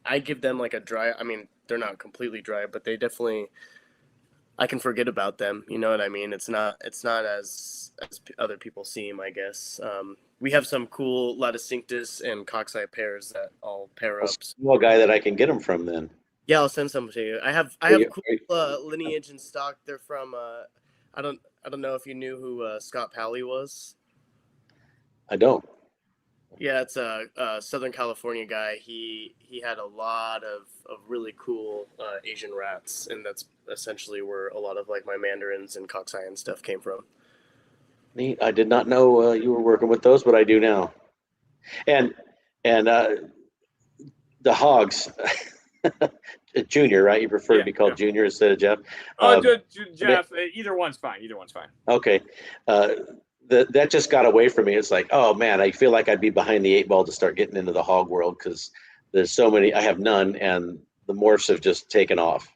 I give them like a dry. I mean, they're not completely dry, but they definitely. I can forget about them. You know what I mean? It's not as other people seem, I guess. We have some cool Laticinctus and cockeye pairs that I'll pair up. Small guy that I can get them from then. Yeah, I'll send some to you. I have cool lineage and stock. They're from I don't know if you knew who Scott Pally was. I don't. Yeah, it's a Southern California guy. He had a lot of really cool Asian rats, and that's essentially where a lot of like my mandarins and cockeye and stuff came from. Neat. I did not know you were working with those, but I do now. And the hogs. Junior, right? You prefer to be called Junior instead of Jeff? Jeff, either one's fine. Okay. That just got away from me. It's like, oh man, I feel like I'd be behind the 8 ball to start getting into the hog world, because there's so many. I have none, and the morphs have just taken off.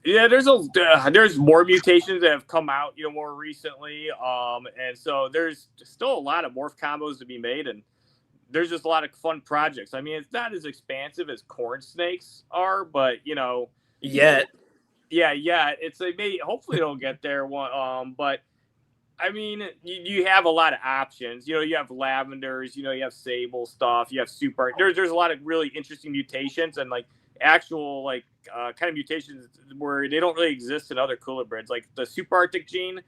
Yeah, there's more mutations that have come out, more recently, and so there's still a lot of morph combos to be made, and there's just a lot of fun projects. I mean, it's not as expansive as corn snakes are, but yet. It's like maybe hopefully it'll get there. But I mean, you have a lot of options. You have lavenders. You have sable stuff. You have super. There's a lot of really interesting mutations and like actual like kind of mutations where they don't really exist in other colubrids, like the subarctic gene.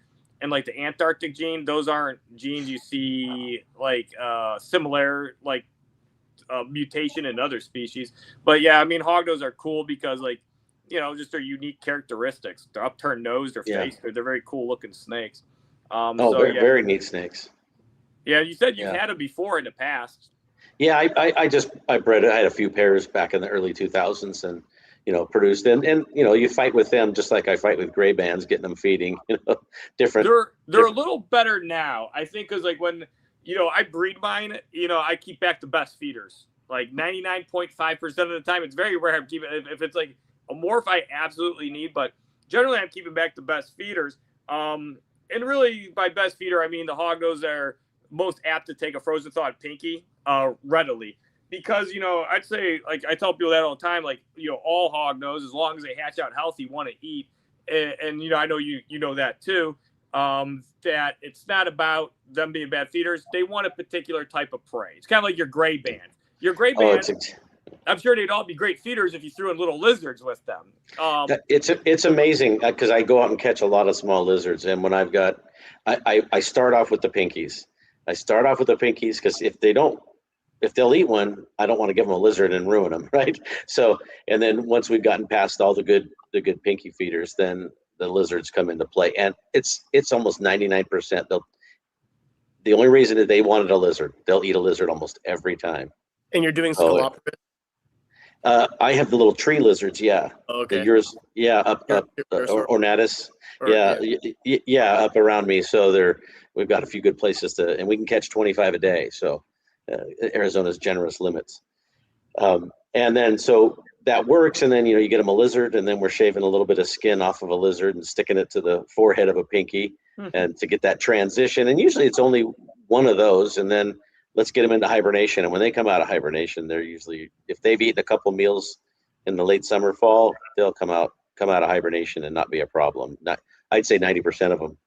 And like the Antarctic gene, those aren't genes you see like similar like mutation in other species. But yeah, I mean, hognose are cool because like just their unique characteristics. Their upturned nose, their face, they're very cool looking snakes. Very neat snakes. Yeah, you said you've had them before in the past. Yeah, I bred it. I had a few pairs back in the early 2000s, and produced and you fight with them just like I fight with gray bands, getting them feeding, different. They're a little better now, I think, because like when I breed mine, I keep back the best feeders. Like 99.5% of the time, it's very rare I'm keeping. If it's like a morph I absolutely need, but generally I'm keeping back the best feeders. And really by best feeder, I mean the hognose are most apt to take a frozen thawed pinky readily. Because, I'd say, like, I tell people that all the time, like, all hognose, as long as they hatch out healthy, want to eat. And I know you know that too. that it's not about them being bad feeders. They want a particular type of prey. It's kind of like your gray band. Your gray band, I'm sure they'd all be great feeders if you threw in little lizards with them. It's amazing because I go out and catch a lot of small lizards, and when I start off with the pinkies. I start off with the pinkies because if they'll eat one, I don't want to give them a lizard and ruin them, right? So, and then once we've gotten past all the good pinky feeders, then the lizards come into play, and it's almost 99%. The only reason that they wanted a lizard, they'll eat a lizard almost every time. And you're doing Colubrids? I have the little tree lizards, yeah. Okay. Yours, yeah, up ornatus, yeah, up around me. So we've got a few good places and we can catch 25 a day. So Arizona's generous limits. And then so that works, and then you get them a lizard, and then we're shaving a little bit of skin off of a lizard and sticking it to the forehead of a pinky, and to get that transition. And usually it's only one of those, and then let's get them into hibernation. And when they come out of hibernation, they're usually, if they've eaten a couple meals in the late summer, fall, they'll come out of hibernation and not be a problem. I'd say 90% of them.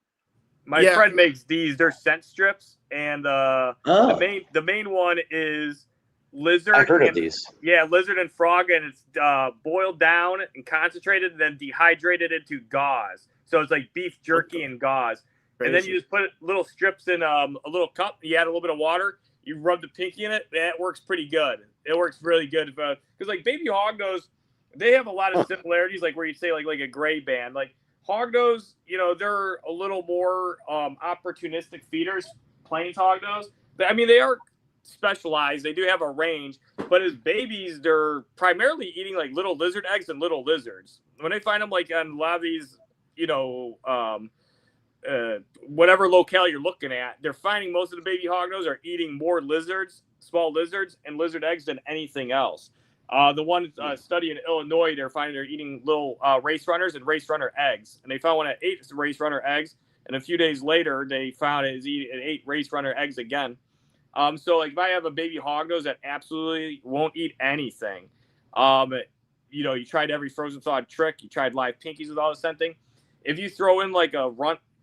My friend makes these. They're scent strips, and the main one is lizard. I've heard of these. Yeah, lizard and frog, and it's boiled down and concentrated, and then dehydrated into gauze. So it's like beef jerky and gauze. Crazy. And then you just put little strips in a little cup. You add a little bit of water. You rub the pinky in it. That works pretty good. It works really good because like baby hognose, they have a lot of similarities. Like where you say like a gray band, like hognose, they're a little more opportunistic feeders. Plains hognose. I mean, they are specialized. They do have a range, but as babies, they're primarily eating like little lizard eggs and little lizards. When they find them like on a lot of these, whatever locale you're looking at, they're finding most of the baby hognose are eating more lizards, small lizards, and lizard eggs than anything else. The one study in Illinois, they're eating little race runners and race runner eggs, and they found one that ate race runner eggs, and a few days later they found it ate race runner eggs again. So like if I have a baby hognose that absolutely won't eat anything, you tried every frozen thawed trick, you tried live pinkies with all the scenting. If you throw in like a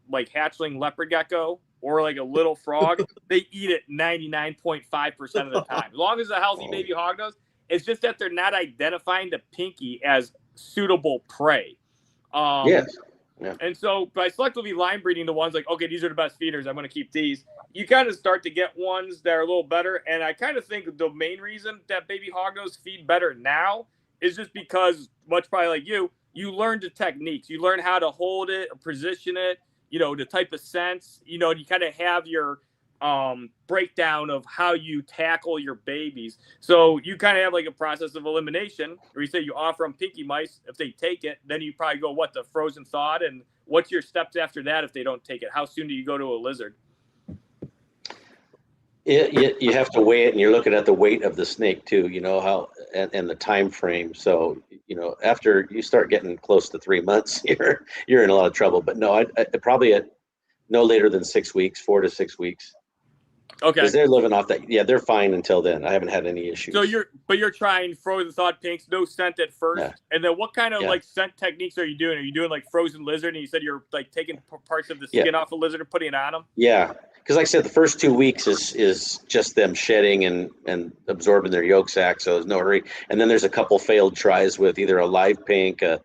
like hatchling leopard gecko or like a little frog, they eat it 99.5% of the time. As long as it's a healthy baby hognose, it's just that they're not identifying the pinky as suitable prey. Yes. Yeah. And so by selectively line breeding the ones like, okay, these are the best feeders, I'm going to keep these, you kind of start to get ones that are a little better. And I kind of think the main reason that baby hognose feed better now is just because, much probably like you learn the techniques. You learn how to hold it, position it, the type of scents, you kind of have your breakdown of how you tackle your babies. So you kind of have like a process of elimination where you say you offer them pinky mice. If they take it, then you probably go, the frozen thawed? And what's your steps after that if they don't take it? How soon do you go to a lizard? You have to weigh it, and you're looking at the weight of the snake too, how, and the time frame. So, after you start getting close to 3 months, you're in a lot of trouble. But no, I probably at no later than 6 weeks, 4 to 6 weeks. Okay. Because they're living off that. Yeah, they're fine until then. I haven't had any issues. So you're trying frozen thawed pinks, no scent at first. Yeah. And then what kind of like scent techniques are you doing? Are you doing like frozen lizard? And you said you're like taking parts of the skin off a lizard and putting it on them? Yeah. Because like I said, the first 2 weeks is just them shedding and absorbing their yolk sac. So there's no hurry. And then there's a couple failed tries with either a live pink, a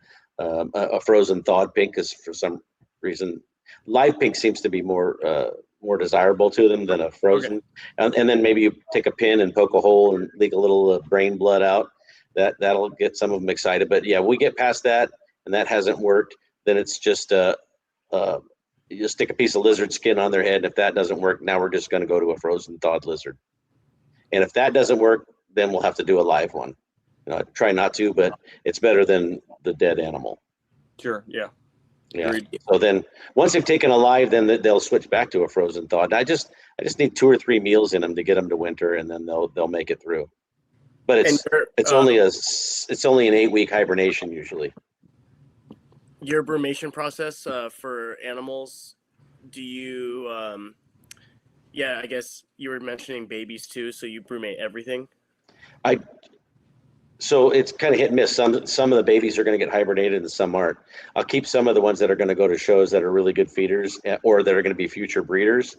frozen thawed pink, because for some reason, live pink seems to be more desirable to them than a frozen. Okay. And then maybe you take a pin and poke a hole and leak a little brain blood out. That'll get some of them excited. But yeah, we get past that and that hasn't worked, then it's just you just stick a piece of lizard skin on their head. And if that doesn't work, now we're just going to go to a frozen thawed lizard. And if that doesn't work, then we'll have to do a live one. I try not to, but it's better than the dead animal. Sure. Yeah. Yeah. Agreed. So then once they've taken a live, then they'll switch back to a frozen thawed. I just need 2 or 3 meals in them to get them to winter, and then they'll make it through. But it's only an 8-week hibernation usually. Your brumation process for animals, do you I guess you were mentioning babies too, so you brumate everything? So it's kind of hit and miss. Some of the babies are going to get hibernated and some aren't. I'll keep some of the ones that are going to go to shows that are really good feeders or that are going to be future breeders.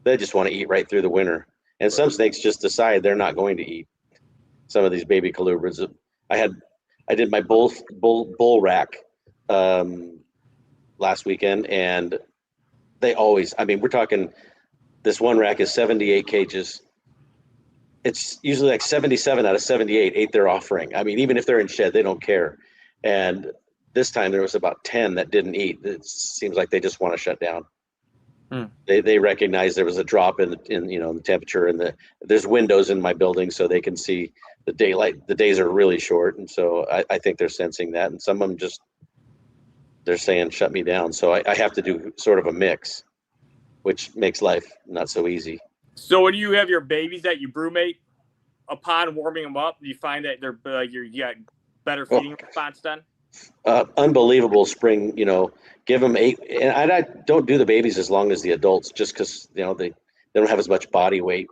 They just want to eat right through the winter. And some snakes just decide they're not going to eat. Some of these baby colubrids. I did my bull rack last weekend, and they always, I mean, we're talking, this one rack is 78 cages. It's usually like 77 out of 78 ate their offering. I mean, even if they're in shed, they don't care. And this time there was about 10 that didn't eat. It seems like they just want to shut down. They recognize there was a drop in the temperature, and there's windows in my building so they can see the daylight. The days are really short, and so I think they're sensing that. And some of them they're saying shut me down. So I have to do sort of a mix, which makes life not so easy. So when you have your babies that you brumate, upon warming them up, do you find that they're you got better feeding response then? Unbelievable spring, give them 8, and I don't do the babies as long as the adults, just because they don't have as much body weight,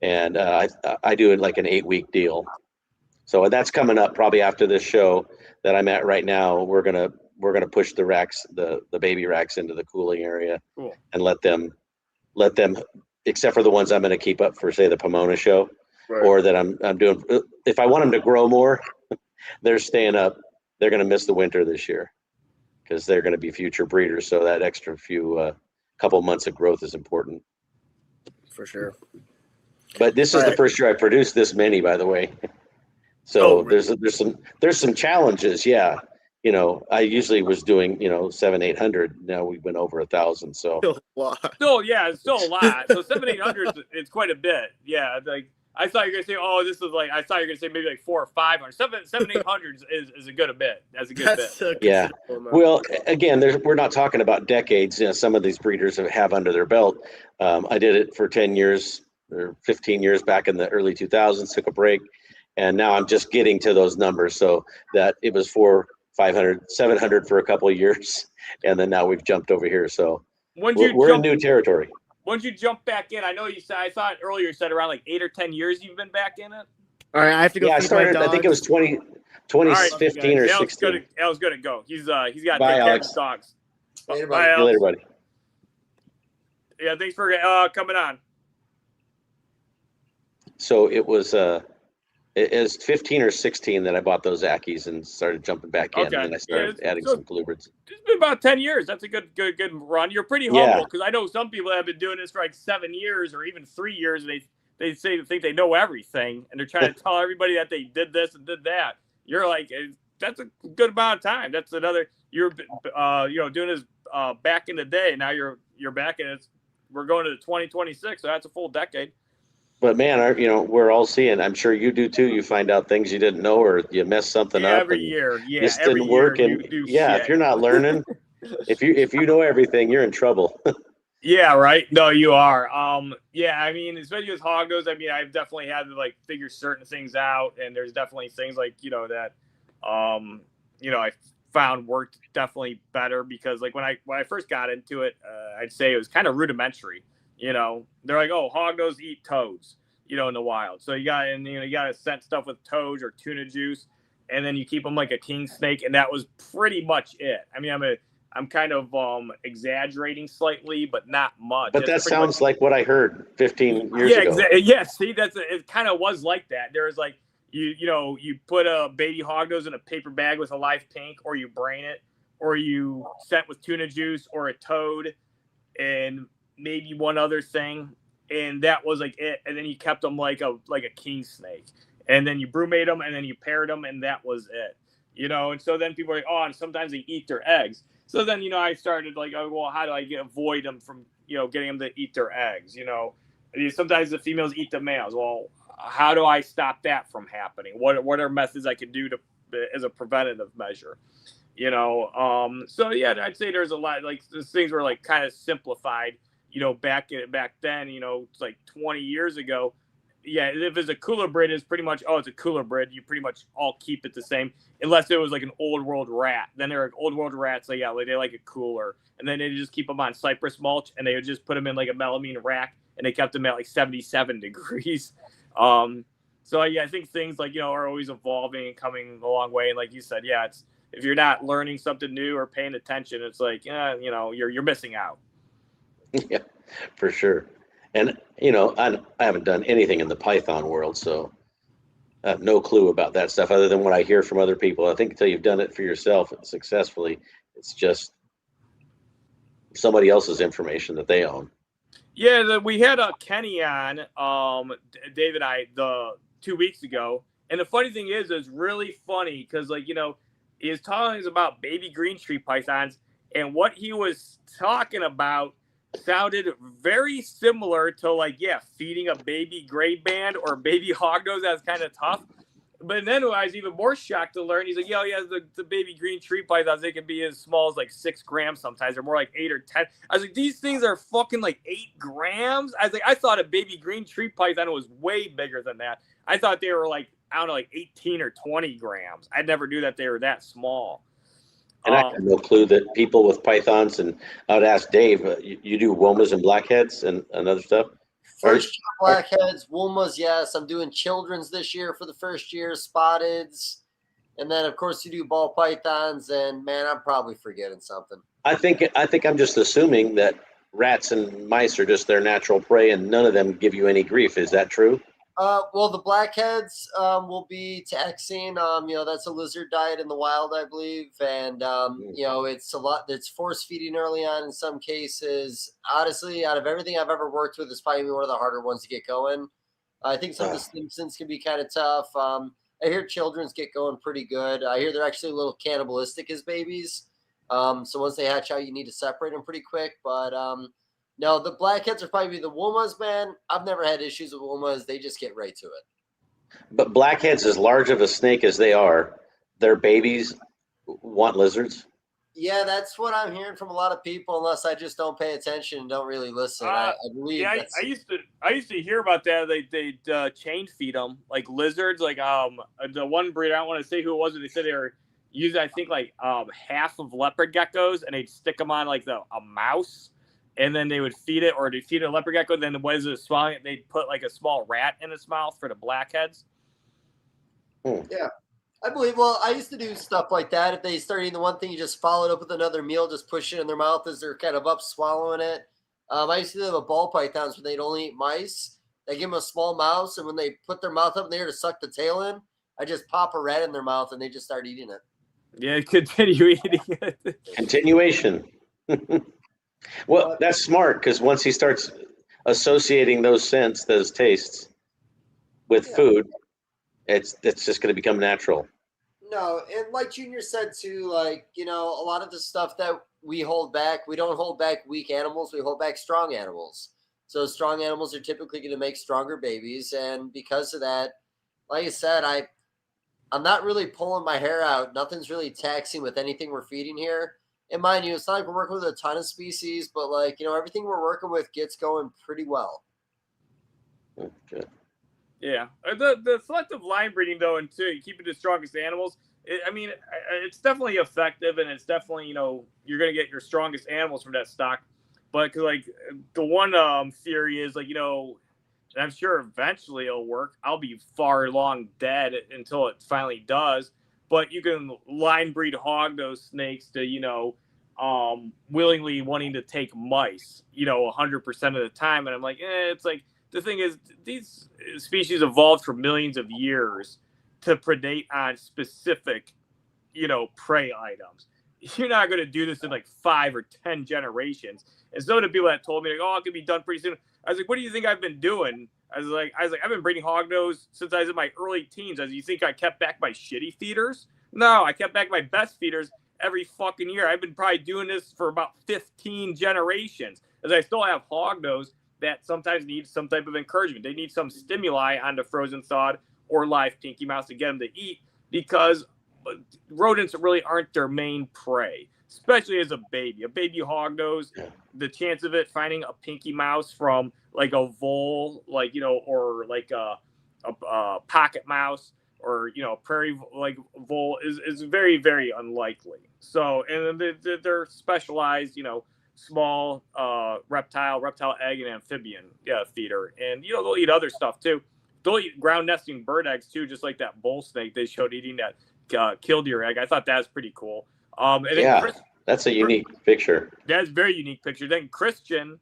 and I do it like an 8-week deal. So that's coming up probably after this show that I'm at right now. We're gonna push the racks, the baby racks, into the cooling area. Cool. And let them, except for the ones I'm going to keep up for, say, the Pomona show, right, or that I'm doing. If I want them to grow more, they're staying up. They're going to miss the winter this year because they're going to be future breeders. So that extra few couple months of growth is important. For sure. But this is the first year I produced this many, by the way. So really? there's some challenges. Yeah. I usually was doing, 700-800. Now we went over 1,000. So still a lot. It's still a lot. So 700-800 it's quite a bit. Yeah. Like I thought you were gonna say, this is like, I thought you were gonna say maybe like 400 or 500. 700-800 is a good bit. That's a good bit. Yeah. Well, again, we're not talking about decades. Some of these breeders have under their belt. I did it for 10 years or 15 years back in the early 2000s, took a break. And now I'm just getting to those numbers. So that it was 500, 700 for a couple of years, and then now we've jumped over here. So we're in new territory. Once you jump back in, I know you said, I thought earlier you said around like 8 or 10 years you've been back in it. All right, I have to go. Yeah, I started. I think it was 2015 right, or 16. Al's gonna go. He's got to take care of his dogs. Later, buddy. See you later, buddy. Yeah, thanks for coming on. So it was 15 or 16 that I bought those Ackies and started jumping back in, and then I started adding some Colubrids. It's been about 10 years. That's a good run. You're pretty humble, because I know some people have been doing this for like 7 years or even 3 years, and they think they know everything, and they're trying to tell everybody that they did this and did that. You're like, that's a good amount of time. That's another. You're doing this back in the day. Now you're back in it. We're going to 2026, so that's a full decade. But man, we're all seeing. I'm sure you do too. You find out things you didn't know, or you messed something up every year. Yeah, this didn't work, and if you're not learning, if you know everything, you're in trouble. Yeah, right. No, you are. Yeah, I mean, especially with hognose, I mean, I've definitely had to like figure certain things out, and there's definitely things like that I found worked definitely better, because like when I first got into it, I'd say it was kind of rudimentary. They're like, hognose eat toads, in the wild. So you got to scent stuff with toads or tuna juice, and then you keep them like a king snake, and that was pretty much it. I mean, I'm kind of exaggerating slightly, but not much. But that sounds like what I heard 15 years ago. Yeah, see, it kind of was like that. There's like you put a baby hognose in a paper bag with a live pink, or you brain it, or you scent with tuna juice or a toad, and maybe one other thing, and that was like it. And then you kept them like a king snake, and then you brumate them, and then you paired them, and that was it. And so then people are like, and sometimes they eat their eggs. So then I started like, how do I avoid them from getting them to eat their eggs? Sometimes the females eat the males. Well, how do I stop that from happening? What are methods I can do as a preventative measure? So yeah, I'd say there's a lot, like these things were like kind of simplified. Back then, it's like 20 years ago. Yeah, if it's a Colubrid, it's pretty much, it's a Colubrid. You pretty much all keep it the same, unless it was like an old world rat. Then they're like old world rats. Like, they like it cooler. And then they just keep them on cypress mulch, and they would just put them in like a melamine rack, and they kept them at like 77 degrees. So yeah, I think things like, are always evolving and coming a long way. And like you said, yeah, it's if you're not learning something new or paying attention, it's like, you're missing out. Yeah, for sure. And I haven't done anything in the Python world, so I have no clue about that stuff other than what I hear from other people. I think until you've done it for yourself successfully, it's just somebody else's information that they own. Yeah, we had Kenny on, Dave and I, 2 weeks ago. And the funny thing is, it's really funny because, he was talking about baby green street pythons, and what he was talking about sounded very similar to, feeding a baby gray band or baby hognose. That's kind of tough. But then I was even more shocked to learn. He's like, the baby green tree pythons, they can be as small as 6 grams sometimes. They're more like 8 or 10. I was like, these things are fucking 8 grams. I was like, I thought a baby green tree python was way bigger than that. I thought they were 18 or 20 grams. I never knew that they were that small. And I had no clue that people with pythons, and I would ask Dave, you do womas and blackheads and other stuff? First year blackheads, womas, yes. I'm doing children's this year for the first year, spotteds. And then, of course, you do ball pythons. And, man, I'm probably forgetting something. I think I'm just assuming that rats and mice are just their natural prey, and none of them give you any grief. Is that true? Well, the blackheads will be taxing. That's a lizard diet in the wild, I believe. And, it's a lot that's force feeding early on in some cases. Honestly, out of everything I've ever worked with, it's probably one of the harder ones to get going. I think some of the Simpsons can be kind of tough. I hear children's get going pretty good. I hear they're actually a little cannibalistic as babies. So once they hatch out, you need to separate them pretty quick. But, no, the blackheads are probably the womas, man. I've never had issues with womas. They just get right to it. But blackheads, as large of a snake as they are, their babies want lizards? Yeah, that's what I'm hearing from a lot of people, unless I just don't pay attention and don't really listen. I believe I used to hear about that. They chain feed them like lizards. The one breed, I don't want to say who it was, but they said they were using, I think, half of leopard geckos, and they'd stick them on a mouse. And then they would feed it, or they'd feed a leopard gecko. Then what is it swallowing it? They'd put a small rat in its mouth for the blackheads. Yeah, I believe. Well, I used to do stuff like that. If they start eating the one thing, you just follow it up with another meal, just push it in their mouth as they're kind of up swallowing it. I used to do with ball pythons when they'd only eat mice. I give them a small mouse, and when they put their mouth up in there to suck the tail in, I just pop a rat in their mouth, and they just start eating it. Yeah, continue eating it. Continuation. Well, that's smart, because once he starts associating those scents, those tastes with food, it's just going to become natural. No, and like Junior said too, a lot of the stuff that we hold back, we don't hold back weak animals, we hold back strong animals. So strong animals are typically going to make stronger babies, and because of that, like I said, I'm not really pulling my hair out. Nothing's really taxing with anything we're feeding here. And mind you, it's not like we're working with a ton of species, but everything we're working with gets going pretty well. Okay. Yeah, the selective line breeding though, and too, keeping the strongest animals. It's definitely effective, and it's definitely you're gonna get your strongest animals from that stock. But the one theory is and I'm sure eventually it'll work. I'll be far long dead until it finally does. But you can line breed hog those snakes to, willingly wanting to take mice, 100% of the time. And I'm like, the thing is, these species evolved for millions of years to predate on specific, prey items. You're not going to do this in 5 or 10 generations. And so the people that told me, it could be done pretty soon. I was like, what do you think I've been doing? I was like, I've been breeding hognose since I was in my early teens. You think I kept back my shitty feeders? No, I kept back my best feeders every fucking year. I've been probably doing this for about 15 generations. As I still have hognose that sometimes need some type of encouragement. They need some stimuli on the frozen thawed or live pinky mouse to get them to eat, because rodents really aren't their main prey, especially as a baby. A baby hognose, the chance of it finding a pinky mouse from a vole, or a pocket mouse, or prairie vole is very, very unlikely. So, and they're specialized, small reptile egg and amphibian feeder, and they'll eat other stuff too. they'll eat ground nesting bird eggs too, just like that bull snake they showed eating that killdeer egg. I thought that was pretty cool. And then that's a unique picture. That's a very unique picture. Then Christian,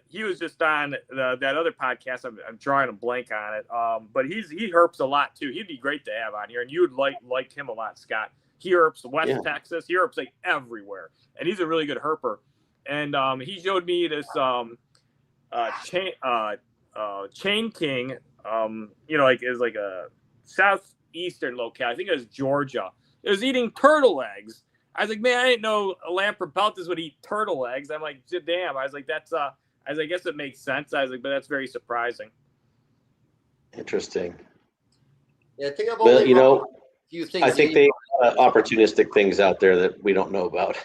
he was just on that other podcast. I'm drawing a blank on it. But he herps a lot too. He'd be great to have on here, and you would like him a lot, Scott. He herps West Texas. He herps like everywhere, and he's a really good herper. And he showed me this chain king. Is like a southeastern locale. I think it was Georgia. It was eating turtle eggs. I was like, man, I didn't know a Lamprobeltis would eat turtle eggs. I'm like, damn. I was like, I guess it makes sense. I was like, but that's very surprising. Interesting. Yeah, I think I've only a few things. I think they have opportunistic things out there that we don't know about.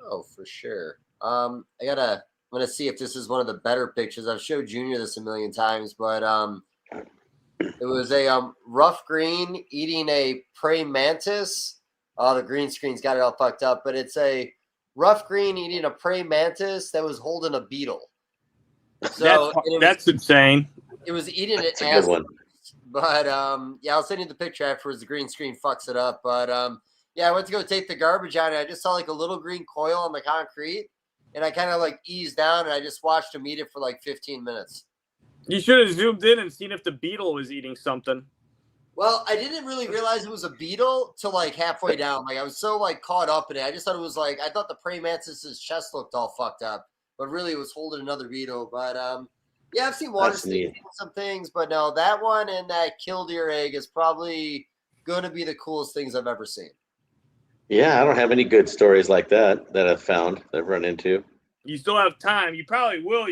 Oh, for sure. I'm gonna see if this is one of the better pictures. I've showed Junior this a million times, but it was a rough green eating a praying mantis. Oh, the green screen's got it all fucked up, but it's a rough green eating a praying mantis that was holding a beetle. So that's insane. It was eating it. That's a good one. But I'll send you the picture afterwards. The green screen fucks it up. But I went to go take the garbage out, and I just saw like a little green coil on the concrete, and I kind of like eased down, and I just watched him eat it for like 15 minutes. You should have zoomed in and seen if the beetle was eating something. Well, I didn't really realize it was a beetle till like halfway down. Like I was so like caught up in it. I just thought it was like I thought the praying mantis's chest looked all fucked up, but really it was holding another beetle. But I've seen water snakes eating some things, but no, that one and that killdeer egg is probably going to be the coolest things I've ever seen. Yeah, I don't have any good stories like that I've found, that I've run into. You still have time. You probably will.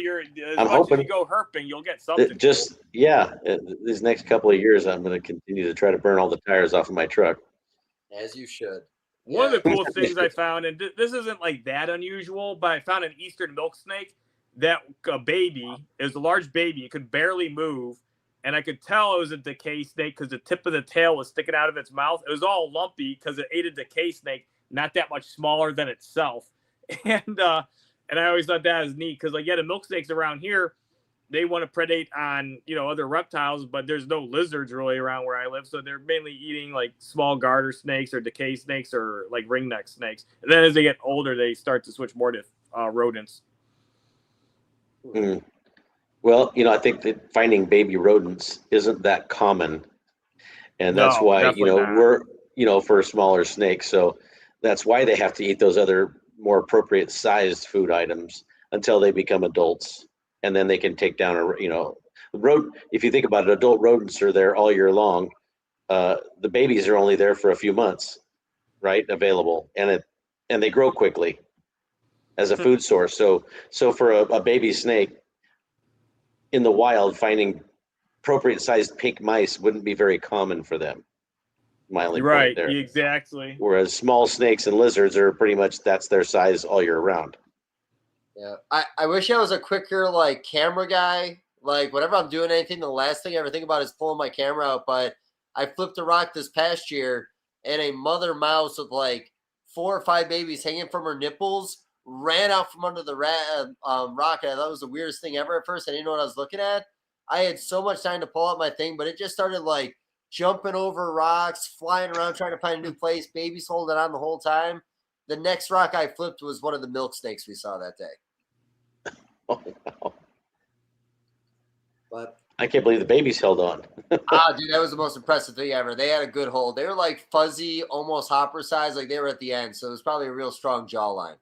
I'm hoping as you go herping, you'll get something. These next couple of years, I'm going to continue to try to burn all the tires off of my truck. As you should. One of the coolest things I found, and this isn't like that unusual, but I found an eastern milk snake that baby, it was a large baby. It could barely move. And I could tell it was a decay snake because the tip of the tail was sticking out of its mouth. It was all lumpy because it ate a decay snake, not that much smaller than itself. And I always thought that was neat because, the milk snakes around here, they want to predate on, other reptiles, but there's no lizards really around where I live. So they're mainly eating like small garter snakes or decay snakes or like ringneck snakes. And then as they get older, they start to switch more to rodents. Mm. Well, I think that finding baby rodents isn't that common. And that's why, we're, for smaller snakes. So that's why they have to eat those other more appropriate sized food items until they become adults, and then they can take down if you think about it, adult rodents are there all year long. The babies are only there for a few months, right? Available, and they grow quickly as a food source. So for a baby snake in the wild, finding appropriate sized pink mice wouldn't be very common for them. My only point there. Exactly. Whereas small snakes and lizards are pretty much that's their size all year round. Yeah, I wish I was a quicker camera guy. Like whenever I'm doing anything, the last thing I ever think about is pulling my camera out. But I flipped a rock this past year, and a mother mouse with 4 or 5 babies hanging from her nipples ran out from under the rock. And I thought it was the weirdest thing ever. At first, I didn't know what I was looking at. I had so much time to pull out my thing, but it just started jumping over rocks, flying around, trying to find a new place. Babies holding on the whole time. The next rock I flipped was one of the milk snakes we saw that day. Oh, wow. But I can't believe the babies held on. dude, that was the most impressive thing ever. They had a good hold. They were fuzzy, almost hopper size, they were at the end. So it was probably a real strong jawline.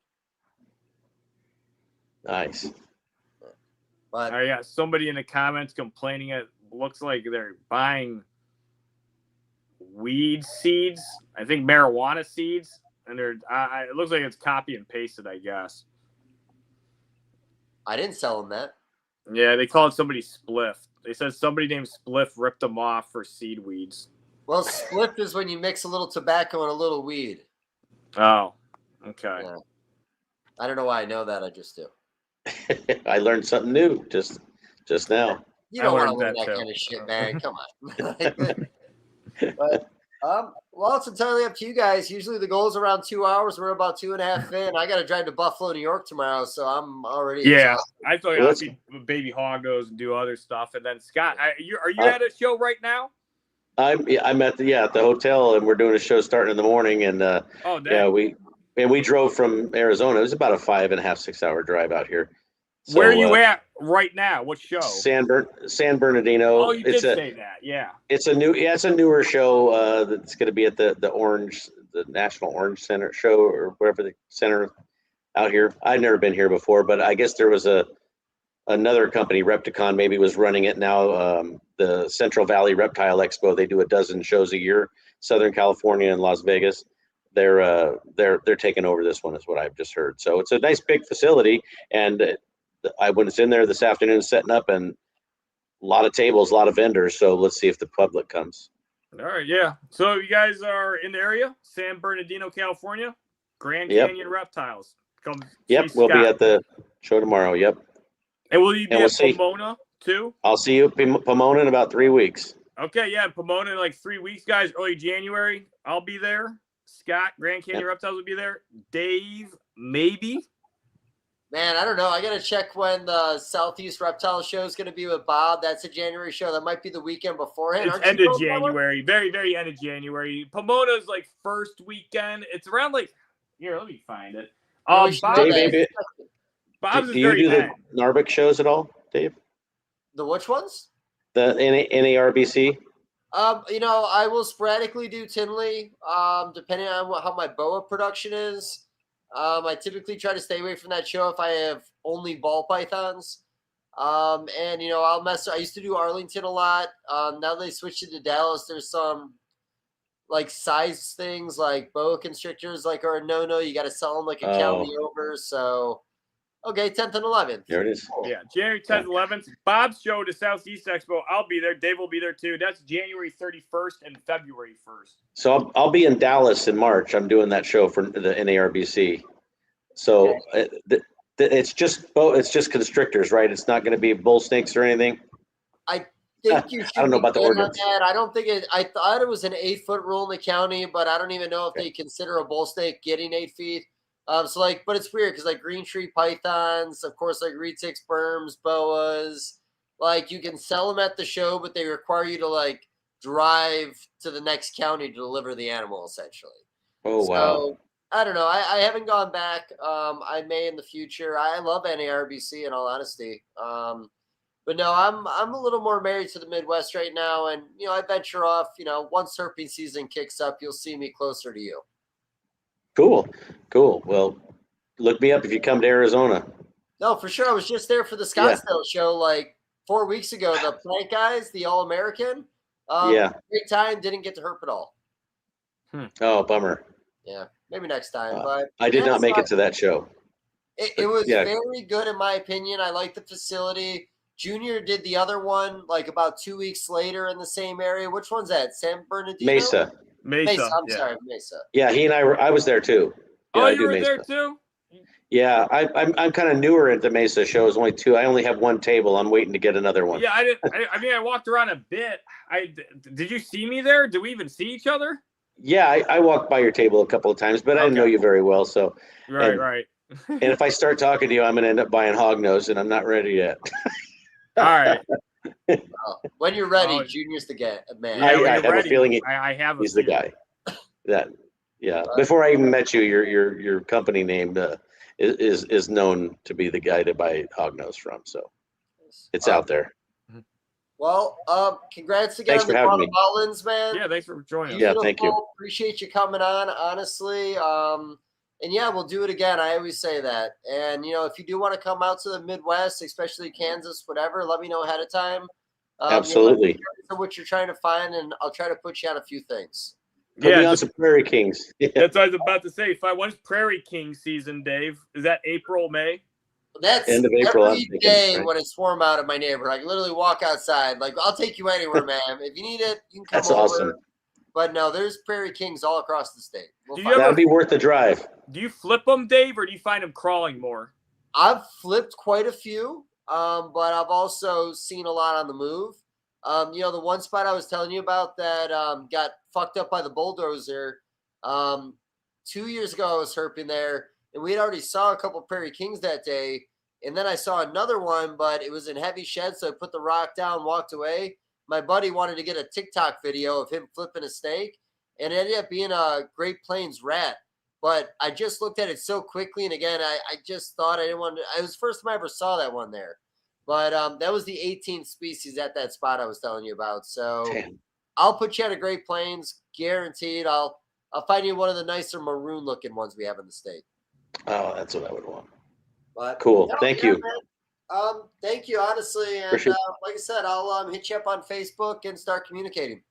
Nice. But somebody in the comments complaining it looks like they're buying weed seeds, I think marijuana seeds, and it looks like it's copy and pasted, I guess. I didn't sell them that. Yeah, they called somebody Spliff. They said somebody named Spliff ripped them off for seed weeds. Well, Spliff is when you mix a little tobacco and a little weed. Oh, okay. Yeah. I don't know why I know that. I just do. I learned something new just now. You don't want to learn that kind of shit, man. Come on. But Well, it's entirely up to you guys. Usually the goal is around 2 hours. We're about 2.5 in. I got to drive to Buffalo, New York tomorrow, so I'm already exhausted. I still got to see baby hog nose and do other stuff. And then Scott, are you at a show right now? I'm at the hotel, and we're doing a show starting in the morning. And we drove from Arizona. It was about a 5.5, 6 hour drive out here. So, where are you at right now? What show? San Bernardino. Oh, you did say that. Yeah. It's a newer show that's going to be at the National Orange Center show, or whatever the center out here. I've never been here before, but I guess there was another company, Repticon, maybe was running it now. The Central Valley Reptile Expo. They do a dozen shows a year. Southern California and Las Vegas. They're taking over this one, is what I've just heard. So it's a nice big facility, and I was in there this afternoon setting up, and a lot of tables, a lot of vendors. So let's see if the public comes. All right, yeah. So you guys are in the area, San Bernardino, California, Grand Canyon Reptiles. Come. Yep, we'll be at the show tomorrow. Yep. And will you be at Pomona too? I'll see you at Pomona in about 3 weeks. Okay, yeah, Pomona in like 3 weeks, guys. Early January, I'll be there. Scott, Grand Canyon Reptiles will be there. Dave, maybe. Man, I don't know. I got to check when the Southeast Reptile show is going to be with Bob. That's a January show. That might be the weekend beforehand. It's end of January. Very, very end of January. Pomona's like first weekend. It's around like, here, let me find it. Bob's do you do the NARBIC shows at all, Dave? The which ones? The NARBC? I will sporadically do Tinley, depending on how my boa production is. I typically try to stay away from that show if I have only ball pythons. I'll I used to do Arlington a lot. Now they switched it to Dallas. There's some like size things like boa constrictors are a no-no. You got to sell them like a county over. So, okay, 10th and 11th. There it is. Cool. Yeah, January 10th, 11th. Bob's show to Southeast Expo. I'll be there. Dave will be there too. That's January 31st and February 1st. So I'll be in Dallas in March. I'm doing that show for the NARBC. So it's just constrictors, right? It's not going to be bull snakes or anything. I think you should. I don't know about the ordinance. I don't think it. I thought it was an 8-foot rule in the county, but I don't even know if they consider a bull snake getting 8 feet. But it's weird because green tree pythons, of course, retic sperms, boas, you can sell them at the show, but they require you to drive to the next county to deliver the animal, essentially. Oh, wow. I don't know. I haven't gone back. I may in the future. I love NARBC in all honesty. But no, I'm a little more married to the Midwest right now, and I venture off. Once herping season kicks up, you'll see me closer to you. Cool. Well, look me up if you come to Arizona. No, for sure. I was just there for the Scottsdale show 4 weeks ago. The plant guys, the All-American. Great time. Didn't get to herp at all. Oh, bummer. Yeah, maybe next time. But I did not make it to that show. It was very good in my opinion. I like the facility. Junior did the other one about 2 weeks later in the same area. Which one's that? San Bernardino? Mesa. I'm sorry, Mesa. Yeah, he and I was there too. Yeah, you were there too? Yeah, I'm kind of newer at the Mesa shows. Only 2. I only have one table. I'm waiting to get another one. Yeah, I walked around a bit. Did you see me there? Did we even see each other? Yeah, I walked by your table a couple of times, but I didn't know you very well. So right. And if I start talking to you, I'm going to end up buying hognose, and I'm not ready yet. All right. When you're ready, Junior's the guy, man. I have a feeling he's the guy. Before I even met you, your company name is known to be the guy to buy hognose from. So it's out there. Well, congrats again thanks for having me. Mullins, man. Yeah, thanks for joining us. Yeah, thank you. Appreciate you coming on, honestly. And yeah, we'll do it again. I always say that. And, if you do want to come out to the Midwest, especially Kansas, whatever, let me know ahead of time. Absolutely. What you're trying to find, and I'll try to put you on a few things. Put me on some Prairie Kings. That's what I was about to say. When's Prairie King season, Dave? Is that April, May? That's end of April, every day when it's warm out in my neighborhood. I can literally walk outside. I'll take you anywhere, man. If you need it, you can come over. Awesome. But no, there's Prairie Kings all across the state. That'd be worth the drive. Do you flip them, Dave, or do you find them crawling more? I've flipped quite a few, but I've also seen a lot on the move. You know, the one spot I was telling you about that got fucked up by the bulldozer. 2 years ago, I was herping there, and we had already saw a couple prairie kings that day. And then I saw another one, but it was in heavy shed, so I put the rock down, walked away. My buddy wanted to get a TikTok video of him flipping a snake, and it ended up being a Great Plains rat. But I just looked at it so quickly, and again, I just thought I didn't want to. It was the first time I ever saw that one there. But that was the 18th species at that spot I was telling you about. So Damn. I'll put you at a Great Plains, guaranteed. I'll find you one of the nicer maroon looking ones we have in the state. Oh, that's what I would want. But Cool. no, Thank yeah, you. man. Thank you, honestly. And Appreciate- like I said, I'll hit you up on Facebook and start communicating.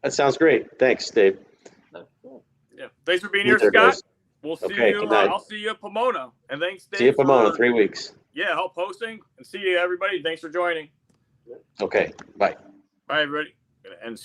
That sounds great. Thanks, Dave. Yeah. Thanks for being You here, too, Scott. guys. We'll see Okay, you. good night. I'll see you at Pomona. And thanks, Dave. See you at Pomona in for- 3 weeks. Yeah, help hosting. And see you, everybody. Thanks for joining. Okay, bye. Bye, everybody. Gonna end